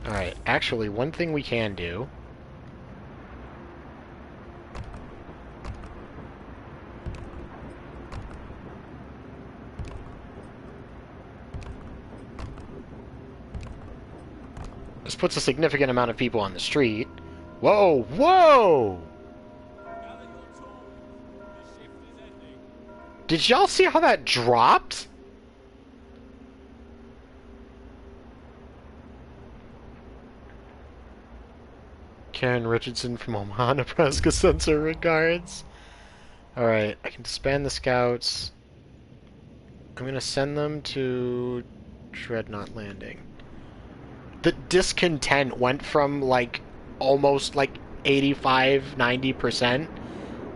Alright, actually, one thing we can do... This puts a significant amount of people on the street. Whoa! Whoa! Gather your tools. The shift is ending. Did y'all see how that dropped? Karen Richardson from Omaha, Nebraska sends her regards. Alright, I can disband the scouts. I'm gonna send them to Dreadnought Landing. The discontent went from, like, almost, like, 85–90%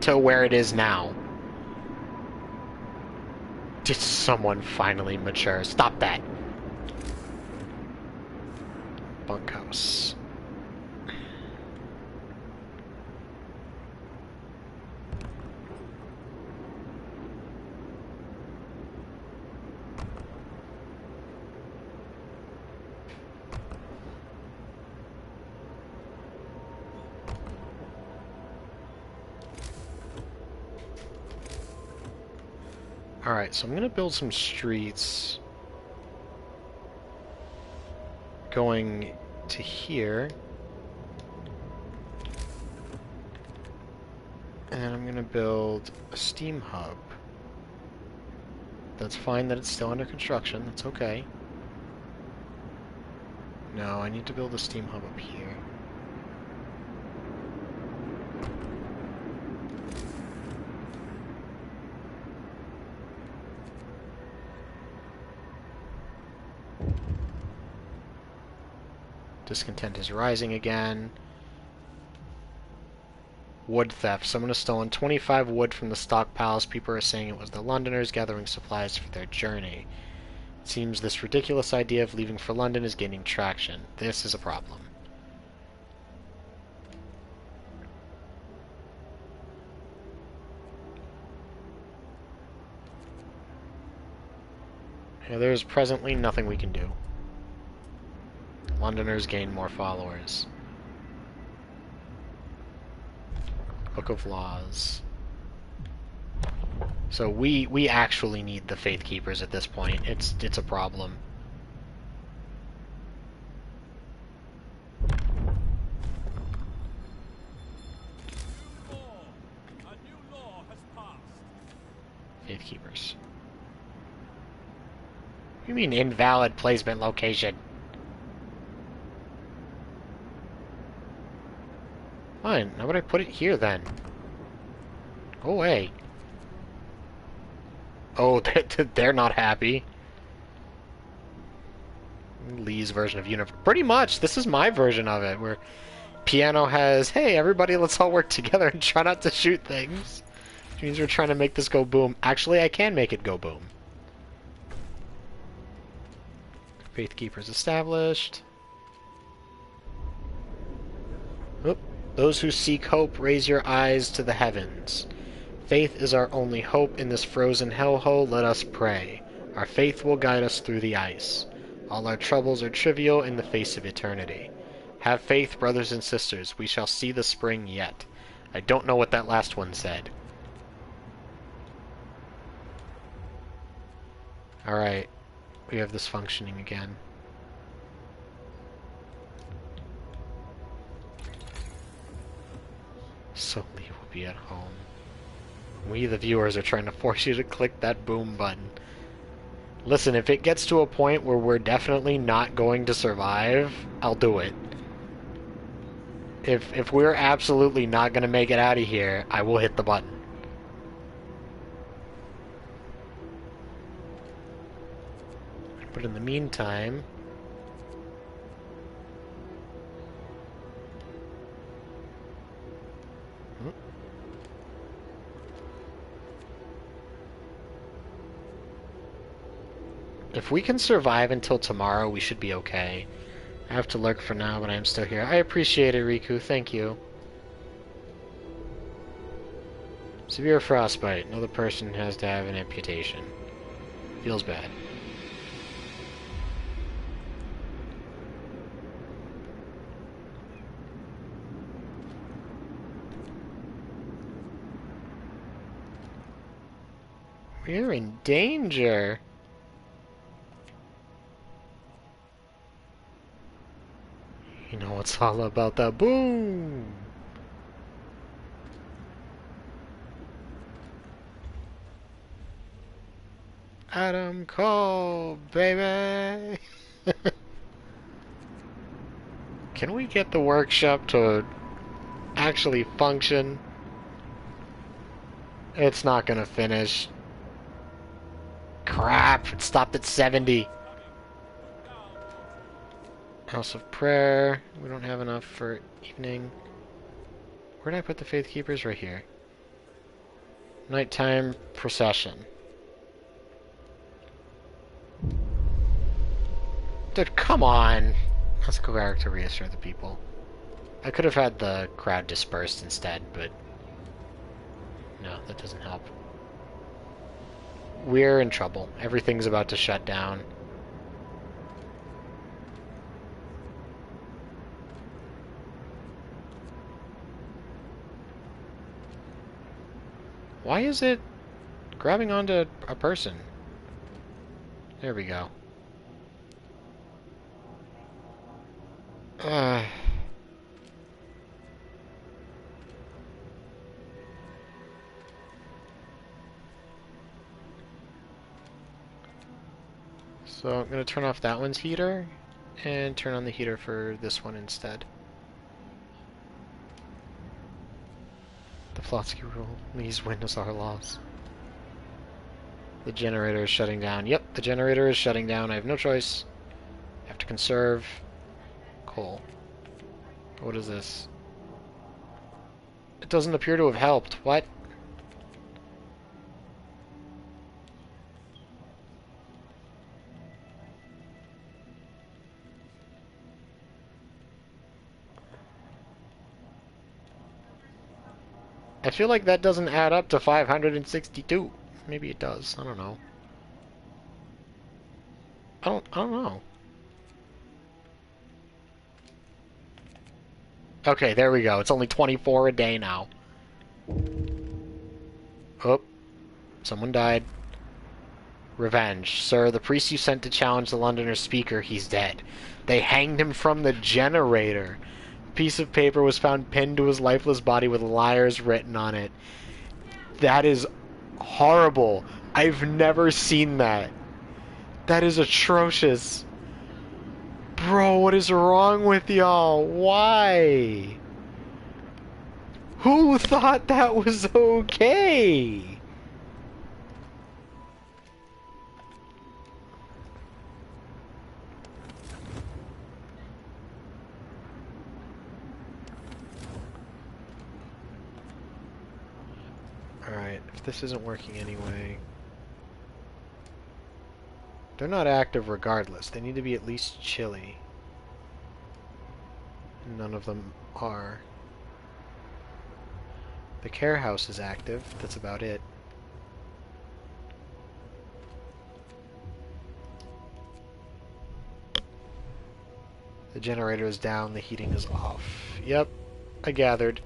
to where it is now. Did someone finally mature? Stop that. Bunkhouse. Alright, so I'm gonna build some streets going to here. And I'm gonna build a steam hub. That's fine that it's still under construction, that's okay. No, I need to build a steam hub up here. Discontent is rising again. Wood theft. Someone has stolen 25 wood from the stockpiles. People are saying it was the Londoners gathering supplies for their journey. It seems this ridiculous idea of leaving for London is gaining traction. This is a problem. Yeah, there's presently nothing we can do. Londoners gain more followers. Book of Laws. So we actually need the Faith Keepers at this point. It's a problem. A new law has passed. Faith Keepers. You mean invalid placement location? Fine, how would I put it here then? Go away. Oh, they're not happy. Lee's version of Universe. Pretty much, this is my version of it, where Piano has, hey, everybody, let's all work together and try not to shoot things. Which means we're trying to make this go boom. Actually, I can make it go boom. Faith Keepers established. Oop. Those who seek hope, raise your eyes to the heavens. Faith is our only hope in this frozen hellhole. Let us pray. Our faith will guide us through the ice. All our troubles are trivial in the face of eternity. Have faith, brothers and sisters. We shall see the spring yet. I don't know what that last one said. Alright. We have this functioning again. So Lee will be at home. We, the viewers, are trying to force you to click that boom button. Listen, if it gets to a point where we're definitely not going to survive, I'll do it. If we're absolutely not going to make it out of here, I will hit the button. But in the meantime... If we can survive until tomorrow, we should be okay. I have to lurk for now, but I am still here. I appreciate it, Riku. Thank you. Severe frostbite. Another person has to have an amputation. Feels bad. We're in danger. You know it's all about the boom. Adam Cole, baby. Can we get the workshop to actually function? It's not gonna finish. Crap, it stopped at 70. House of Prayer. We don't have enough for evening. Where did I put the Faith Keepers? Right here. Nighttime procession. Dude, come on! Let's go back to reassure the people. I could have had the crowd dispersed instead, but... no, that doesn't help. We're in trouble. Everything's about to shut down. Why is it grabbing onto a person? There we go. So I'm going to turn off that one's heater and turn on the heater for this one instead. The Flotsky rule. These windows are lost. The generator is shutting down. Yep, the generator is shutting down. I have no choice. I have to conserve coal. What is this? It doesn't appear to have helped. What? I feel like that doesn't add up to 562. Maybe it does. I don't know. I don't know. Okay, there we go. It's only 24 a day now. Oh, someone died. Revenge. Sir, the priest you sent to challenge the Londoner speaker, he's dead. They hanged him from the generator. A piece of paper was found pinned to his lifeless body with liars written on it. That is horrible. I've never seen that. That is atrocious. Bro, what is wrong with y'all? Why? Who thought that was okay? Alright, if this isn't working anyway... They're not active regardless. They need to be at least chilly. None of them are. The care house is active. That's about it. The generator is down. The heating is off. Yep, I gathered.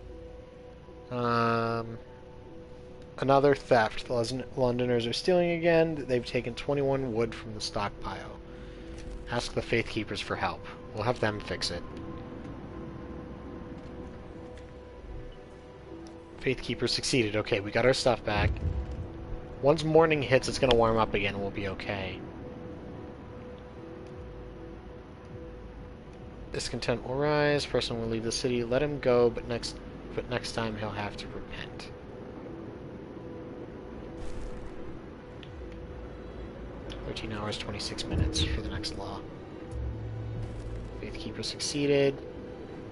Another theft. The Londoners are stealing again. They've taken 21 wood from the stockpile. Ask the Faith Keepers for help. We'll have them fix it. Faith Keepers succeeded. Okay, we got our stuff back. Once morning hits, it's going to warm up again and we'll be okay. Discontent will rise. Person will leave the city. Let him go, but next time he'll have to repent. 13 hours, 26 minutes for the next law. Faith Keeper succeeded.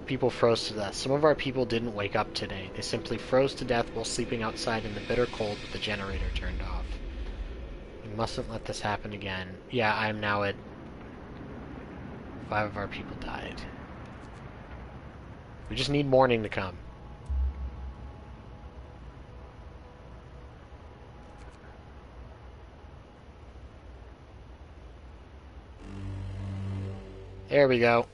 People froze to death. Some of our people didn't wake up today. They simply froze to death while sleeping outside in the bitter cold with the generator turned off. We mustn't let this happen again. Yeah, I am now at... 5 of our people died. We just need morning to come. There we go.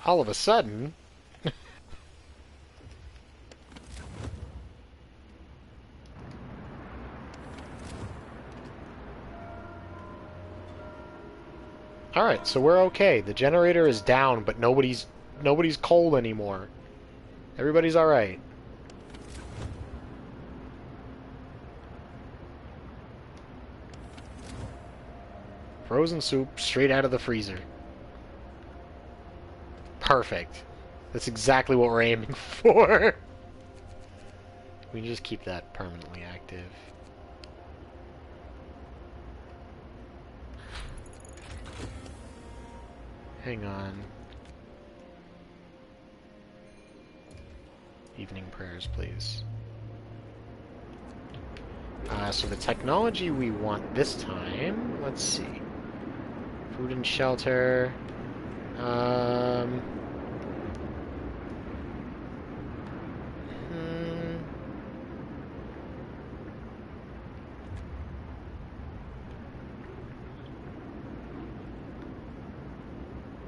All of a sudden... Alright, so we're okay. The generator is down, but nobody's cold anymore. Everybody's alright. Frozen soup straight out of the freezer. Perfect. That's exactly what we're aiming for. We can just keep that permanently active. Hang on. Evening prayers, please. So the technology we want this time, let's see. Food and shelter.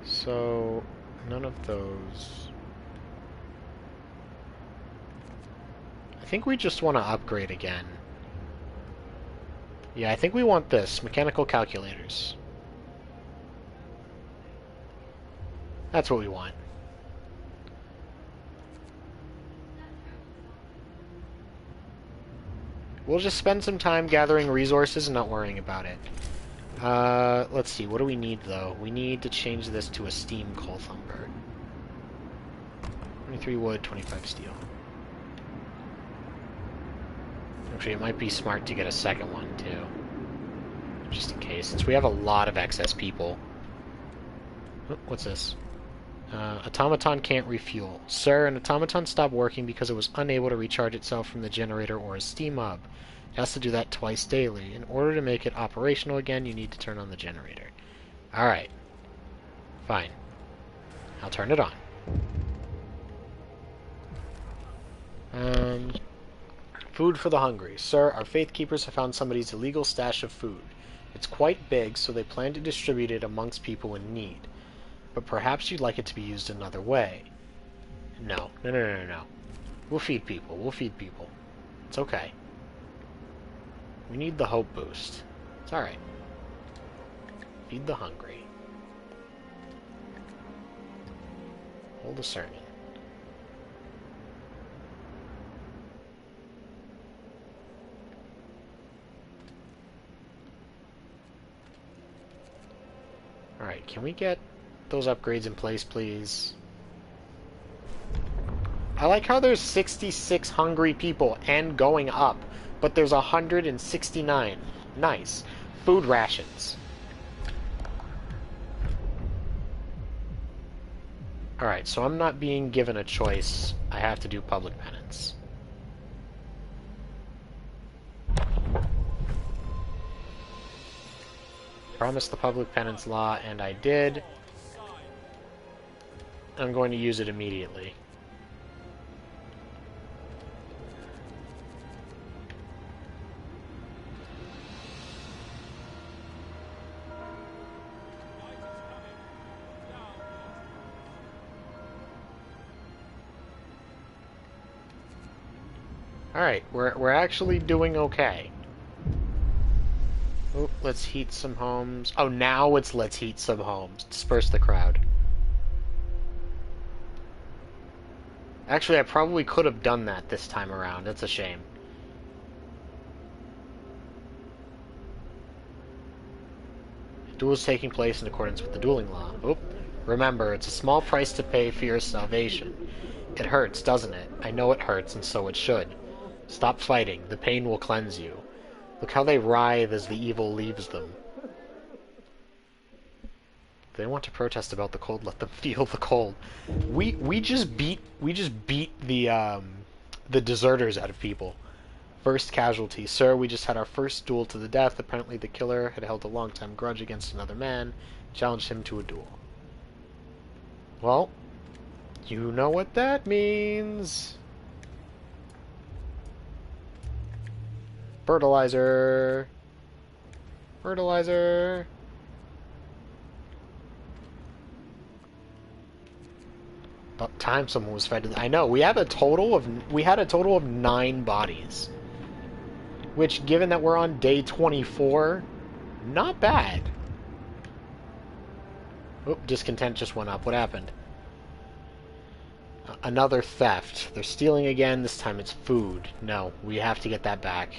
So, none of those. I think we just want to upgrade again. Yeah, I think we want this. Mechanical calculators. That's what we want. We'll just spend some time gathering resources and not worrying about it. Let's see, what do we need, though? We need to change this to a steam coal thumper. 23 wood, 25 steel. Actually, it might be smart to get a second one, too. Just in case, since we have a lot of excess people. Oh, what's this? Automaton can't refuel. Sir, an automaton stopped working because it was unable to recharge itself from the generator or a steam hub. It has to do that twice daily. In order to make it operational again, you need to turn on the generator. Alright. Fine. I'll turn it on. Food for the hungry. Sir, our faith keepers have found somebody's illegal stash of food. It's quite big, so they plan to distribute it amongst people in need. But perhaps you'd like it to be used another way. No. No, no, no, no, no. We'll feed people. We'll feed people. It's okay. We need the hope boost. It's alright. Feed the hungry. Hold a sermon. Alright, can we get those upgrades in place, please? I like how there's 66 hungry people and going up, but there's 169. Nice. Food rations. Alright, so I'm not being given a choice. I have to do public penance. Promised the public penance law, and I did. I'm going to use it immediately. Alright, we're actually doing okay. Oh, let's heat some homes. Oh, now it's let's heat some homes. Disperse the crowd. Actually, I probably could have done that this time around. That's a shame. Duels taking place in accordance with the dueling law. Oh, remember, it's a small price to pay for your salvation. It hurts, doesn't it? I know it hurts, and so it should. Stop fighting. The pain will cleanse you. Look how they writhe as the evil leaves them. If they want to protest about the cold, let them feel the cold. We just beat the deserters out of people. First casualty. Sir, we just had our first duel to the death. Apparently the killer had held a long-time grudge against another man, challenged him to a duel. Well, you know what that means. Fertilizer. Fertilizer. About time someone was fed to I know, we had a total of 9 bodies. Which, given that we're on day 24, not bad. Oh, discontent just went up. What happened? Another theft. They're stealing again. This time it's food. No, we have to get that back.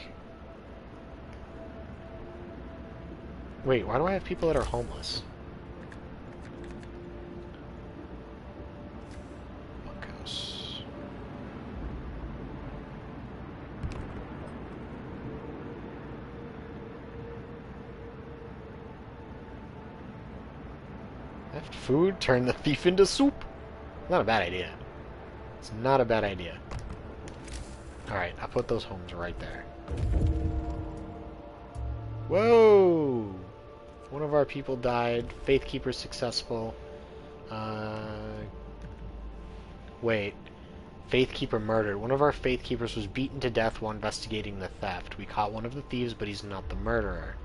Wait, why do I have people that are homeless? Bunkhouse. Left food, turn the thief into soup. Not a bad idea. It's not a bad idea. Alright, I'll put those homes right there. Whoa! One of our people died. Faithkeeper successful. Wait. Faithkeeper murdered. One of our Faithkeepers was beaten to death while investigating the theft. We caught one of the thieves, but he's not the murderer.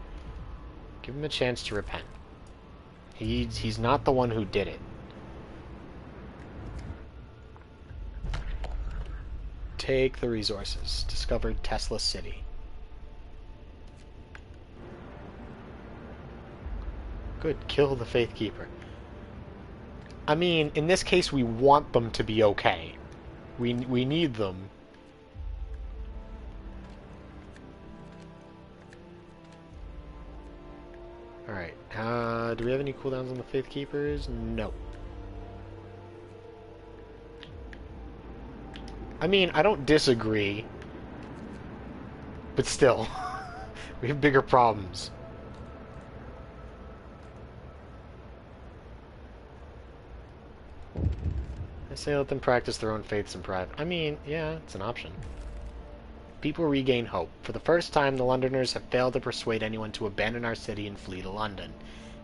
Give him a chance to repent. He's not the one who did it. Take the resources. Discovered Tesla City. Good, kill the Faithkeeper. I mean, in this case, we want them to be okay. We need them. Alright, do we have any cooldowns on the Faithkeepers? No. I mean, I don't disagree. But still, we have bigger problems. I say let them practice their own faiths in private. I mean, yeah, it's an option. People regain hope. For the first time, the Londoners have failed to persuade anyone to abandon our city and flee to London.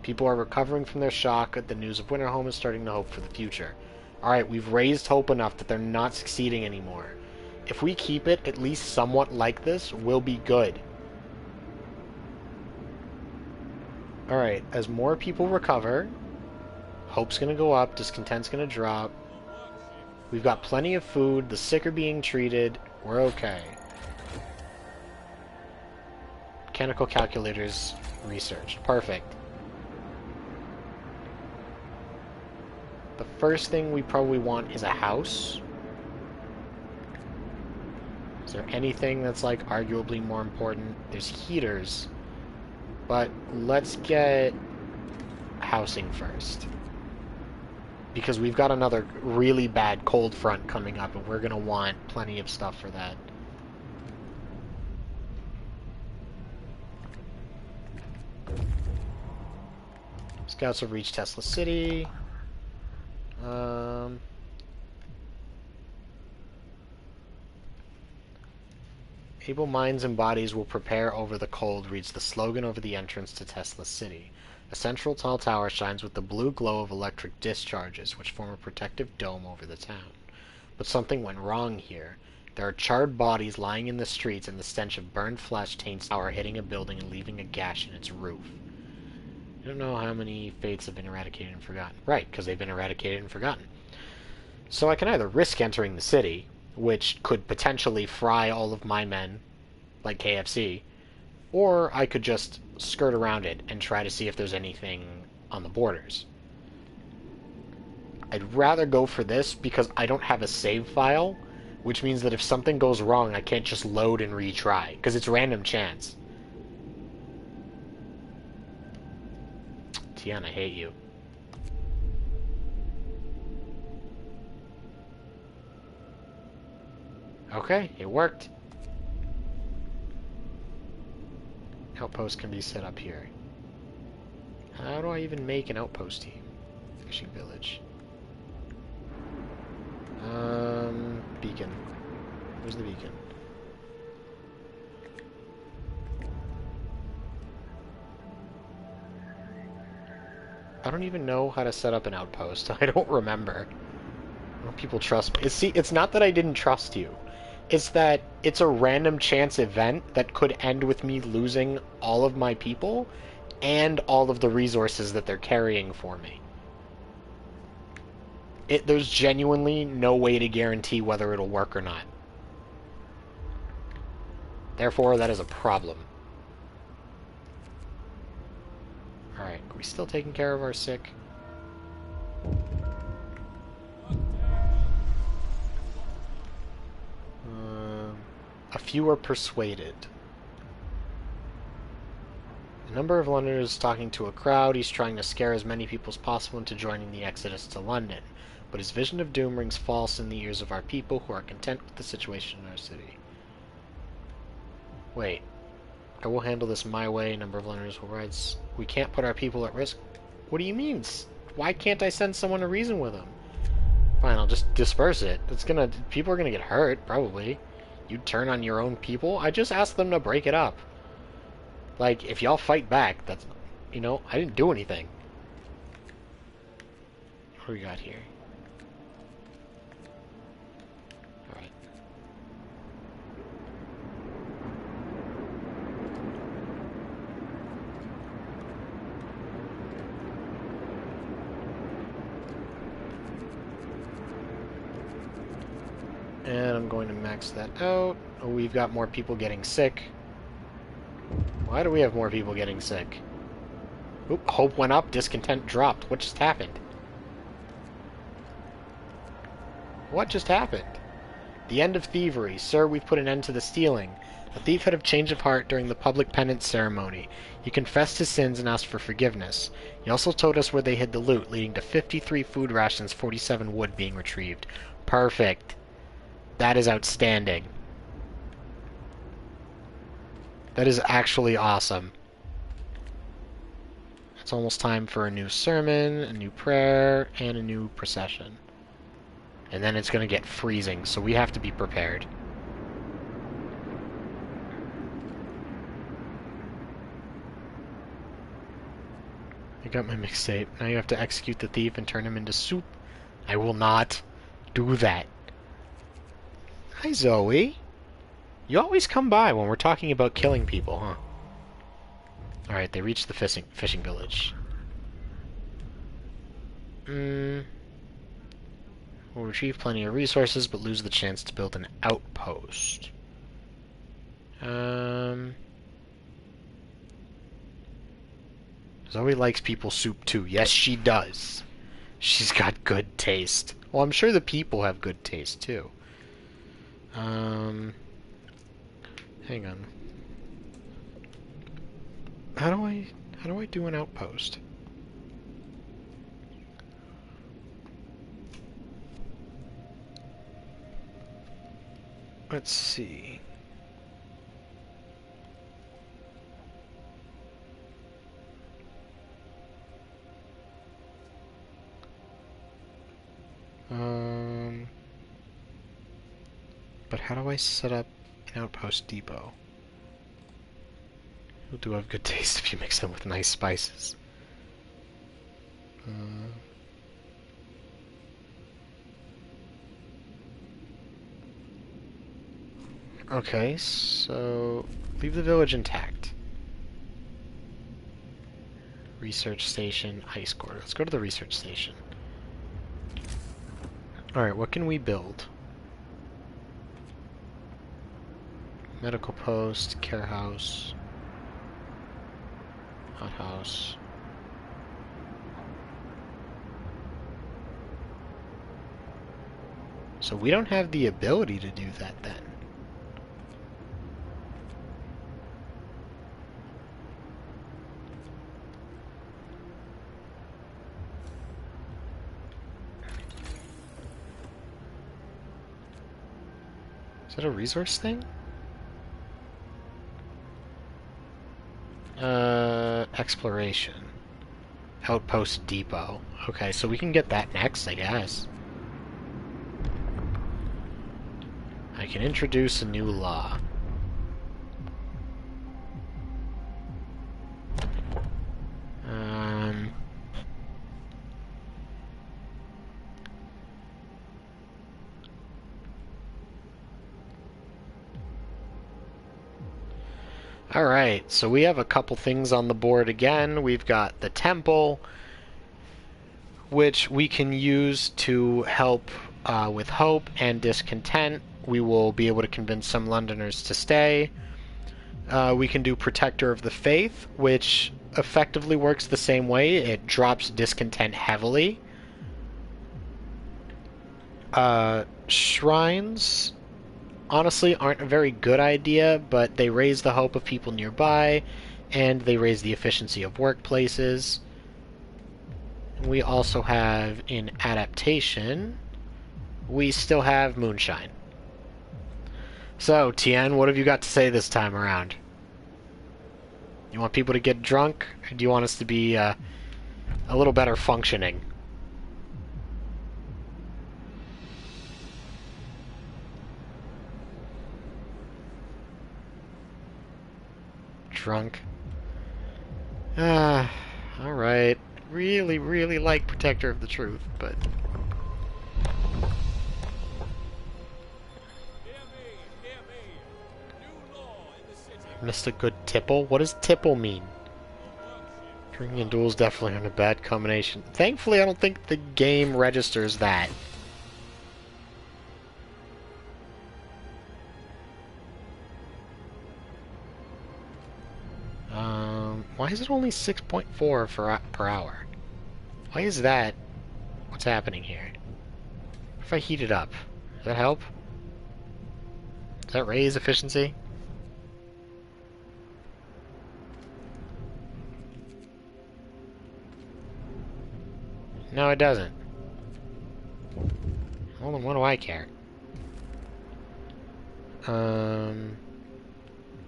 People are recovering from their shock at the news of Winterhome and starting to hope for the future. Alright, we've raised hope enough that they're not succeeding anymore. If we keep it at least somewhat like this, we'll be good. Alright, as more people recover, hope's gonna go up, discontent's gonna drop. We've got plenty of food, the sick are being treated, we're okay. Mechanical calculators researched. Perfect. The first thing we probably want is a house. Is there anything that's like arguably more important? There's heaters. But let's get housing first. Because we've got another really bad cold front coming up and we're going to want plenty of stuff for that. Scouts have reached Tesla City. Able minds and bodies will prepare over the cold reads the slogan over the entrance to Tesla City. A central tall tower shines with the blue glow of electric discharges, which form a protective dome over the town. But something went wrong here. There are charred bodies lying in the streets, and the stench of burned flesh taints the tower, hitting a building and leaving a gash in its roof. I don't know how many fates have been eradicated and forgotten. Right, because they've been eradicated and forgotten. So I can either risk entering the city, which could potentially fry all of my men, like KFC, or I could just skirt around it and try to see if there's anything on the borders. I'd rather go for this because I don't have a save file, which means that if something goes wrong, I can't just load and retry, because it's random chance. Tian, I hate you. Okay, it worked. Outpost can be set up here. How do I even make an outpost team? Fishing village. Beacon. Where's the beacon? I don't even know how to set up an outpost. I don't remember. Don't people trust me? See, it's not that I didn't trust you. It's that it's a random chance event that could end with me losing all of my people and all of the resources that they're carrying for me. There's genuinely no way to guarantee whether it'll work or not. Therefore, that is a problem. Alright, are we still taking care of our sick? A few are persuaded. A number of Londoners talking to a crowd. He's trying to scare as many people as possible into joining the exodus to London. But his vision of doom rings false in the ears of our people who are content with the situation in our city. Wait. I will handle this my way. A number of Londoners will rise. We can't put our people at risk. What do you mean? Why can't I send someone to reason with them? Fine, I'll just disperse it. People are gonna get hurt, probably. You turn on your own people? I just asked them to break it up. Like, if y'all fight back, that's... You know, I didn't do anything. What do we got here? Alright. And I'm going to max that out. Oh, we've got more people getting sick. Why do we have more people getting sick? Oop, hope went up, discontent dropped. What just happened? What just happened? The end of thievery. Sir, we've put an end to the stealing. A thief had a change of heart during the public penance ceremony. He confessed his sins and asked for forgiveness. He also told us where they hid the loot, leading to 53 food rations, 47 wood being retrieved. Perfect. That is outstanding. That is actually awesome. It's almost time for a new sermon, a new prayer, and a new procession. And then it's going to get freezing, so we have to be prepared. I got my mixtape. Now you have to execute the thief and turn him into soup. I will not do that. Hi, Zoe. You always come by when we're talking about killing people, huh? Alright, they reached the fishing village. We'll retrieve plenty of resources, but lose the chance to build an outpost. Zoe likes people soup too. Yes, she does. She's got good taste. Well, I'm sure the people have good taste too. Hang on. How do I do an outpost? Let's see. But how do I set up an outpost depot? It'll do have good taste if you mix them with nice spices. Okay, so leave the village intact. Research station, ice core. Let's go to the research station. Alright, what can we build? Medical post, care house, hothouse. So we don't have the ability to do that then. Is that a resource thing? Exploration. Outpost depot. Okay, so we can get that next, I guess. I can introduce a new law. Alright, so we have a couple things on the board again. We've got the temple, which we can use to help with hope and discontent. We will be able to convince some Londoners to stay. We can do Protector of the Faith, which effectively works the same way. It drops discontent heavily. Shrines, honestly, aren't a very good idea, but they raise the hope of people nearby, and they raise the efficiency of workplaces. We also have, in adaptation, we still have moonshine. So, Tien, what have you got to say this time around? You want people to get drunk, or do you want us to be a little better functioning? Drunk. Alright. Really, really like Protector of the Truth, but... Hear me. New law in the city. Missed a good tipple? What does tipple mean? Workship. Drinking and duels definitely aren't a bad combination. Thankfully, I don't think the game registers that. Why is it only 6.4 per hour? Why is that? What's happening here? What if I heat it up? Does that help? Does that raise efficiency? No, it doesn't. Well, then what do I care?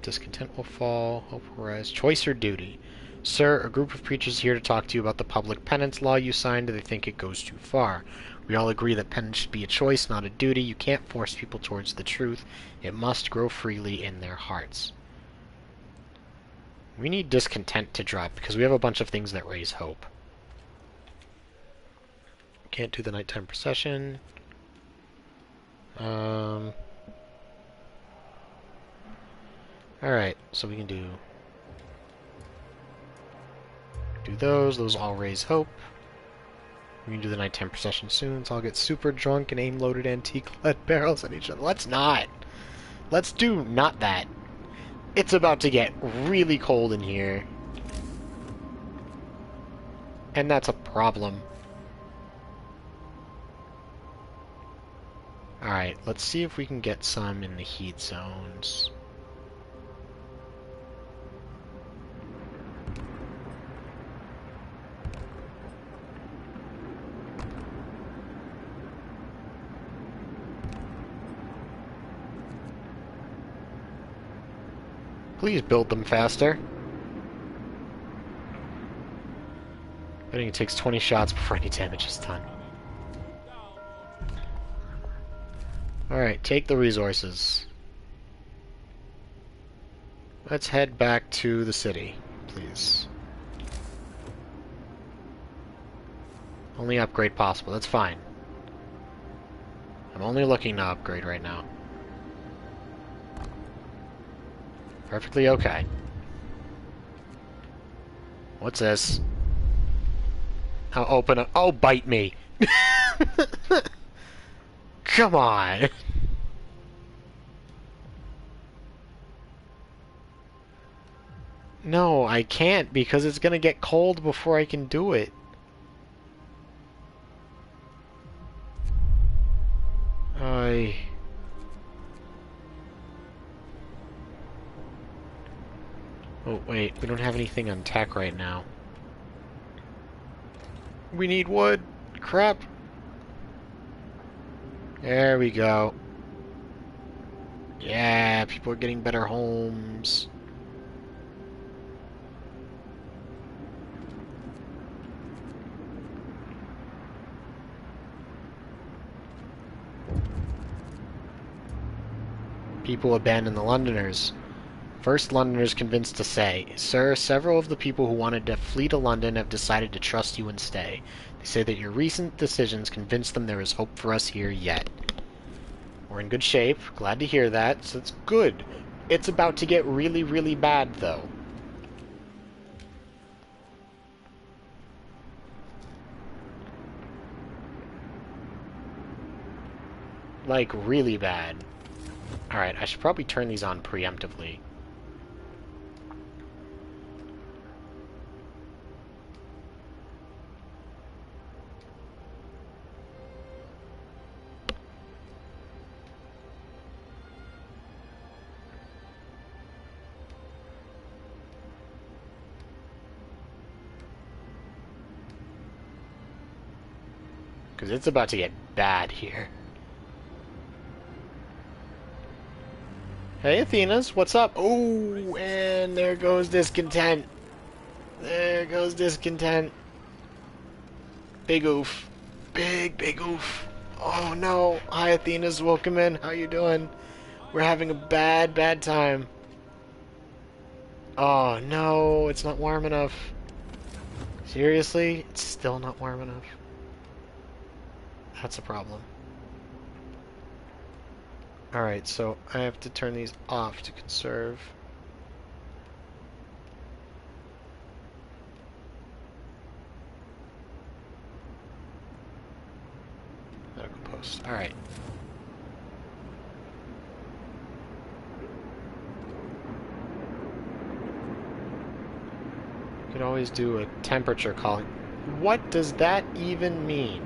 Discontent will fall, hope will rise. Choice or duty? Sir, a group of preachers here to talk to you about the public penance law you signed. They think it goes too far. We all agree that penance should be a choice, not a duty. You can't force people towards the truth. It must grow freely in their hearts. We need discontent to drop, because we have a bunch of things that raise hope. Can't do the nighttime procession. Alright, so we can do those. Those all raise hope. We can do the nighttime procession soon, so I'll get super drunk and aim loaded antique lead barrels at each other. Let's not! Let's do not that. It's about to get really cold in here. And that's a problem. Alright, let's see if we can get some in the heat zones. Please build them faster. I think it takes 20 shots before any damage is done. Alright, take the resources. Let's head back to the city, please. Only upgrade possible, that's fine. I'm only looking to upgrade right now. Perfectly okay. What's this? I'll open it. Oh, bite me! Come on! No, I can't because it's gonna get cold before I can do it. Oh, wait, we don't have anything on tech right now. We need wood! Crap! There we go. Yeah, people are getting better homes. People abandon the Londoners. First Londoners convinced to say, "Sir, several of the people who wanted to flee to London have decided to trust you and stay. They say that your recent decisions convinced them there is hope for us here yet." We're in good shape. Glad to hear that. So it's good. It's about to get really, really bad, though. Like, really bad. Alright, I should probably turn these on preemptively. Because it's about to get bad here. Hey, Athenas, what's up? Oh, and there goes discontent. There goes discontent. Big oof. Big oof. Oh no. Hi, Athenas, welcome in. How you doing? We're having a bad time. Oh no, it's not warm enough. Seriously? It's still not warm enough. That's a problem. Alright, so I have to turn these off to conserve. Medical post. Alright. You could always do a temperature calling. What does that even mean?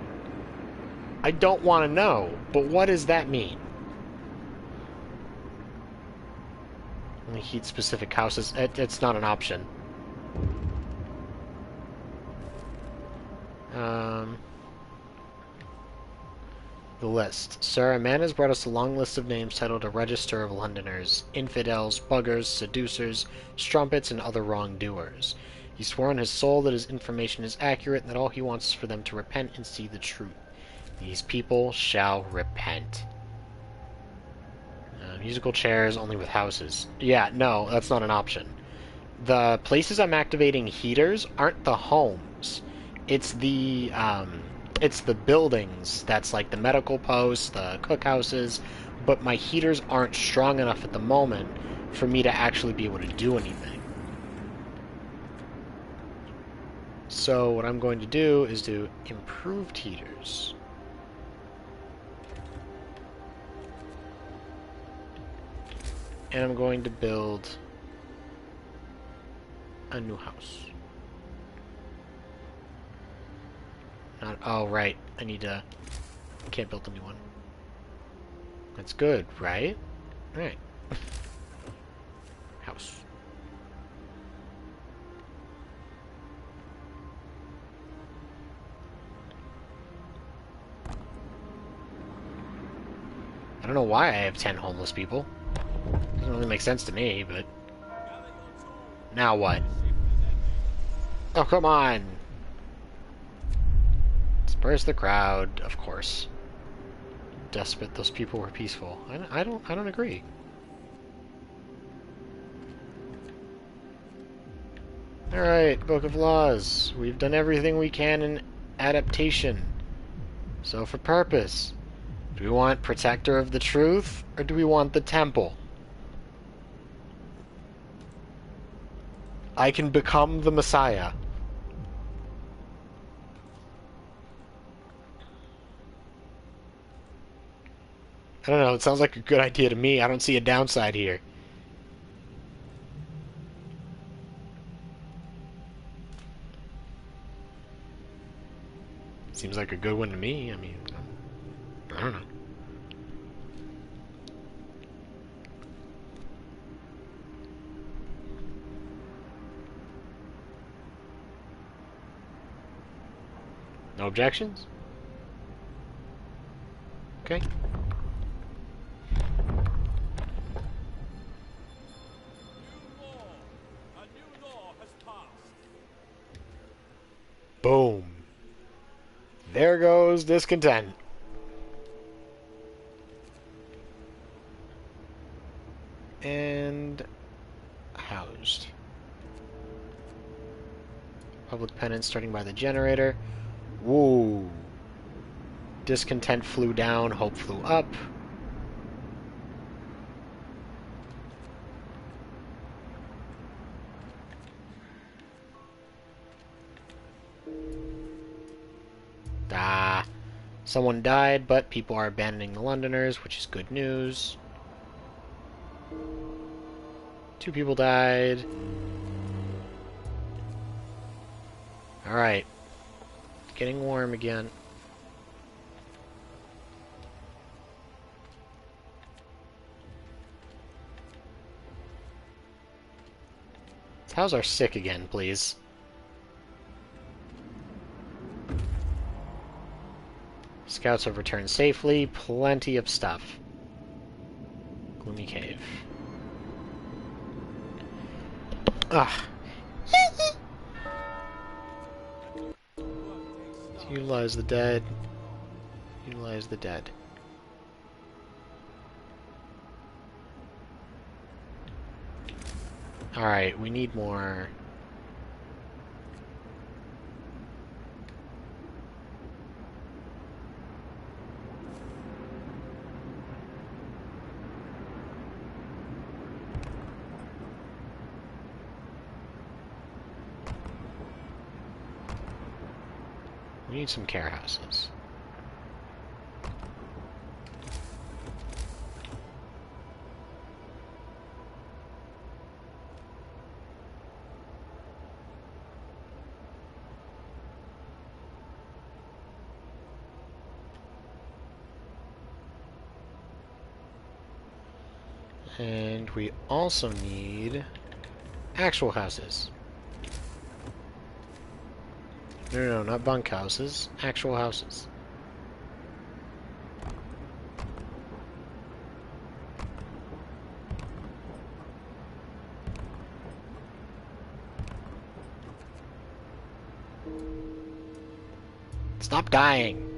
I don't want to know, but what does that mean? Only heat specific houses. It's not an option. The list. Sir, a man has brought us a long list of names titled A Register of Londoners, Infidels, Buggers, Seducers, Strumpets, and other wrongdoers. He swore on his soul that his information is accurate and that all he wants is for them to repent and see the truth. These people shall repent. Musical chairs only with houses. Yeah, no, that's not an option. The places I'm activating heaters aren't the homes. It's the buildings. That's like the medical posts, the cookhouses, but my heaters aren't strong enough at the moment for me to actually be able to do anything. So what I'm going to do is do improved heaters. And I'm going to build a new house. Not, oh, right. I can't build a new one. That's good, right? Alright. House. I don't know why I have 10 homeless people. Doesn't really make sense to me, but... Now what? Oh, come on! Disperse the crowd, of course. Desperate, those people were peaceful. I don't agree. Alright, Book of Laws. We've done everything we can in adaptation. So for purpose. Do we want Protector of the Truth, or do we want the Temple? I can become the Messiah. I don't know, it sounds like a good idea to me. I don't see a downside here. Seems like a good one to me. I mean, I don't know. No objections? Okay. A new law has passed. Boom. There goes discontent. And housed. Public penance starting by the generator. Woo. Discontent flew down, hope flew up. Ah. Someone died, but people are abandoning the Londoners, which is good news. 2 people died. Alright. Getting warm again. How's our sick again, please? Scouts have returned safely. Plenty of stuff. Gloomy cave. Ah. Utilize the dead. Utilize the dead. Alright, we need more. We need some care houses. And we also need actual houses. No, not bunk houses. Actual houses. Stop dying.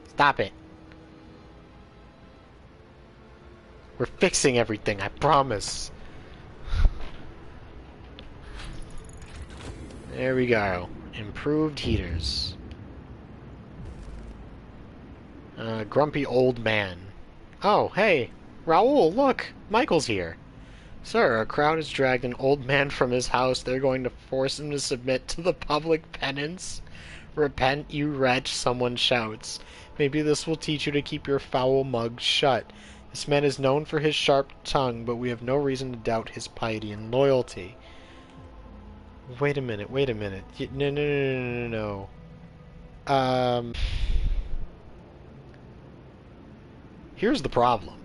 Stop it. We're fixing everything, I promise. There we go. Improved heaters. Grumpy old man. Oh, hey, Raoul, look, Michael's here. Sir, a crowd has dragged an old man from his house. They're going to force him to submit to the public penance. Repent, you wretch, someone shouts. Maybe this will teach you to keep your foul mug shut. This man is known for his sharp tongue, but we have no reason to doubt his piety and loyalty. Wait a minute, wait a minute. No, no, no, no, no, no. Here's the problem.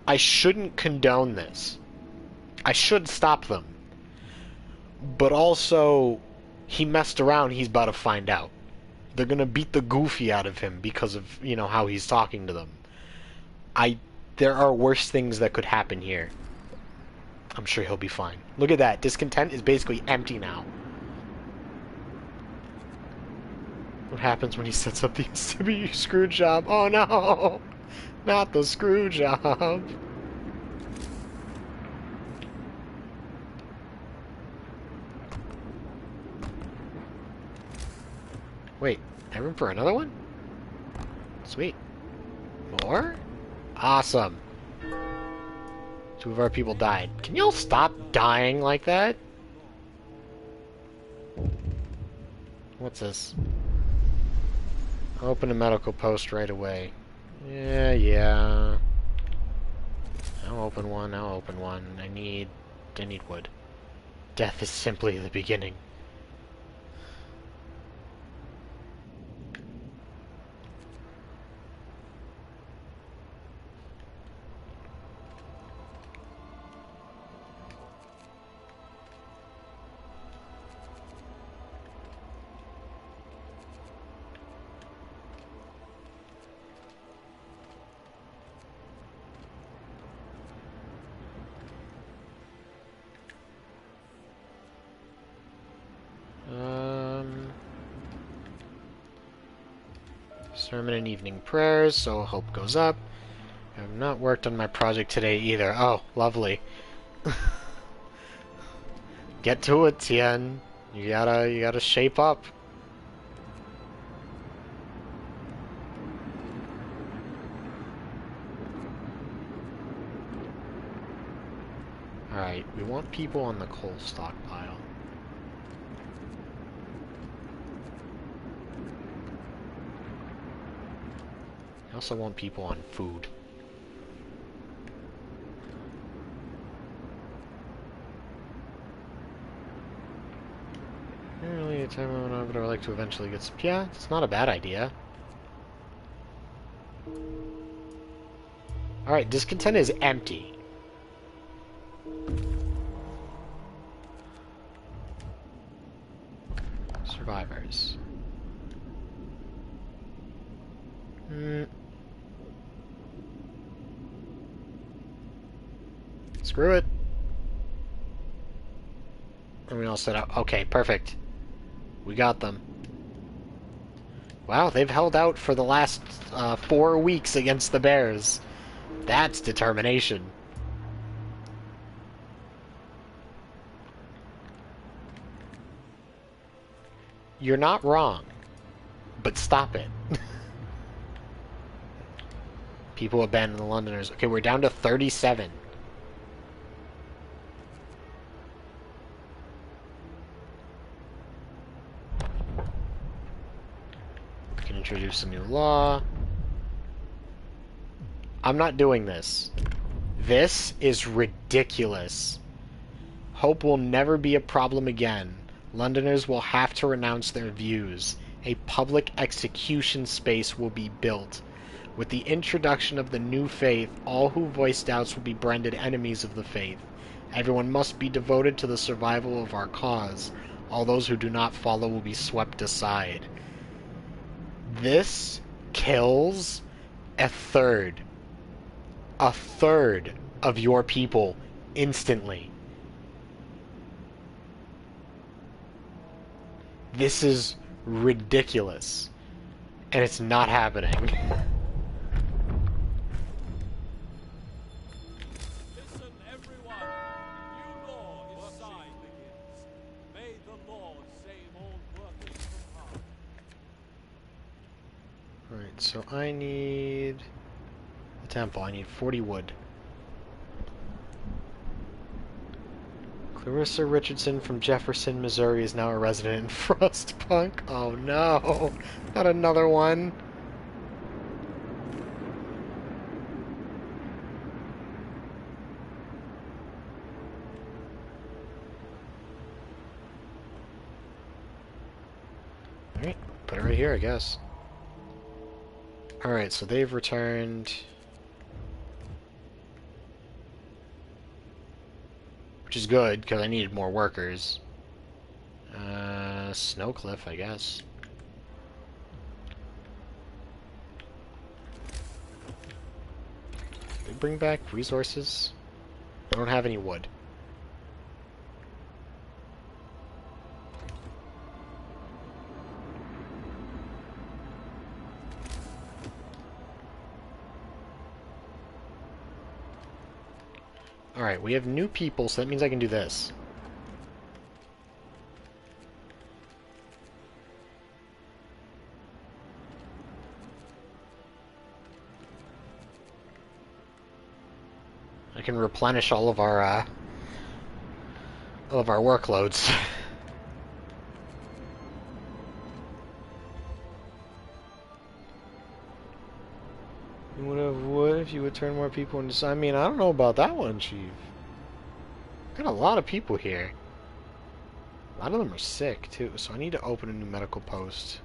I shouldn't condone this. I should stop them. But also, he messed around, he's about to find out. They're gonna beat the goofy out of him because of, you know, how he's talking to them. There are worse things that could happen here. I'm sure he'll be fine. Look at that. Discontent is basically empty now. What happens when he sets up the SCP screw job? Oh no! Not the screw job! Wait, I have room for another one? Sweet. More? Awesome. 2 of our people died. Can y'all stop dying like that? What's this? Open a medical post right away. Yeah. I'll open one, I'll open one. I need wood. Death is simply the beginning. Sermon and evening prayers, so hope goes up. I have not worked on my project today either. Oh, lovely. Get to it, Tien. You gotta shape up. Alright, we want people on the coal stockpile. I also want people on food. Really, a time I would like to eventually get some. Yeah, it's not a bad idea. Alright, discontent is empty. Survivors. Screw it. And we all set up. Okay, perfect. We got them. Wow, they've held out for the last 4 weeks against the Bears. That's determination. You're not wrong, but stop it. People abandon the Londoners. Okay, we're down to 37. We can introduce a new law. I'm not doing this. This is ridiculous. Hope will never be a problem again. Londoners will have to renounce their views. A public execution space will be built. With the introduction of the new faith, all who voice doubts will be branded enemies of the faith. Everyone must be devoted to the survival of our cause. All those who do not follow will be swept aside. This kills a third of your people instantly. This is ridiculous. And it's not happening. Listen, everyone. New law is signed. May the Lord save all workers from harm. Alright, so I need temple. I need 40 wood. Clarissa Richardson from Jefferson, Missouri is now a resident in Frostpunk. Oh no! Not another one! Alright, put it right here, I guess. Alright, so they've returned... which is good, because I needed more workers. Snowcliff, I guess. They bring back resources? I don't have any wood. Alright, we have new people, so that means I can do this. I can replenish all of our workloads. You would have wood if you would turn more people into... I mean, I don't know about that one, Chief. Got a lot of people here. A lot of them are sick, too, so I need to open a new medical post.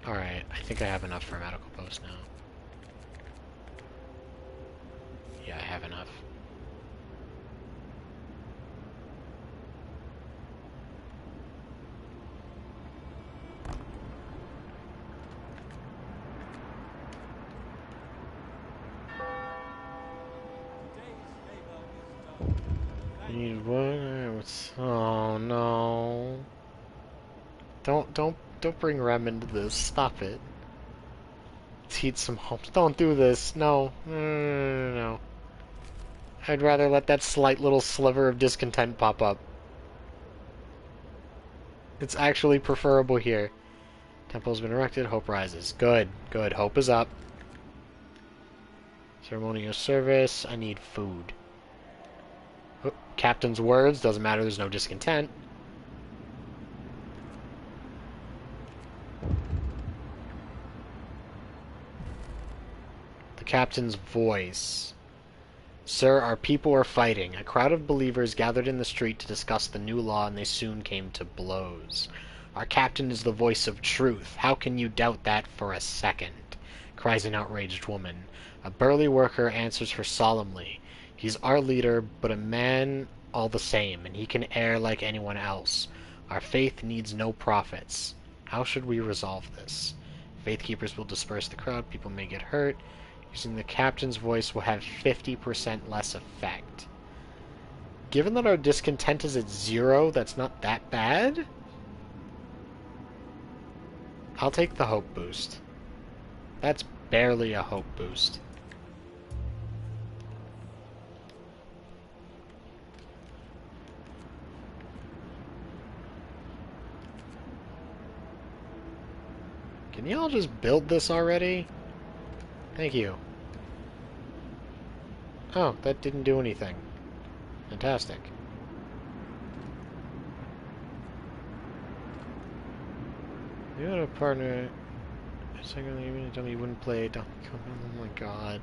Alright, I think I have enough for a medical post now. Yeah, I have enough. Need what? Oh no! Don't bring Rem into this. Stop it. Let's heat some homes. Don't do this. No. No. I'd rather let that slight little sliver of discontent pop up. It's actually preferable here. Temple's been erected. Hope rises. Good. Good. Hope is up. Ceremonial service. I need food. Oh, captain's words. Doesn't matter. There's no discontent. The captain's voice. Sir, our people are fighting. A crowd of believers gathered in the street to discuss the new law, and they soon came to blows. Our captain is the voice of truth. How can you doubt that for a second? Cries an outraged woman. A burly worker answers her solemnly. He's our leader, but a man all the same, and he can err like anyone else. Our faith needs no prophets. How should we resolve this? Faith keepers will disperse the crowd. People may get hurt. Using the captain's voice will have 50% less effect. Given that our discontent is at 0, that's not that bad. I'll take the hope boost. That's barely a hope boost. Can y'all just build this already? Thank you. Oh, that didn't do anything. Fantastic. You had a partner... Secondly, you told me you wouldn't play Donkey Kong. Oh my god.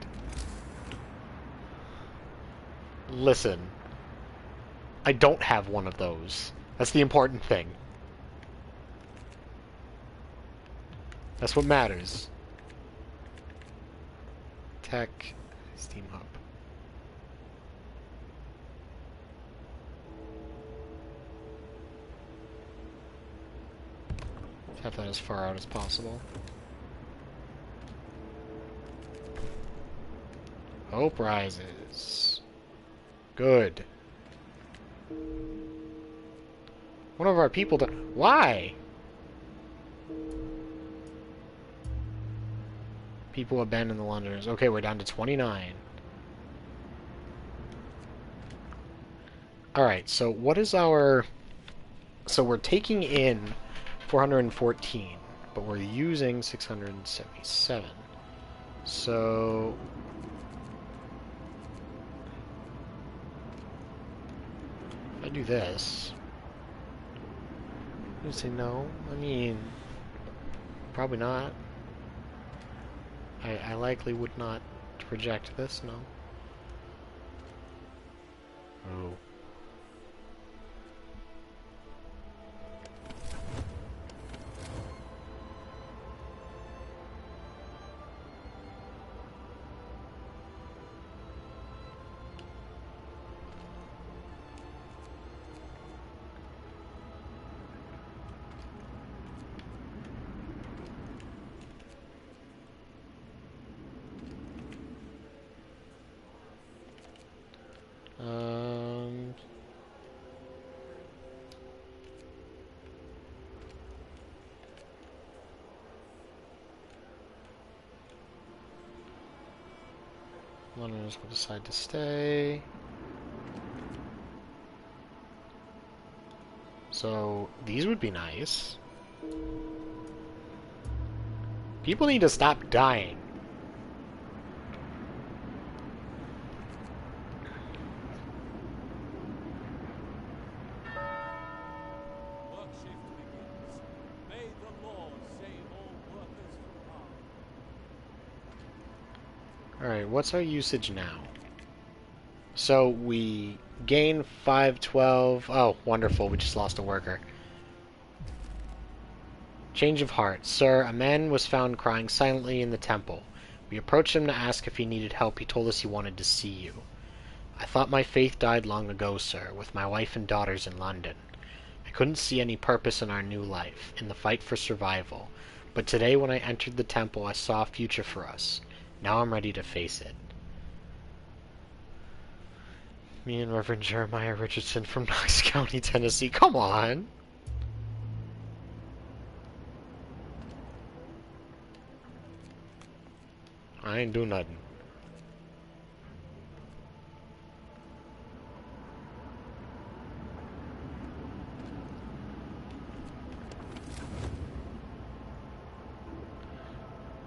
Listen. I don't have one of those. That's the important thing. That's what matters. Tech, Steam Hub. Have that as far out as possible. Hope rises. Good. One of our people Why? People abandon the Londoners. Okay, we're down to 29. Alright, so what is our... So we're taking in 414. but we're using 677. So if I do this, I'm gonna say no. I mean, probably not. I likely would not reject this, no. Oh. Londoners will decide to stay. So these would be nice. People need to stop dying. Work shift begins. May the Lord save all workers from harm. Alright, what's our usage now? So we gain 512. Oh, wonderful, we just lost a worker. Change of heart. Sir, a man was found crying silently in the temple. We approached him to ask if he needed help. He told us he wanted to see you. I thought my faith died long ago, sir, with my wife and daughters in London. I couldn't see any purpose in our new life, in the fight for survival. But today when I entered the temple, I saw a future for us. Now I'm ready to face it. Me and Reverend Jeremiah Richardson from Knox County, Tennessee. Come on! I ain't do nothing.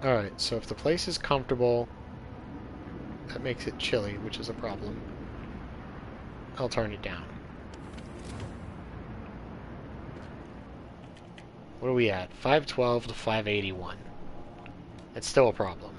Alright, so if the place is comfortable, that makes it chilly, which is a problem. I'll turn it down. What are we at? 512 to 581. It's still a problem.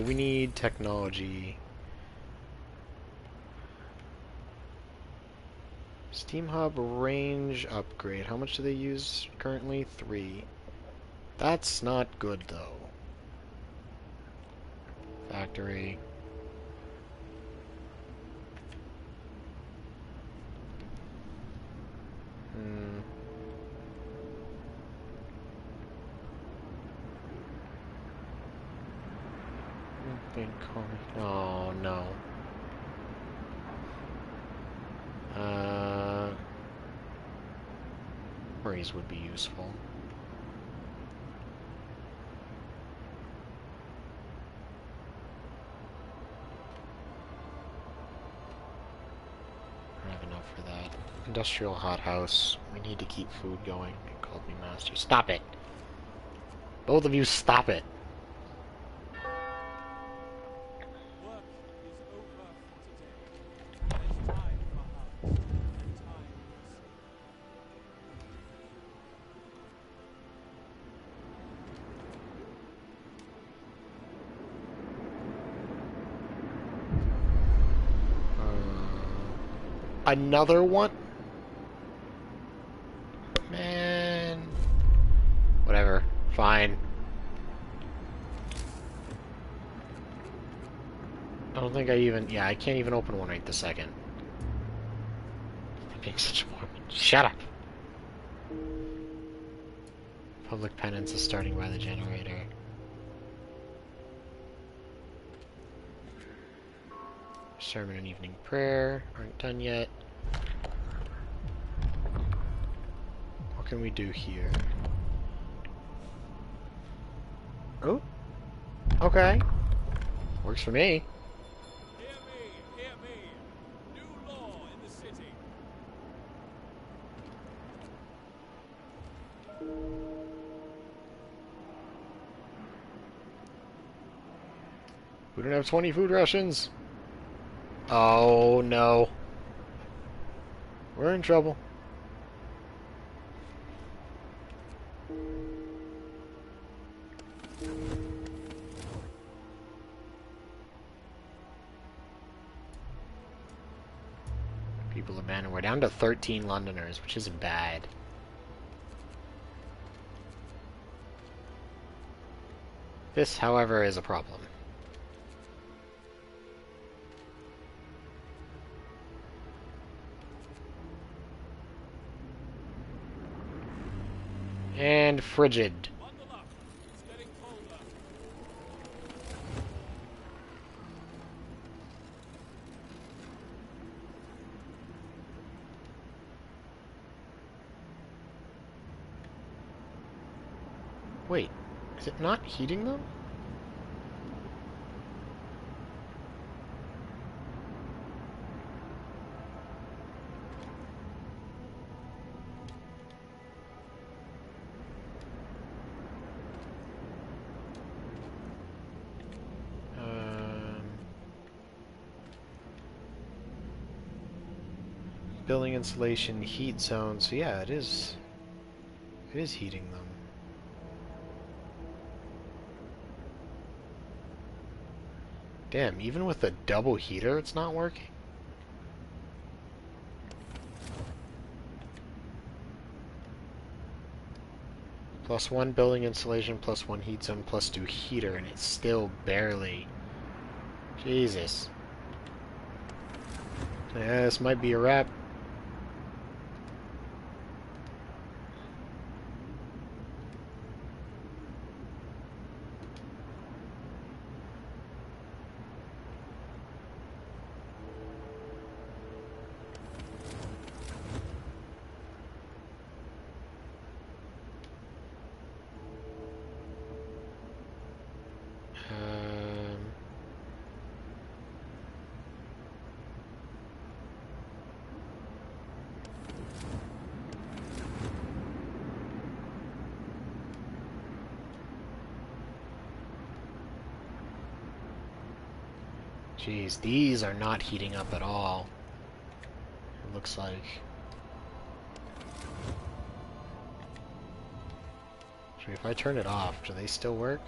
We need technology. Steam Hub range upgrade. How much do they use currently? 3. That's not good, though. Factory. Oh, no. Memories would be useful. I don't have enough for that. Industrial hothouse. We need to keep food going. It called me master. Stop it! Both of you, stop it! Work is over for today. It's time for hunt and time for Another one? Man. Whatever. Fine. I don't think I even... Yeah, I can't even open one right this second. I'm being such a moron. Shut up! Public penance is starting by the generator. Sermon and evening prayer aren't done yet. What can we do here? Oh, okay. Works for me. Hear me, hear me. New law in the city. We don't have 20 food rations. Oh no. We're in trouble. People abandoned. We're down to 13 Londoners, which isn't bad. This, however, is a problem. And frigid. Bundle up. It's getting colder. Wait, is it not heating them? Building insulation, heat zone. So yeah, it is. It is heating them. Damn, even with a double heater, it's not working. +1 building insulation, +1 heat zone, +2 heater, and it's still barely. Jesus. Yeah, this might be a wrap. Jeez, these are not heating up at all. It looks like. So if I turn it off, do they still work?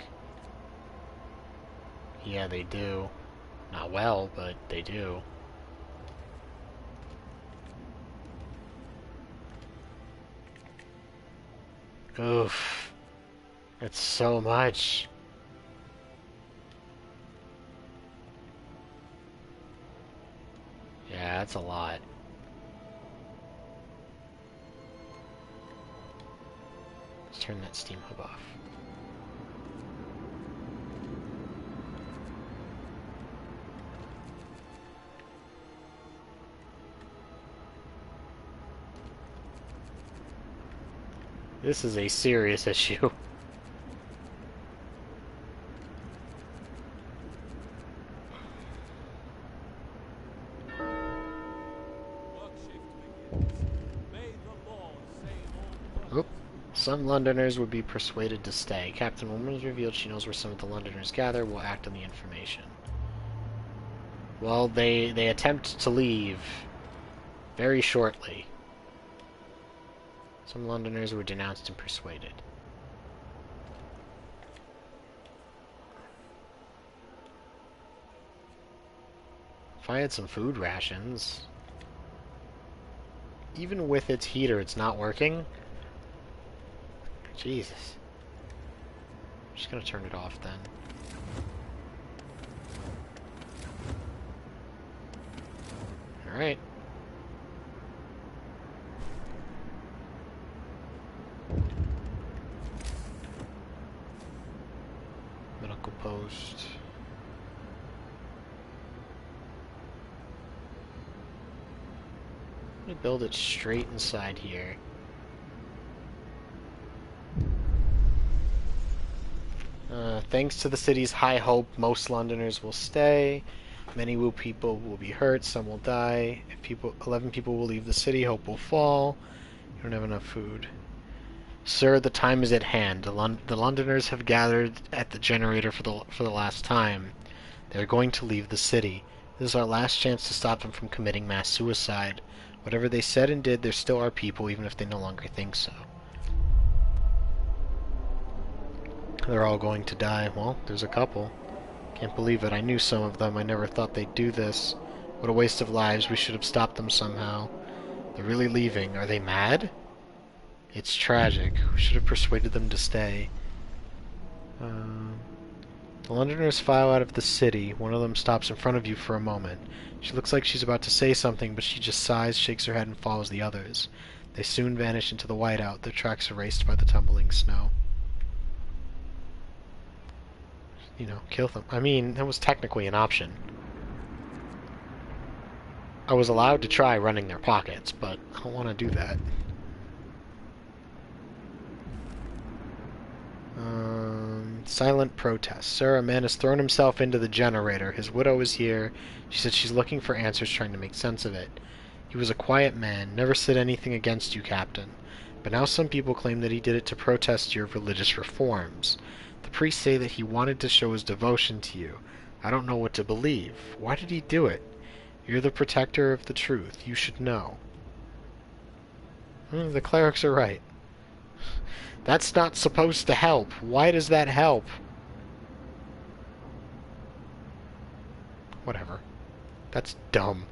Yeah, they do. Not well, but they do. Oof. That's so much. Yeah, that's a lot. Let's turn that steam hub off. This is a serious issue. Work shift begins. May the Lord save all Oop. persons. Some Londoners would be persuaded to stay. Captain Woman has revealed she knows where some of the Londoners gather. Will act on the information. Well, they attempt to leave very shortly. Some Londoners were denounced and persuaded. If I had some food rations... Even with its heater, it's not working? Jesus. I'm just gonna turn it off then. Alright. Medical post. Let me build it straight inside here. Thanks to the city's high hope, most Londoners will stay. Many people will be hurt, some will die. If 11 people will leave the city, hope will fall. You don't have enough food. Sir, the time is at hand. The Londoners have gathered at the generator for the last time. They're going to leave the city. This is our last chance to stop them from committing mass suicide. Whatever they said and did, they're still our people, even if they no longer think so. They're all going to die. Well, there's a couple. Can't believe it. I knew some of them. I never thought they'd do this. What a waste of lives. We should have stopped them somehow. They're really leaving. Are they mad? It's tragic. We should have persuaded them to stay. The Londoners file out of the city. One of them stops in front of you for a moment. She looks like she's about to say something, but she just sighs, shakes her head, and follows the others. They soon vanish into the whiteout, their tracks erased by the tumbling snow. You know, kill them. I mean, that was technically an option. I was allowed to try running their pockets, but I don't want to do that. Silent protest. Sir, a man has thrown himself into the generator. His widow is here. She said she's looking for answers, trying to make sense of it. He was a quiet man, never said anything against you, Captain. But now some people claim that he did it to protest your religious reforms. The priests say that he wanted to show his devotion to you. I don't know what to believe. Why did he do it? You're the protector of the truth. You should know. The clerics are right. That's not supposed to help. Why does that help? Whatever. That's dumb.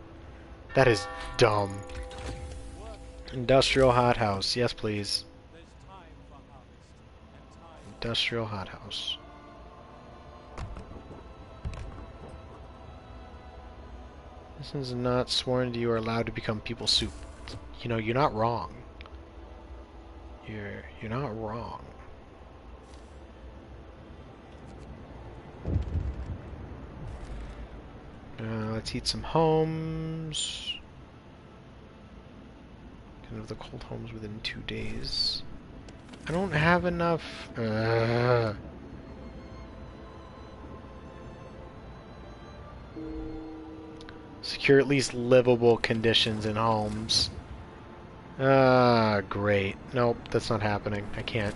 That is dumb. Industrial hothouse. Yes, please. Industrial hothouse. Citizens not sworn to you are allowed to become people soup. You know, you're not wrong. You're not wrong. Let's eat some homes. Kind of the cold homes within 2 days. I don't have enough. Secure at least livable conditions in homes. Great. Nope, that's not happening. I can't.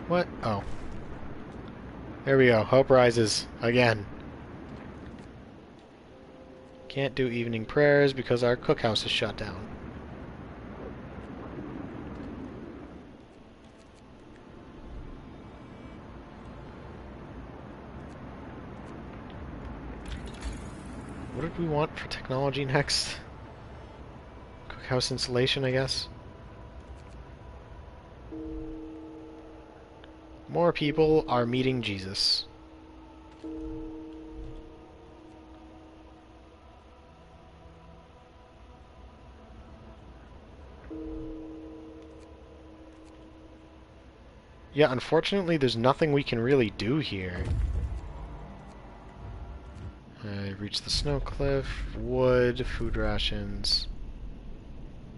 What? Oh. There we go. Hope rises. Again. Can't do evening prayers because our cookhouse is shut down. What did we want for technology next? Cookhouse installation, I guess? More people are meeting Jesus. Yeah, unfortunately, there's nothing we can really do here. I reached the snow cliff, wood, food rations,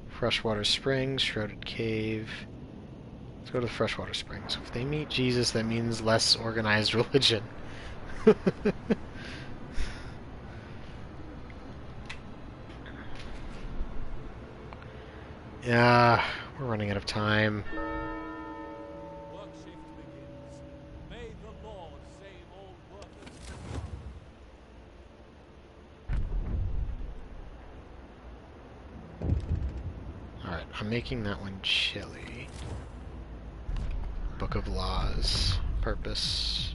freshwater springs, shrouded cave. Let's go to the freshwater springs. If they meet Jesus, that means less organized religion. Yeah, we're running out of time. Work shift begins. May the Lord save all workers. Alright, I'm making that one chili. Book of Laws. Purpose.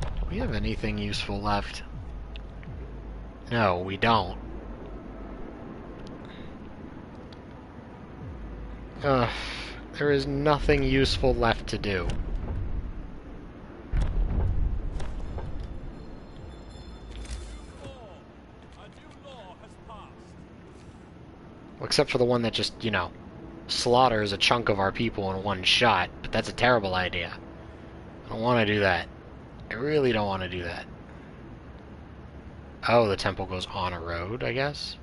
Do we have anything useful left? No, we don't. There is nothing useful left to do. A new law has passed. Except for the one that just, you know, slaughters a chunk of our people in one shot, but that's a terrible idea. I don't want to do that. I really don't want to do that. Oh, the temple goes on a road, I guess?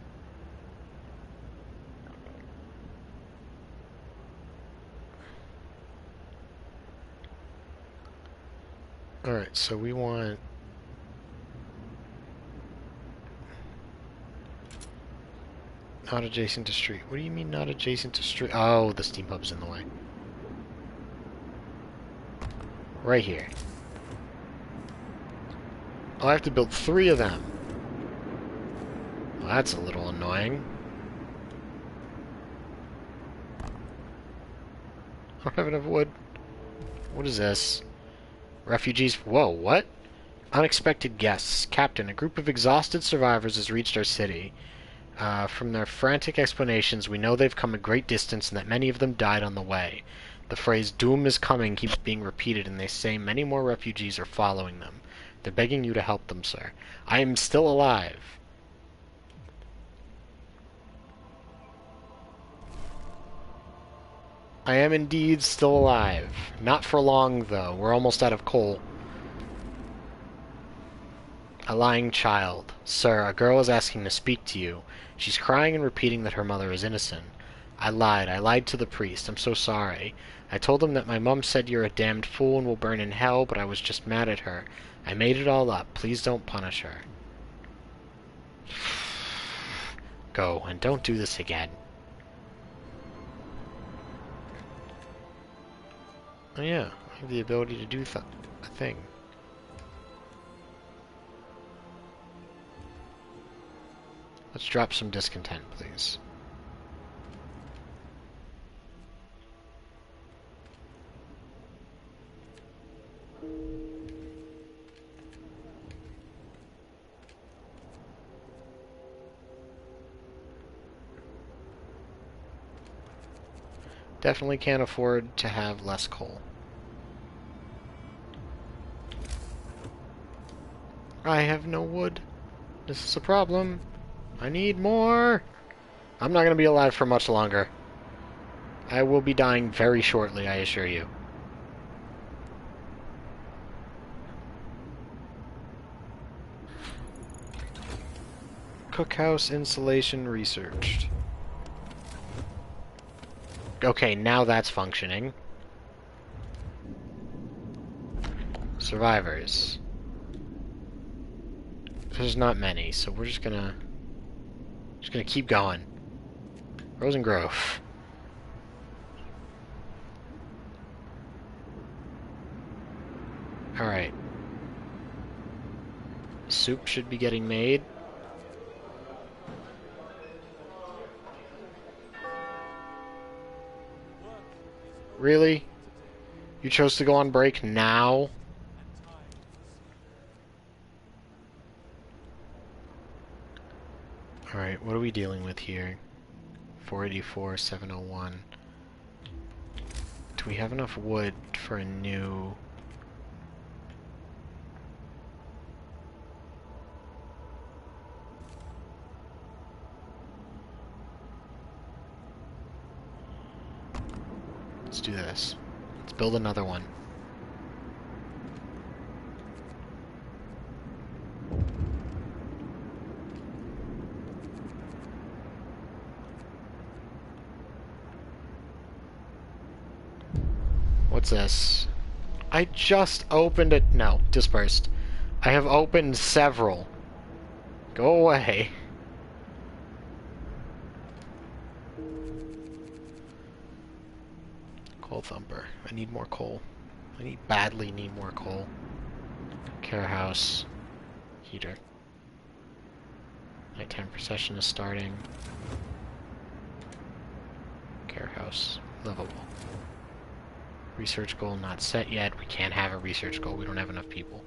Alright, so we want... Not adjacent to street. What do you mean not adjacent to street? Oh, the steam pub's in the way. Right here. Oh, I have to build 3 of them. Well, that's a little annoying. I don't have enough wood. What is this? Refugees... Whoa, what? Unexpected guests. Captain, a group of exhausted survivors has reached our city. From their frantic explanations, we know they've come a great distance and that many of them died on the way. The phrase, "doom is coming," keeps being repeated, and they say many more refugees are following them. They're begging you to help them, sir. I am still alive. I am indeed still alive. Not for long, though. We're almost out of coal. A lying child. Sir, a girl is asking to speak to you. She's crying and repeating that her mother is innocent. I lied. I lied to the priest. I'm so sorry. I told him that my mom said you're a damned fool and will burn in hell, but I was just mad at her. I made it all up. Please don't punish her. Go, and don't do this again. Oh yeah, I have the ability to do a thing. Let's drop some discontent, please. Definitely can't afford to have less coal. I have no wood. This is a problem. I need more. I'm not going to be alive for much longer. I will be dying very shortly, I assure you. Cookhouse insulation researched. Okay, now that's functioning. Survivors. There's not many, so we're just gonna keep going. Rosengrove. Alright. Soup should be getting made. Really? You chose to go on break now? Alright, what are we dealing with here? 484, 701. Do we have enough wood for a new... Let's do this. Let's build another one. What's this? I just opened it. No, dispersed. I have opened several. Go away. Coal thumper. I need more coal. Badly need more coal. Care house. Heater. Nighttime procession is starting. Care house. Livable. Research goal not set yet. We can't have a research goal. We don't have enough people.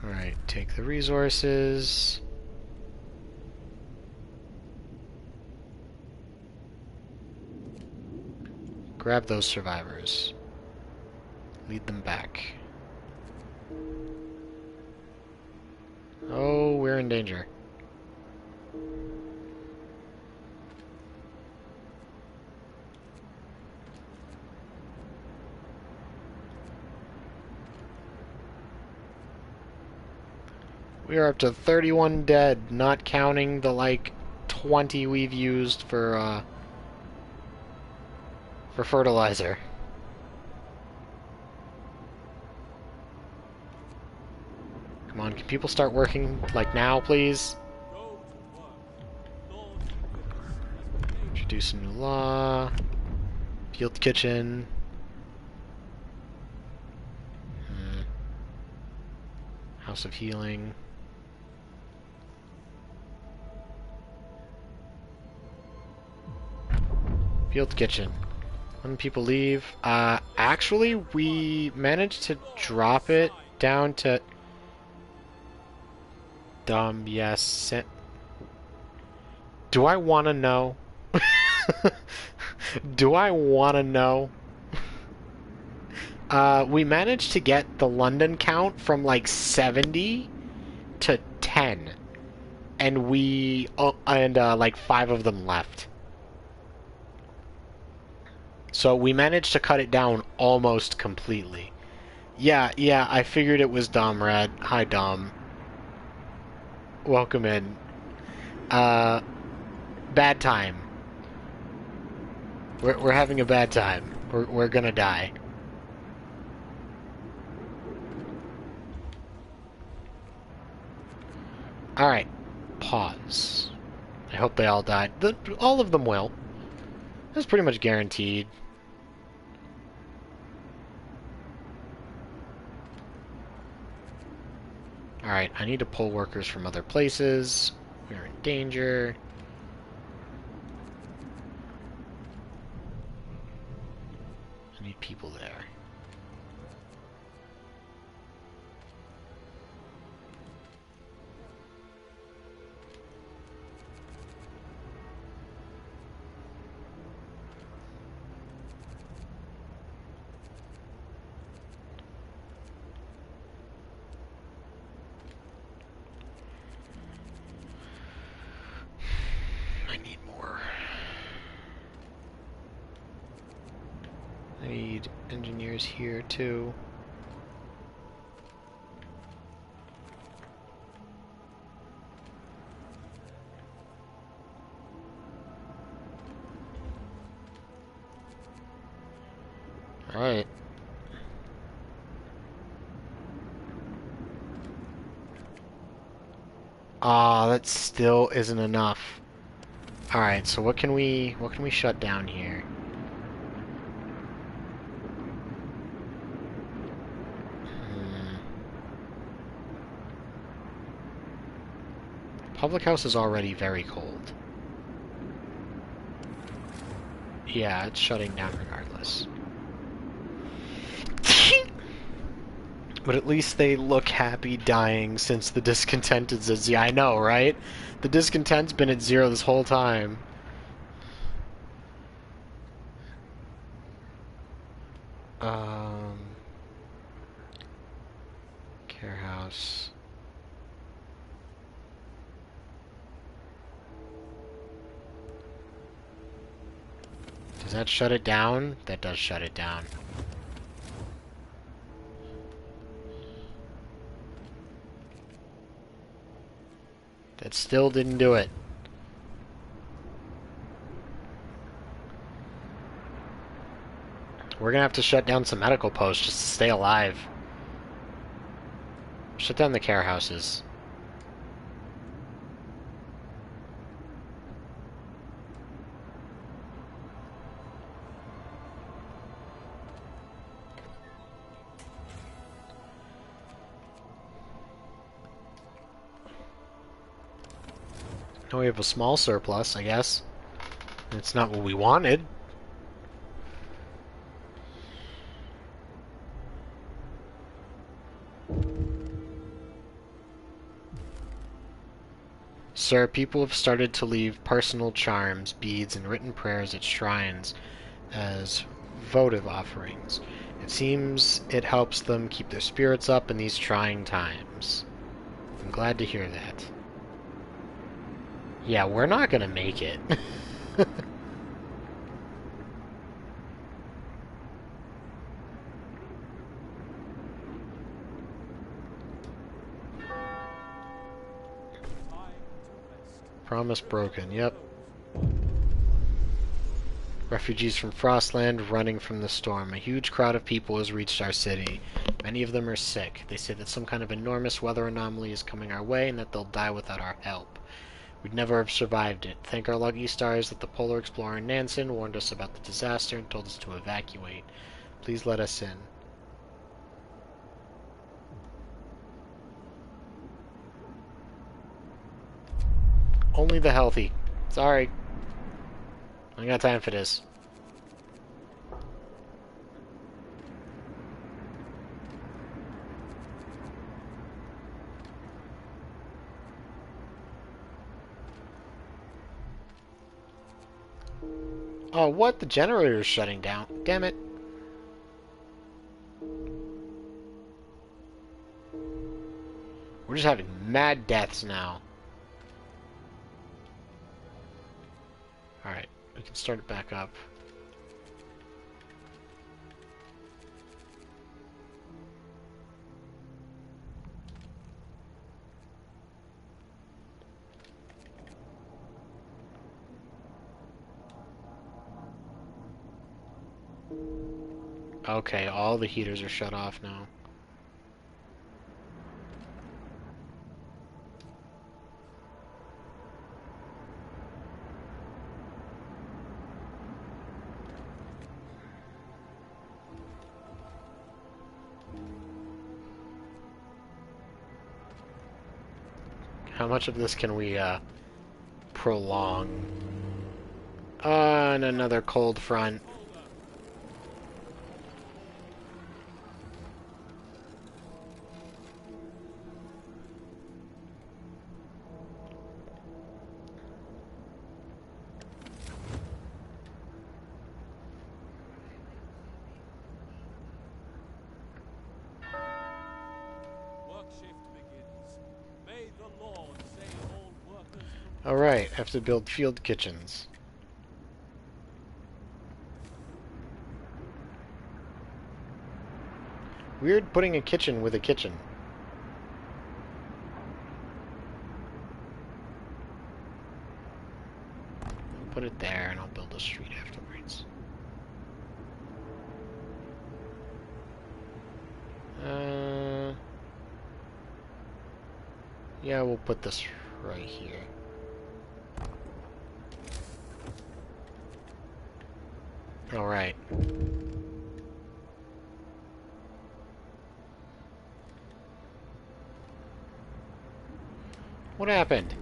Alright, take the resources. Grab those survivors. Lead them back. danger. We are up to 31 dead, not counting the, like, 20 we've used for fertilizer. Come on, can people start working, like, now, please? Go to work. Lord Nicholas has made Introduce a new law. Field kitchen. House of healing. Field kitchen. When people leave. Actually, we managed to drop it down to... yes. Do I want to know? Do I want to know? We managed to get the London count from like 70 to 10. And like 5 of them left. So we managed to cut it down almost completely. Yeah, I figured it was Dom Red. Hi, Dom. Welcome in. Bad time. We're having a bad time. We're gonna die. Alright. Pause. I hope they all died. All of them will. That's pretty much guaranteed. Alright, I need to pull workers from other places. We're in danger. I need people there. I need more. I need engineers here too. Alright. Ah, that still isn't enough. Alright, so what can we shut down here? Public house is already very cold. Yeah, it's shutting down regardless. But at least they look happy dying since the discontent is at 0. I know, right? The discontent's been at 0 this whole time. Care house. Does that shut it down? That does shut it down. That still didn't do it. We're gonna have to shut down some medical posts just to stay alive. Shut down the care houses. Now we have a small surplus, I guess. It's not what we wanted. Sir, people have started to leave personal charms, beads, and written prayers at shrines as votive offerings. It seems it helps them keep their spirits up in these trying times. I'm glad to hear that. Yeah, we're not gonna make it. Time to rest. Promise broken, yep. Those Refugees from Frostland running from the storm. A huge crowd of people has reached our city. Many of them are sick. They say that some kind of enormous weather anomaly is coming our way and that they'll die without our help. We'd never have survived it. Thank our lucky stars that the polar explorer Nansen warned us about the disaster and told us to evacuate. Please let us in. Only the healthy. Sorry. I ain't got time for this. Oh, what? The generator's shutting down. Damn it. We're just having mad deaths now. Alright, we can start it back up. Okay, all the heaters are shut off now. How much of this can we, prolong? And another cold front. work shift begins. May the Lord save all workers from Alright, have to build field kitchens. Weird putting a kitchen with a kitchen. I'll put it there and I'll build a street afterwards. Yeah, we'll put this right here. Alright. What happened?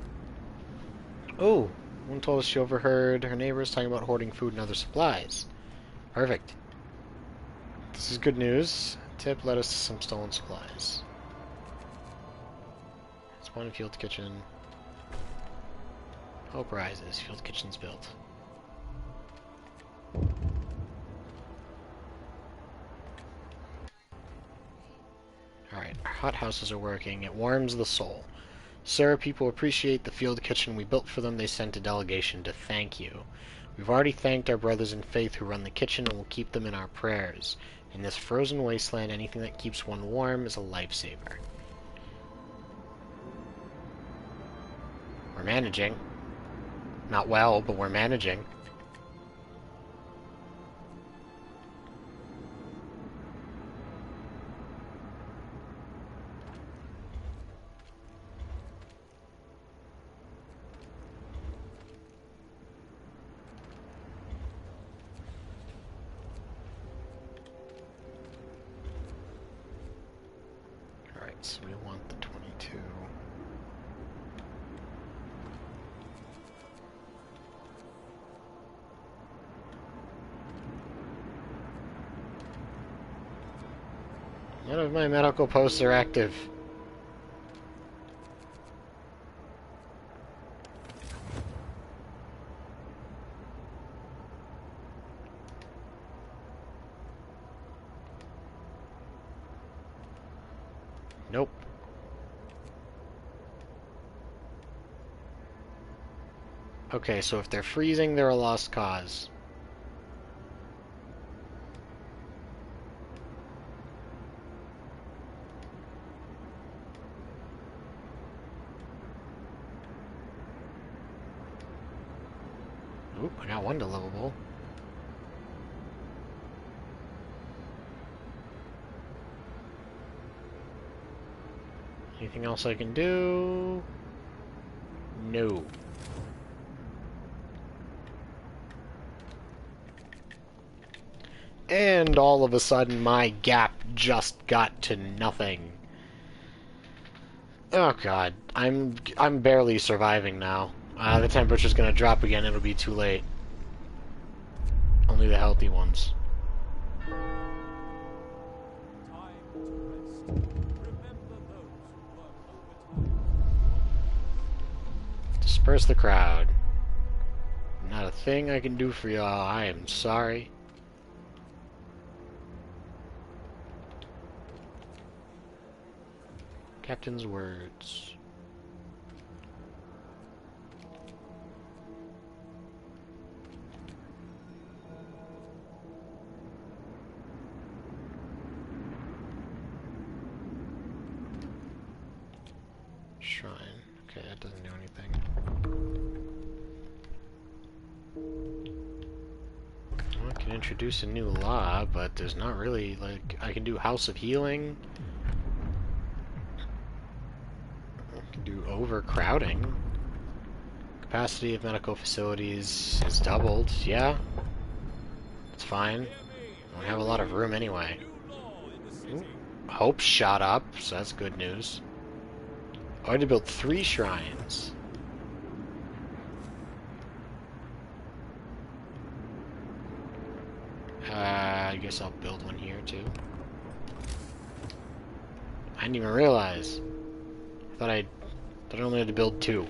Oh, one told us she overheard her neighbors talking about hoarding food and other supplies. Perfect. This is good news. Tip led us to some stolen supplies. Spawn field kitchen. Hope rises. Field kitchen's built. Alright, our hot houses are working. It warms the soul. Sir, people appreciate the field kitchen we built for them. They sent a delegation to thank you. We've already thanked our brothers in faith who run the kitchen and will keep them in our prayers. In this frozen wasteland, anything that keeps one warm is a lifesaver. We're managing. Not well, but we're managing. Alright, so we want the 22. None of my medical posts are active. Nope. Okay, so if they're freezing, they're a lost cause. Oop, I got one deliverable. Anything else I can do? No. And all of a sudden, my gap just got to nothing. Oh god, I'm barely surviving now. The temperature's gonna drop again. It'll be too late. Only the healthy ones. Time to rest. Remember those who work overtime. Disperse the crowd. Not a thing I can do for y'all. I am sorry. Captain's words. Shrine. Okay, that doesn't do anything. Well, I can introduce a new law, but there's not really, like, I can do House of Healing. I can do overcrowding. Capacity of medical facilities is doubled. Yeah, it's fine. I don't have a lot of room anyway. New law in the city. Ooh, Hope shot up, so that's good news. I already built 3 shrines. I guess I'll build one here too. I didn't even realize. I only had to build 2.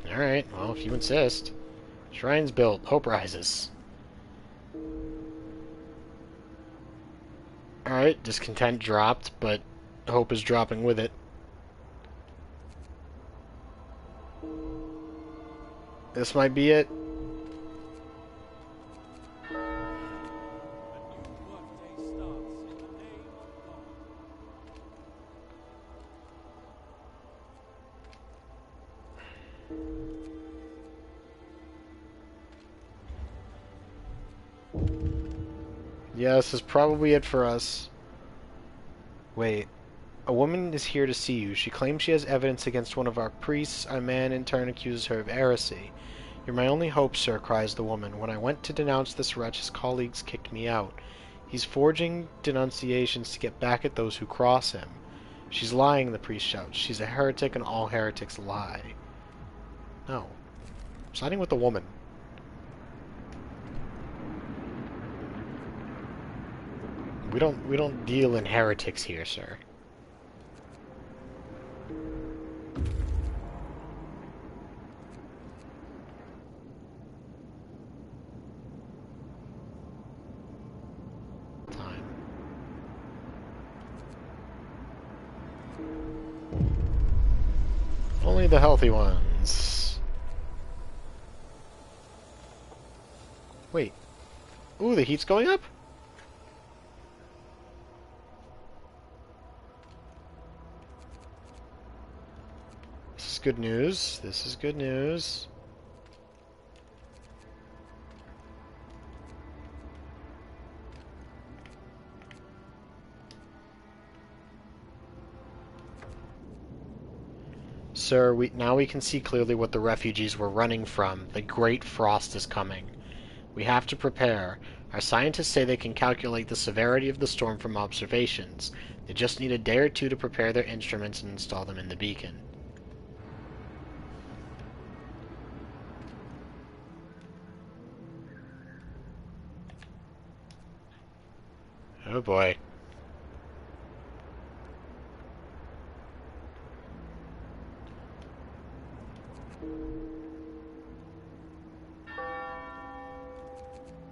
Alright, well, if you insist. Shrine's built. Hope rises. Alright, discontent dropped, but hope is dropping with it. This might be it. A new workday starts in the name of God. Yeah, this is probably it for us. Wait. A woman is here to see you. She claims she has evidence against one of our priests. A man in turn accuses her of heresy. You're my only hope, sir, cries the woman. When I went to denounce this wretch, his colleagues kicked me out. He's forging denunciations to get back at those who cross him. She's lying, the priest shouts. She's a heretic and all heretics lie. No. I'm siding with the woman. We don't deal in heretics here, sir. Time. Only the healthy ones. Wait. Ooh, the heat's going up? This is good news. This is good news. Sir, now we can see clearly what the refugees were running from. The Great Frost is coming. We have to prepare. Our scientists say they can calculate the severity of the storm from observations. They just need a day or 2 to prepare their instruments and install them in the beacon. Oh boy.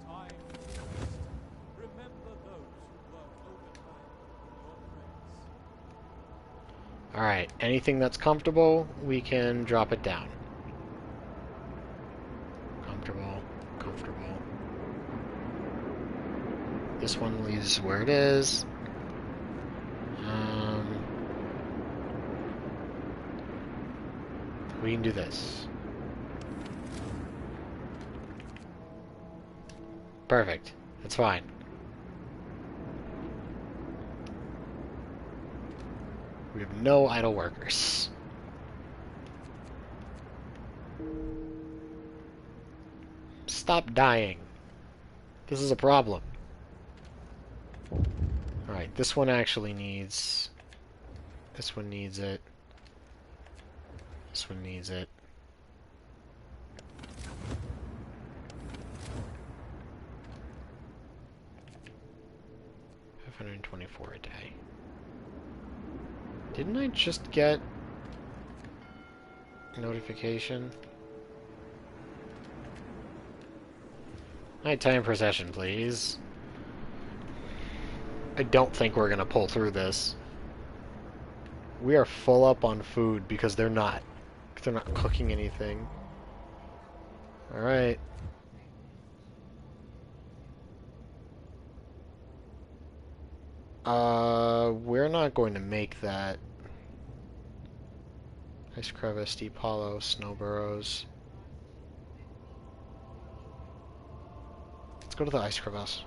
Time to rest. Remember those who work overtime for your friends. Alright, anything that's comfortable, we can drop it down. This one leaves where it is. We can do this. Perfect. That's fine. We have no idle workers. Stop dying. This is a problem. Alright, this one actually needs... This one needs it. This one needs it. $524 a day. Didn't I just get a notification? Nighttime procession, please. I don't think we're gonna pull through this. We are full up on food because they're not cooking anything. Alright. We're not going to make that. Ice crevice, steep hollow, snow burrows. Let's go to the ice crevice.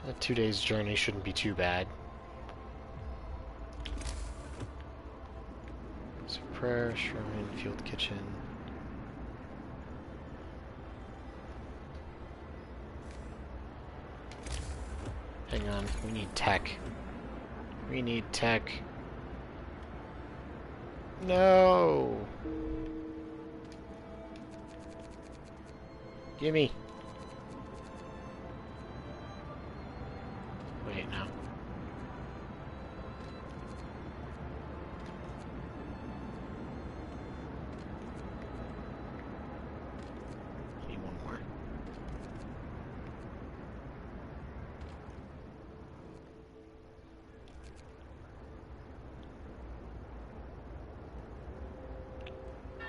A 2 days journey shouldn't be too bad. So prayer, shrine, field kitchen. Hang on, we need tech. We need tech. No! Gimme! Wait, no. Need one more.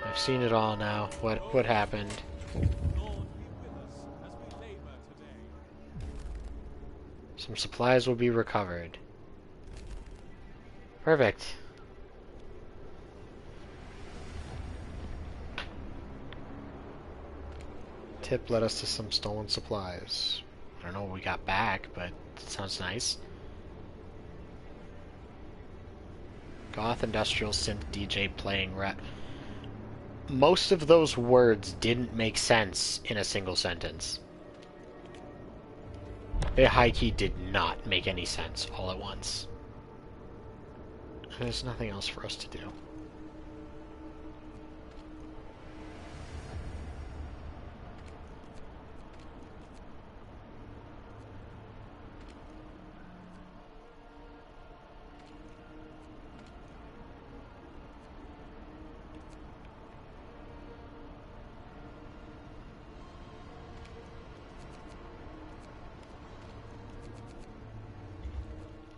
I've seen it all now. What happened? Lord, be with us as we labor today. Some supplies will be recovered. Perfect. Tip led us to some stolen supplies. I don't know what we got back, but it sounds nice. Goth industrial synth DJ playing rat. Most of those words didn't make sense in a single sentence. They high-key did not make any sense all at once. There's nothing else for us to do.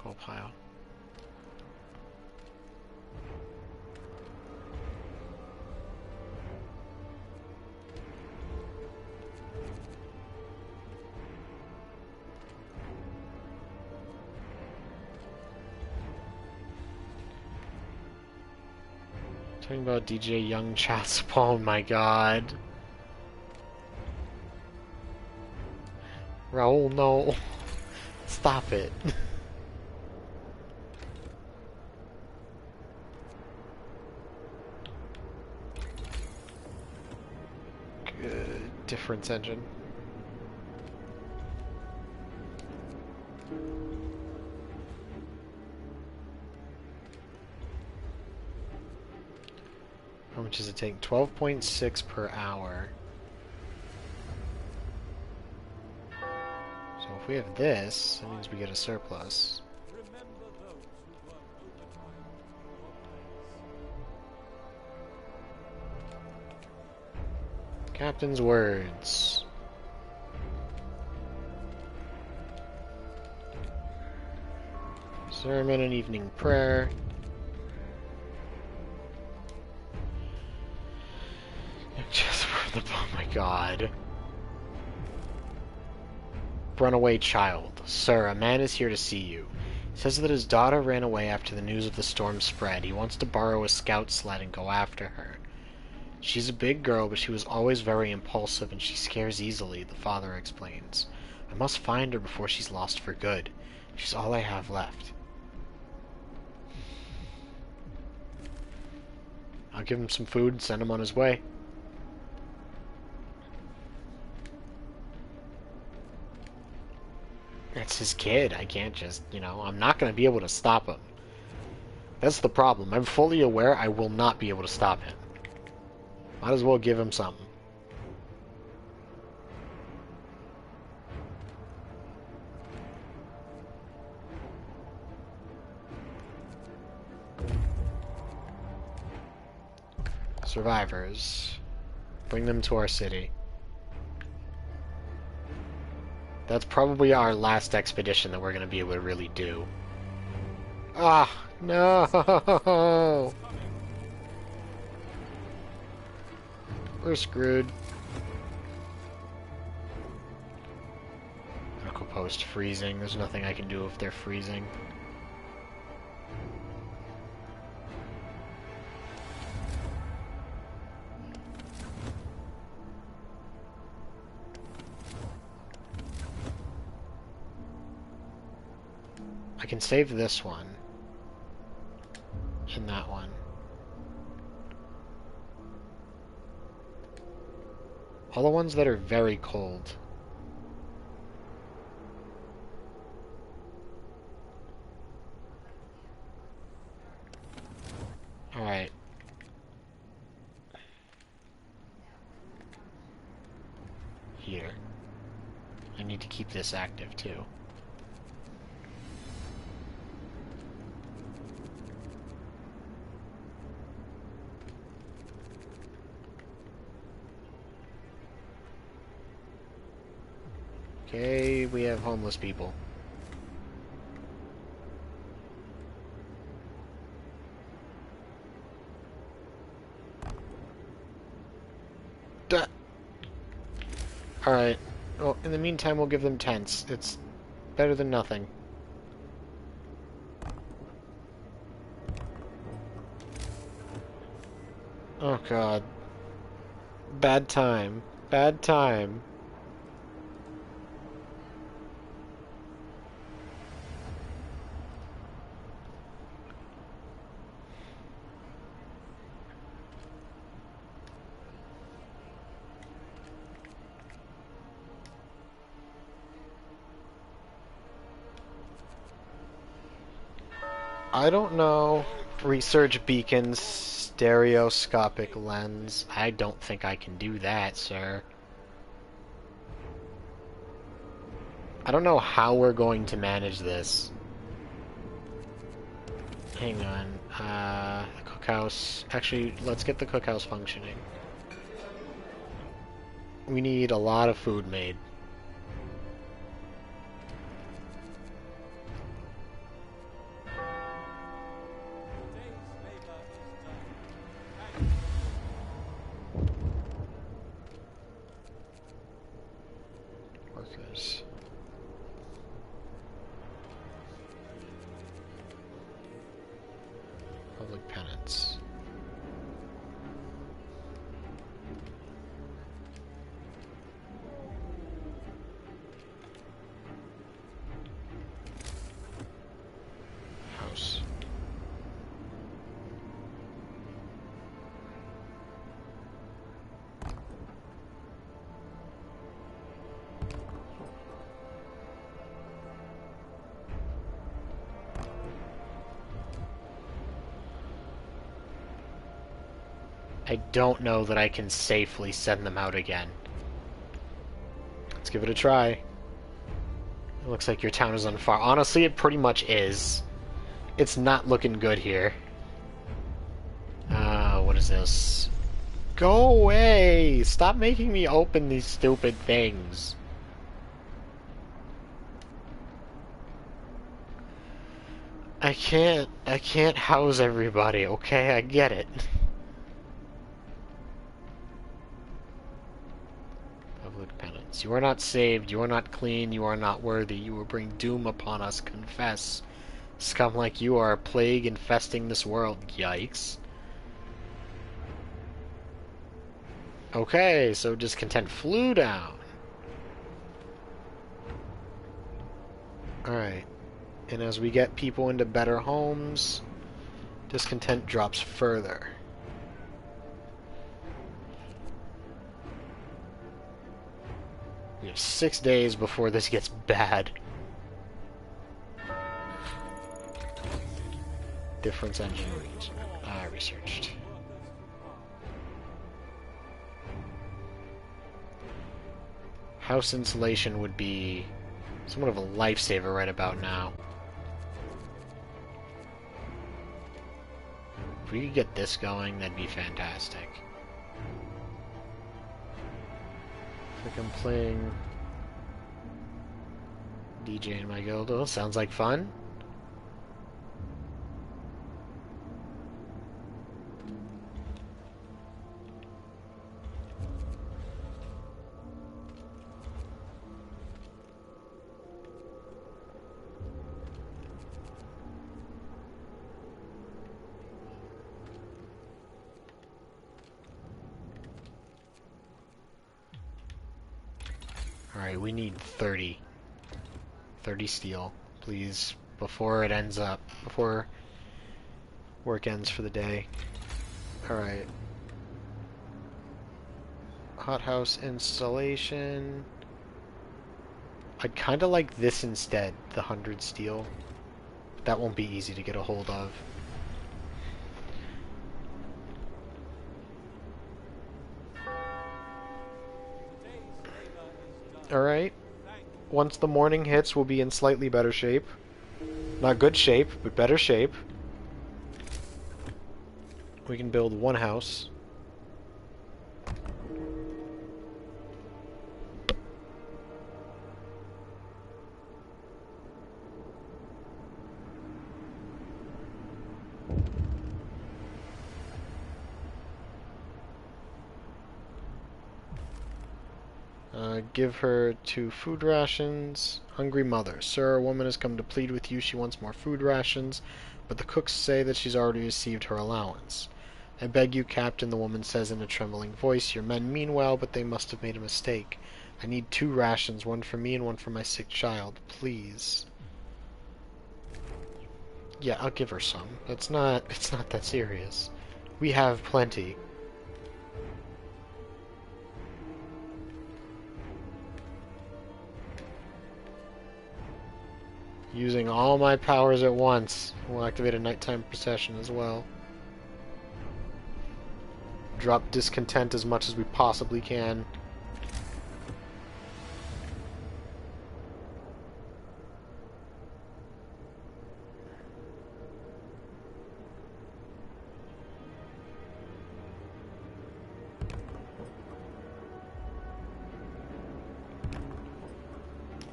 Coal pile. Talking about DJ Young Chats. Oh my god. Raul, no. Stop it. Good. Difference engine. How much does it take? 12.6 per hour. So if we have this, that means we get a surplus. Remember those who work overtime for your place. Captain's words. Sermon and evening prayer. Just for the... Oh my god. runaway child. Sir, a man is here to see you. He says that his daughter ran away after the news of the storm spread. He wants to borrow a scout sled and go after her. She's a big girl, but she was always very impulsive and she scares easily, the father explains. I must find her before she's lost for good. She's all I have left. I'll give him some food and send him on his way. It's his kid. I can't just, I'm not going to be able to stop him. That's the problem. I'm fully aware I will not be able to stop him. Might as well give him something. Survivors. Bring them to our city. That's probably our last expedition that we're going to be able to really do. Ah, no! We're screwed. Medical post freezing. There's nothing I can do if they're freezing. I can save this one. And that one. All the ones that are very cold. Alright. Here. I need to keep this active too. Okay, we have homeless people. Duh. Alright. Well, in the meantime, we'll give them tents. It's better than nothing. Oh, God. Bad time. Bad time. I don't know. Research beacons, stereoscopic lens. I don't think I can do that, sir. I don't know how we're going to manage this. Hang on. The cookhouse. Actually, let's get the cookhouse functioning. We need a lot of food made. Workers. Public penance. House. I don't know that I can safely send them out again. Let's give it a try. It looks like your town is on fire. Honestly, it pretty much is. It's not looking good here. What is this? Go away! Stop making me open these stupid things. I can't house everybody, okay? I get it. Public penance. sins. You are not saved, you are not clean, you are not worthy. You will bring doom upon us. Confess. Scum like you are a plague infesting this world. Yikes. Okay, so discontent flew down. Alright. And as we get people into better homes, discontent drops further. We have 6 days before this gets bad. Difference engine researched. House insulation would be somewhat of a lifesaver right about now. If we could get this going, that'd be fantastic. I think I'm playing DJ in my guild. Oh, sounds like fun. Alright, we need 30. 30 steel, please, before it ends up, before work ends for the day. Alright. Hothouse installation. I'd kind of like this instead, the 100 steel. That won't be easy to get a hold of. Alright. Once the morning hits, we'll be in slightly better shape. Not good shape, but better shape. We can build one house. Give her 2 food rations. Hungry mother. Sir, a woman has come to plead with you. She wants more food rations, but the cooks say that she's already received her allowance. I beg you, Captain, the woman says in a trembling voice. Your men mean well, but they must have made a mistake. I need 2 rations, one for me and one for my sick child. Please. Yeah, I'll give her some. It's not that serious. We have plenty. Using all my powers at once. We'll activate a nighttime procession as well. Drop discontent as much as we possibly can.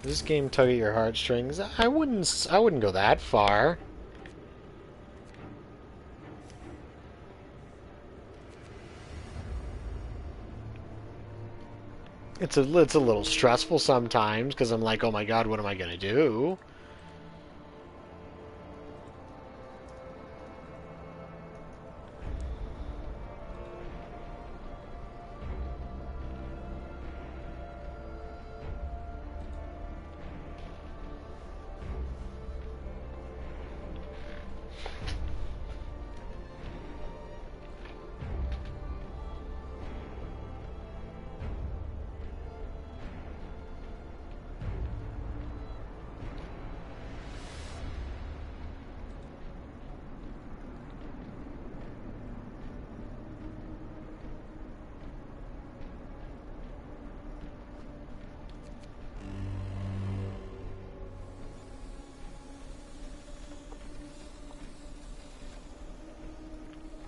Does this game tug at your heartstrings? I wouldn't go that far. It's a little stressful sometimes because I'm like, oh my god, what am I gonna do?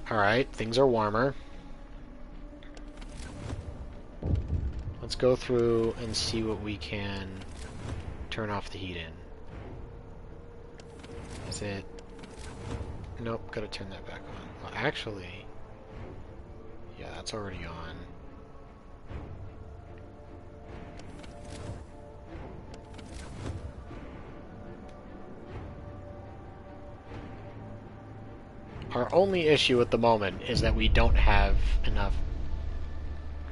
Alright, things are warmer. Let's go through and see what we can turn off the heat in. Is it... Nope, gotta turn that back on. Well, actually... Yeah, that's already on. Our only issue at the moment is that we don't have enough.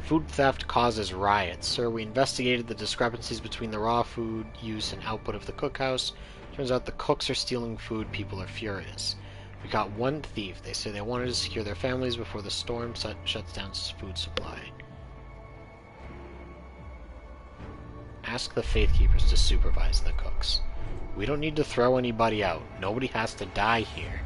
Food theft causes riots. Sir, we investigated the discrepancies between the raw food use and output of the cookhouse. Turns out the cooks are stealing food. People are furious. We got one thief. They say they wanted to secure their families before the storm shuts down food supply. Ask the Faith Keepers to supervise the cooks. We don't need to throw anybody out. Nobody has to die here.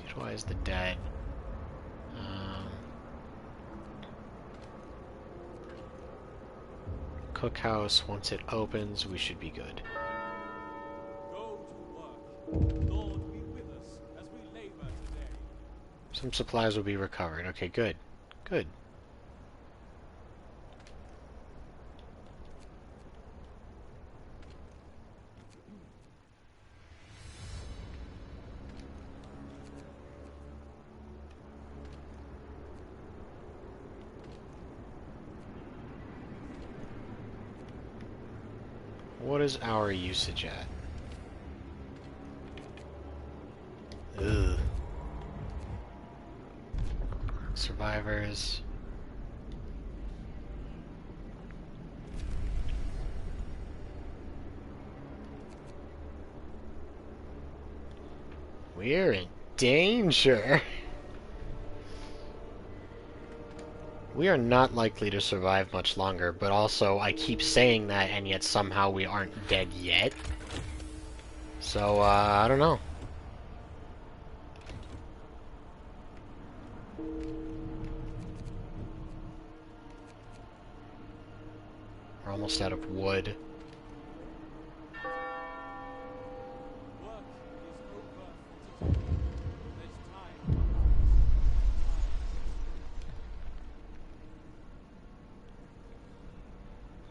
Utilize the dead. Cookhouse, once it opens, we should be good. Go to work. Lord, be with us as we labor today. Some supplies will be recovered. Okay, good. Good. What is our usage at? Ugh. Survivors. We're in danger. We are not likely to survive much longer, but also I keep saying that and yet somehow we aren't dead yet. So, I don't know. We're almost out of wood. Work is over for today. There's time for us.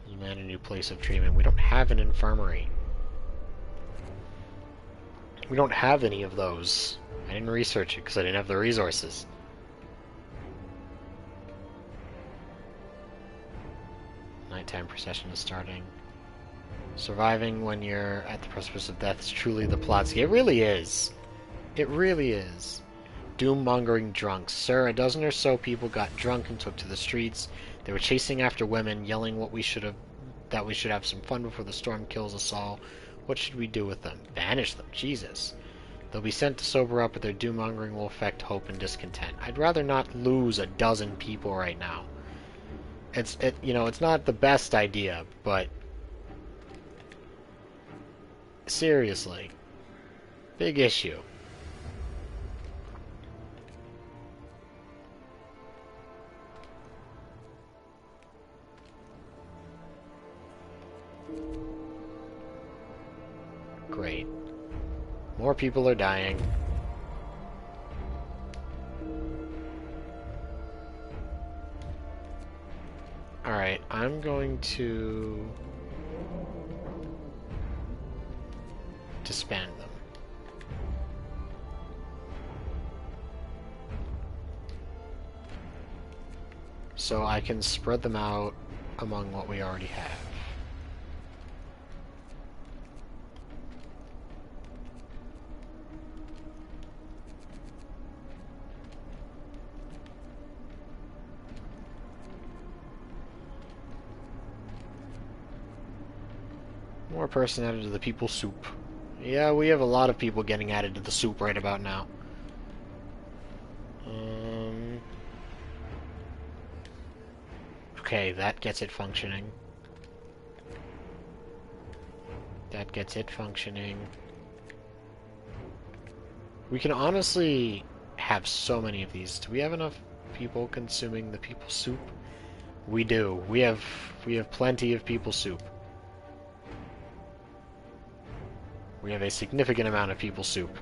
You man a new place of treatment. We don't have an infirmary. We don't have any of those. I didn't research it because I didn't have the resources. Nighttime procession is starting. Surviving when you're at the precipice of death is truly the plot. It really is. It really is. Doom-mongering drunks. Sir, a dozen or so people got drunk and took to the streets. They were chasing after women, yelling that we should have some fun before the storm kills us all. What should we do with them? Banish them. Jesus. They'll be sent to sober up, but their doom-mongering will affect hope and discontent. I'd rather not lose a dozen people right now. It's not the best idea, but seriously, big issue. Great. More people are dying. Alright, I'm going to disband them. So I can spread them out among what we already have. More person added to the people soup. Yeah, we have a lot of people getting added to the soup right about now. Okay, that gets it functioning. That gets it functioning. We can honestly have so many of these. Do we have enough people consuming the people soup? We do. We have plenty of people soup. We have a significant amount of people soup.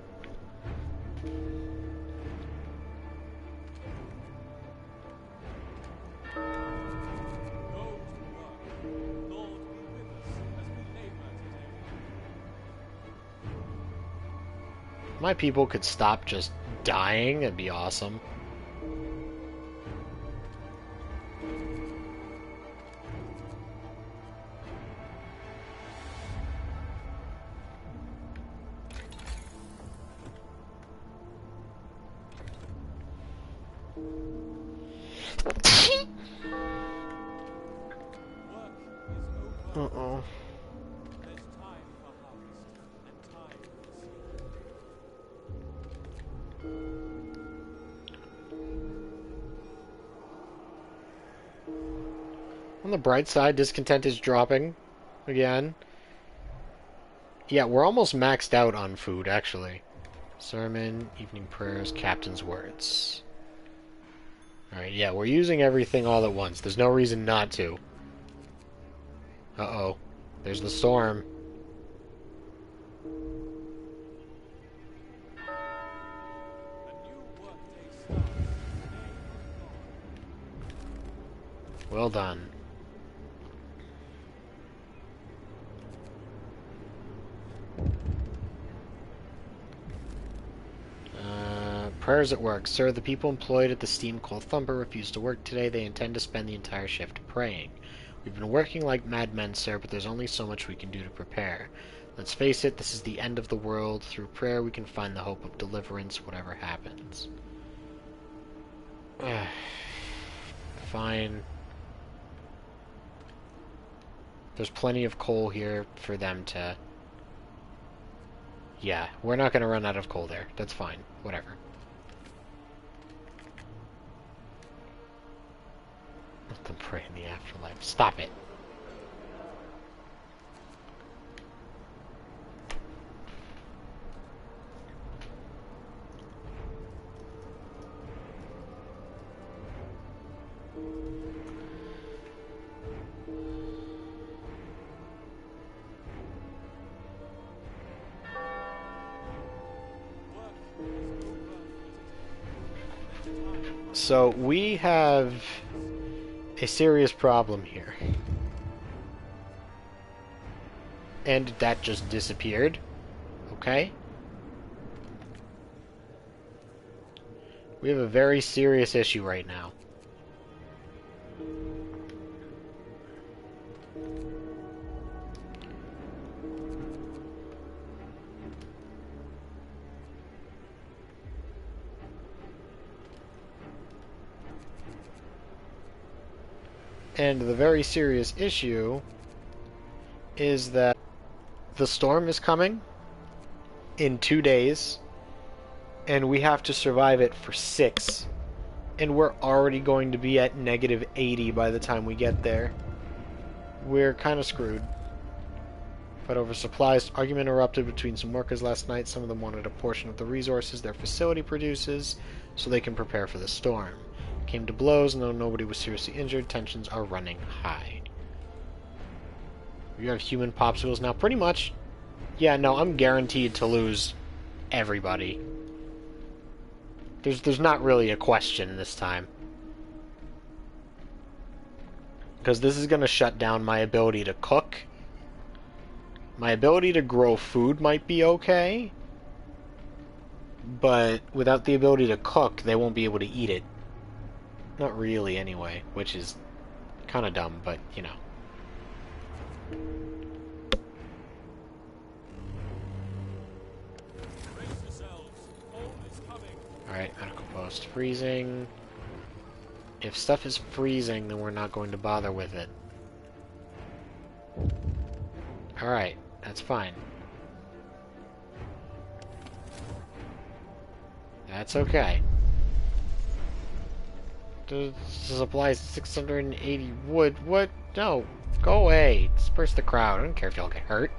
My people could stop just dying, it'd be awesome. Uh-oh. There's time for harvest and time for seed. On the bright side, discontent is dropping again. Yeah, we're almost maxed out on food, actually. Sermon, evening prayers, captain's words. Alright, yeah, we're using everything all at once. There's no reason not to. Uh-oh. There's the storm. A new workday starts in the name of God. Well done. Prayers at work. Sir, the people employed at the steam coal thumper refuse to work today. They intend to spend the entire shift praying. We've been working like madmen, sir, but there's only so much we can do to prepare. Let's face it, this is the end of the world. Through prayer we can find the hope of deliverance, whatever happens. Fine. There's plenty of coal here for them to... Yeah, we're not going to run out of coal there. That's fine. Whatever. Let them pray in the afterlife. Stop it. So we have a serious problem here. And that just disappeared. Okay? We have a very serious issue right now. And the very serious issue is that the storm is coming in 2 days, and we have to survive it for 6. And we're already going to be at negative 80 by the time we get there. We're kind of screwed. But over supplies, argument erupted between some workers last night. Some of them wanted a portion of the resources their facility produces so they can prepare for the storm. Came to blows, and though nobody was seriously injured, tensions are running high. You have human popsicles now, pretty much. Yeah, no, I'm guaranteed to lose everybody. There's not really a question this time. Because this is going to shut down my ability to cook. My ability to grow food might be okay. But without the ability to cook, they won't be able to eat it. Not really, anyway, which is kind of dumb, but, you know. Brace yourselves. Cold is coming. Alright, medical post freezing. If stuff is freezing, then we're not going to bother with it. Alright, that's fine. That's okay. The supply is 680 wood. What? No. Go away. Disperse the crowd. I don't care if y'all get hurt.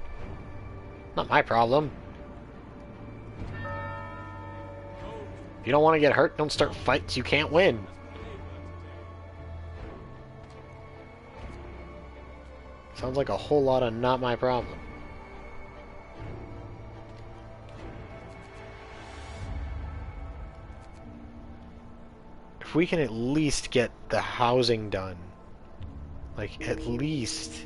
Not my problem. If you don't want to get hurt, don't start fights you can't win. Sounds like a whole lot of not my problem. If we can at least get the housing done. Like, at least.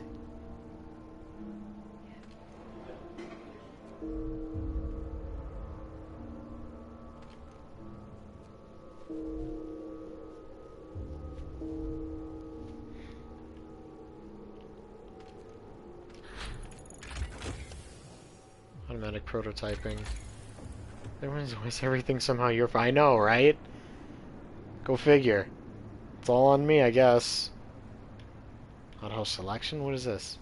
Automatic prototyping. Everyone's always everything somehow you're fine. I know, right? Go figure. It's all on me, I guess. Auto selection? What is this?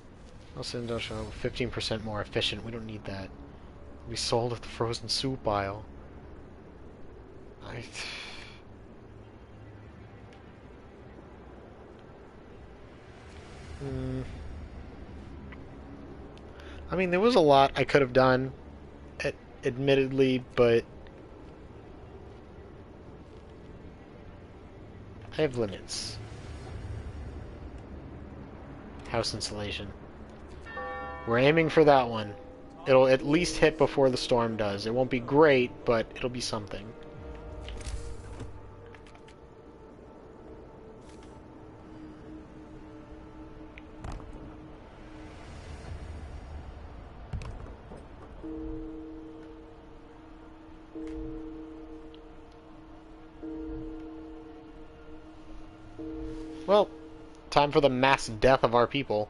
Also, industrial 15% more efficient. We don't need that. We sold at the frozen soup aisle. I. Hmm. I mean, there was a lot I could have done, admittedly, but I have limits. House insulation. We're aiming for that one. It'll at least hit before the storm does. It won't be great, but it'll be something. Well, time for the mass death of our people.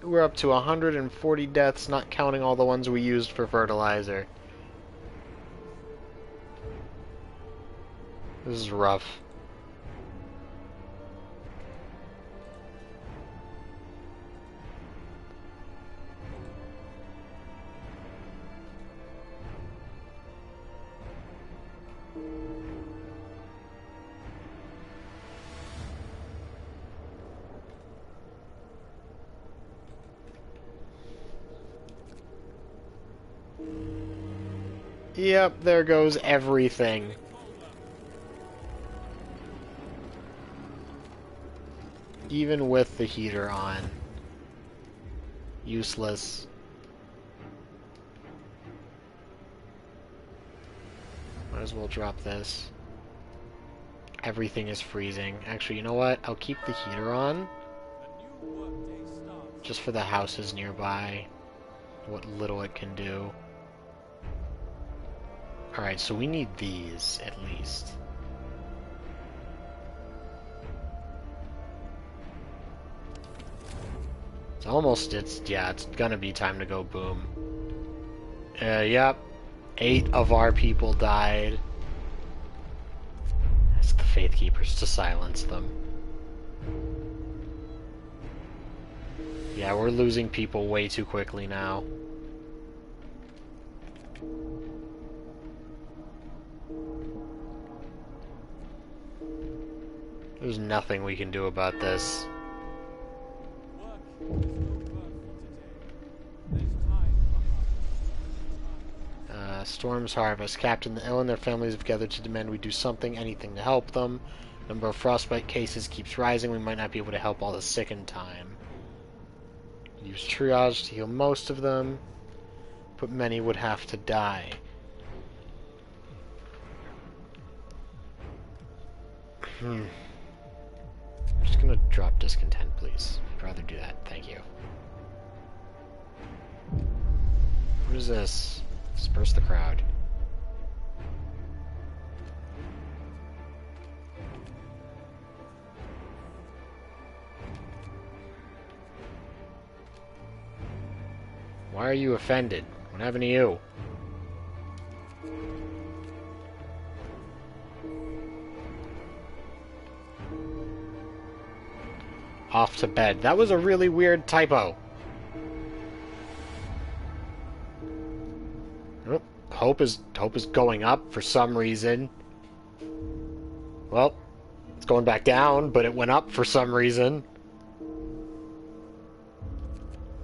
We're up to 140 deaths, not counting all the ones we used for fertilizer. This is rough. Yep, there goes everything. Even with the heater on. Useless. Might as well drop this. Everything is freezing. Actually, you know what? I'll keep the heater on. Just for the houses nearby. What little it can do. Alright, so we need these, at least. It's gonna be time to go boom. Yep. 8 of our people died. Ask the Faith Keepers to silence them. Yeah, we're losing people way too quickly now. There's nothing we can do about this. Storm's Harvest. Captain, the ill and their families have gathered to demand we do something, anything to help them. Number of frostbite cases keeps rising. We might not be able to help all the sick in time. Use triage to heal most of them, but many would have to die. I'm just gonna drop discontent, please. I'd rather do that. Thank you. What is this? Disperse the crowd. Why are you offended? What happened to you? Off to bed. That was a really weird typo. Oh, hope is going up for some reason. Well, it's going back down, but it went up for some reason.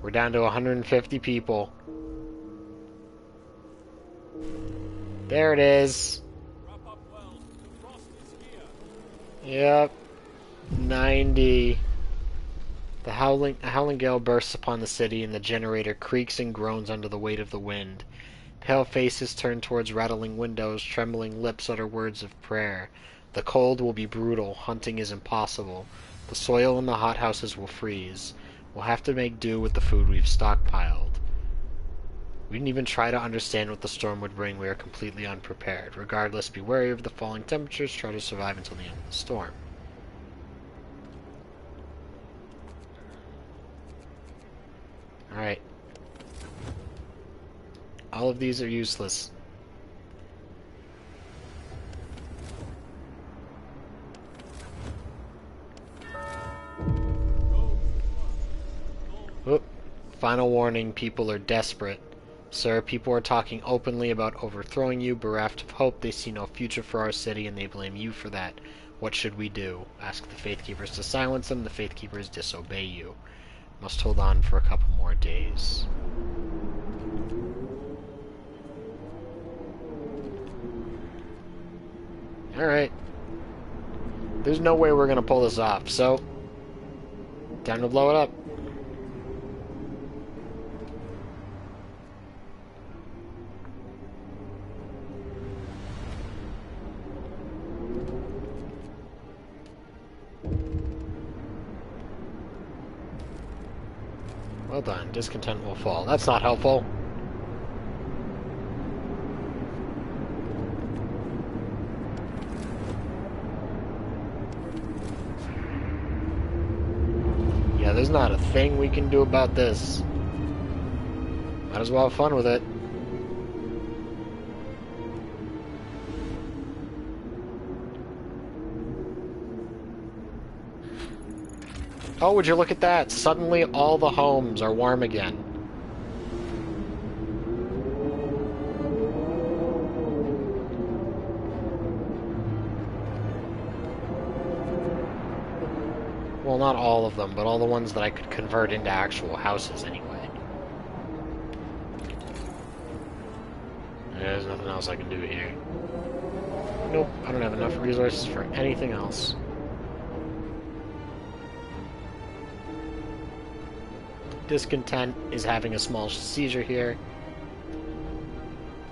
We're down to 150 people. There it is. Yep. 90. The howling gale bursts upon the city, and the generator creaks and groans under the weight of the wind. Pale faces turn towards rattling windows, trembling lips utter words of prayer. The cold will be brutal, hunting is impossible. The soil in the hothouses will freeze. We'll have to make do with the food we've stockpiled. We didn't even try to understand what the storm would bring. We are completely unprepared. Regardless, be wary of the falling temperatures. Try to survive until the end of the storm. Alright. All of these are useless. Oop. Final warning, people are desperate. Sir, people are talking openly about overthrowing you. Bereft of hope, they see no future for our city, and they blame you for that. What should we do? Ask the Faithkeepers to silence them. The Faithkeepers disobey you. Must hold on for a couple more days. Alright. There's no way we're gonna pull this off, so... time to blow it up. Well done. Discontent will fall. That's not helpful. Yeah, there's not a thing we can do about this. Might as well have fun with it. Oh, would you look at that? Suddenly all the homes are warm again. Well, not all of them, but all the ones that I could convert into actual houses anyway. There's nothing else I can do here. Nope, I don't have enough resources for anything else. Discontent is having a small seizure here.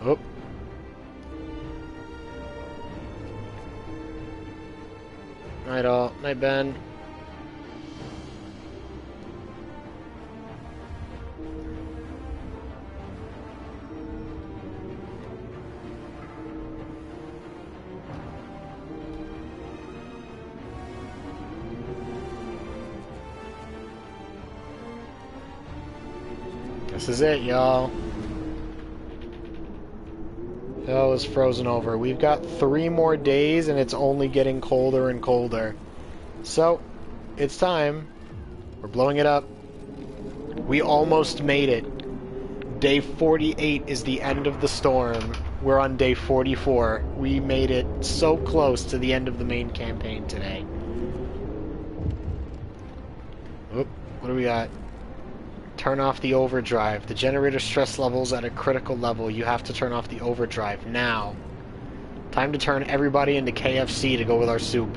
Oh. Night all. Night, Ben. This is it, y'all. Hell is frozen over. We've got 3 more days, and it's only getting colder and colder. So, it's time. We're blowing it up. We almost made it. Day 48 is the end of the storm. We're on day 44. We made it so close to the end of the main campaign today. Oop, what do we got? Turn off the overdrive. The generator stress level's at a critical level. You have to turn off the overdrive now. Time to turn everybody into KFC to go with our soup.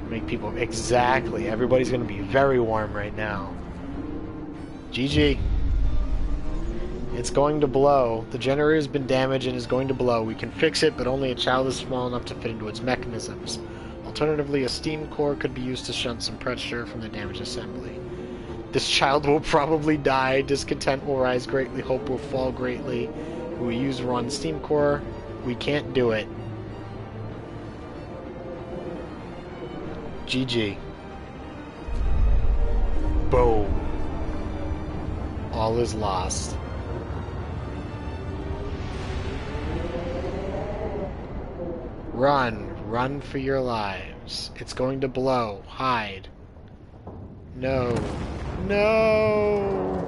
Make people... Exactly. Everybody's going to be very warm right now. GG. It's going to blow. The generator's been damaged and is going to blow. We can fix it, but only a child is small enough to fit into its mechanisms. Alternatively, a steam core could be used to shunt some pressure from the damaged assembly. This child will probably die. Discontent will rise greatly. Hope will fall greatly. We use run steam core. We can't do it. GG. Boom. All is lost. Run. Run for your lives. It's going to blow. Hide. No. No!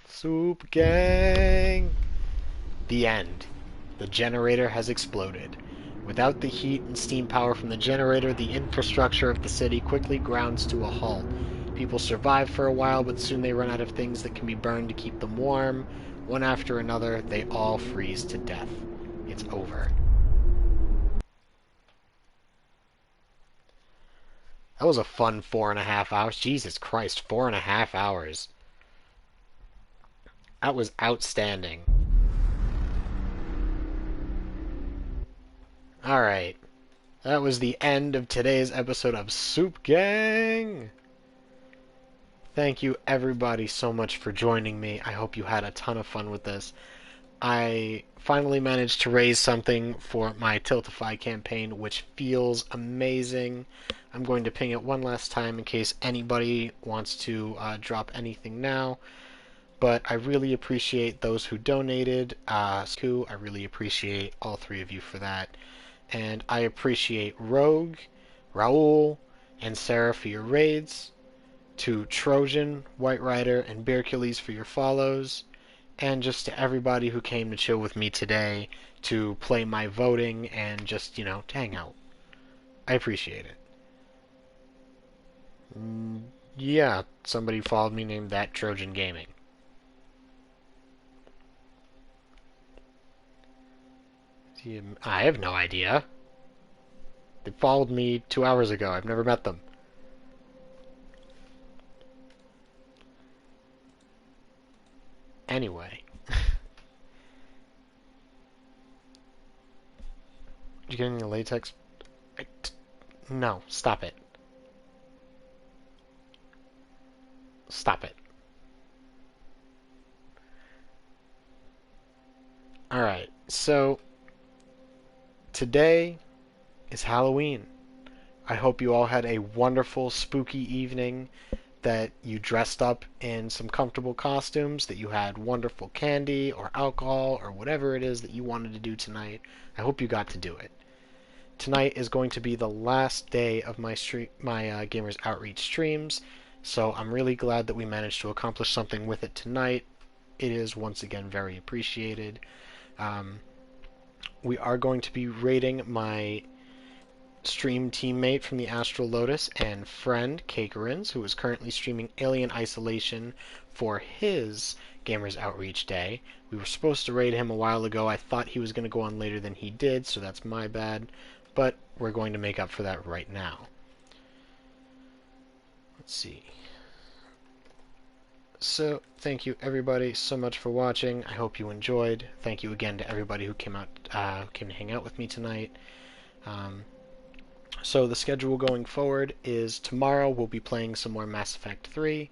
Soup gang! The end. The generator has exploded. Without the heat and steam power from the generator, the infrastructure of the city quickly grounds to a halt. People survive for a while, but soon they run out of things that can be burned to keep them warm. One after another, they all freeze to death. It's over. That was a fun 4.5 hours. Jesus Christ, 4.5 hours. That was outstanding. Alright. That was the end of today's episode of Soup Gang. Thank you everybody so much for joining me. I hope you had a ton of fun with this. I finally managed to raise something for my Tiltify campaign, which feels amazing. I'm going to ping it one last time in case anybody wants to drop anything now. But I really appreciate those who donated. I really appreciate all three of you for that. And I appreciate Rogue, Raul, and Sarah for your raids. To Trojan, White Rider, and Bearcules for your follows. And just to everybody who came to chill with me today to play my voting and just, to hang out. I appreciate it. Yeah, somebody followed me named That Trojan Gaming. I have no idea. They followed me 2 hours ago. I've never met them. Anyway. Did you get any latex? No, stop it. Stop it. Alright, so today is Halloween. I hope you all had a wonderful, spooky evening, that you dressed up in some comfortable costumes, that you had wonderful candy or alcohol or whatever it is that you wanted to do tonight. I hope you got to do it. Tonight is going to be the last day of my Gamers Outreach streams, so I'm really glad that we managed to accomplish something with it tonight. It is once again very appreciated. We are going to be rating my stream teammate from the Astral Lotus and friend, Kakerins, who is currently streaming Alien Isolation for his Gamers Outreach Day. We were supposed to raid him a while ago. I thought he was going to go on later than he did, so that's my bad. But we're going to make up for that right now. Let's see. So, thank you everybody so much for watching. I hope you enjoyed. Thank you again to everybody who came to hang out with me tonight. So the schedule going forward is tomorrow we'll be playing some more Mass Effect 3.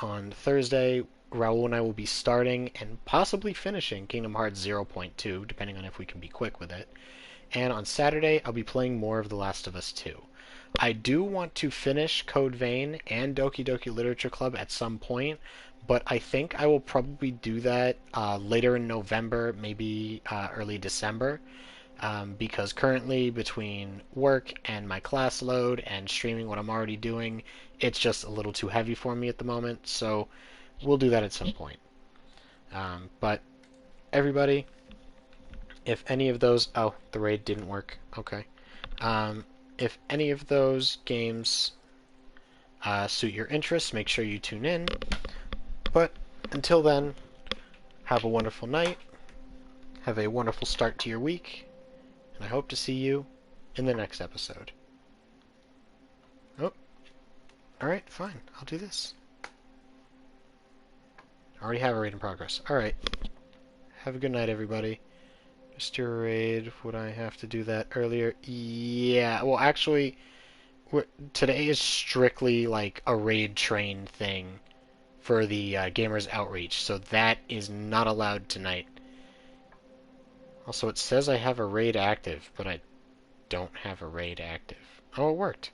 On Thursday, Raul and I will be starting and possibly finishing Kingdom Hearts 0.2, depending on if we can be quick with it. And on Saturday, I'll be playing more of The Last of Us 2. I do want to finish Code Vein and Doki Doki Literature Club at some point, but I think I will probably do that later in November, maybe early December. Because currently, between work and my class load and streaming what I'm already doing, it's just a little too heavy for me at the moment, so we'll do that at some point. But everybody, if any of those... Oh, the raid didn't work. Okay. If any of those games suit your interests, make sure you tune in. But until then, have a wonderful night. Have a wonderful start to your week. And I hope to see you in the next episode. Oh. Alright, fine. I'll do this. I already have a raid in progress. Alright. Have a good night, everybody. Just your raid. Would I have to do that earlier? Yeah. Well, actually, today is strictly like a raid train thing for the Gamers Outreach, so that is not allowed tonight. Also, it says I have a raid active, but I don't have a raid active. Oh, it worked.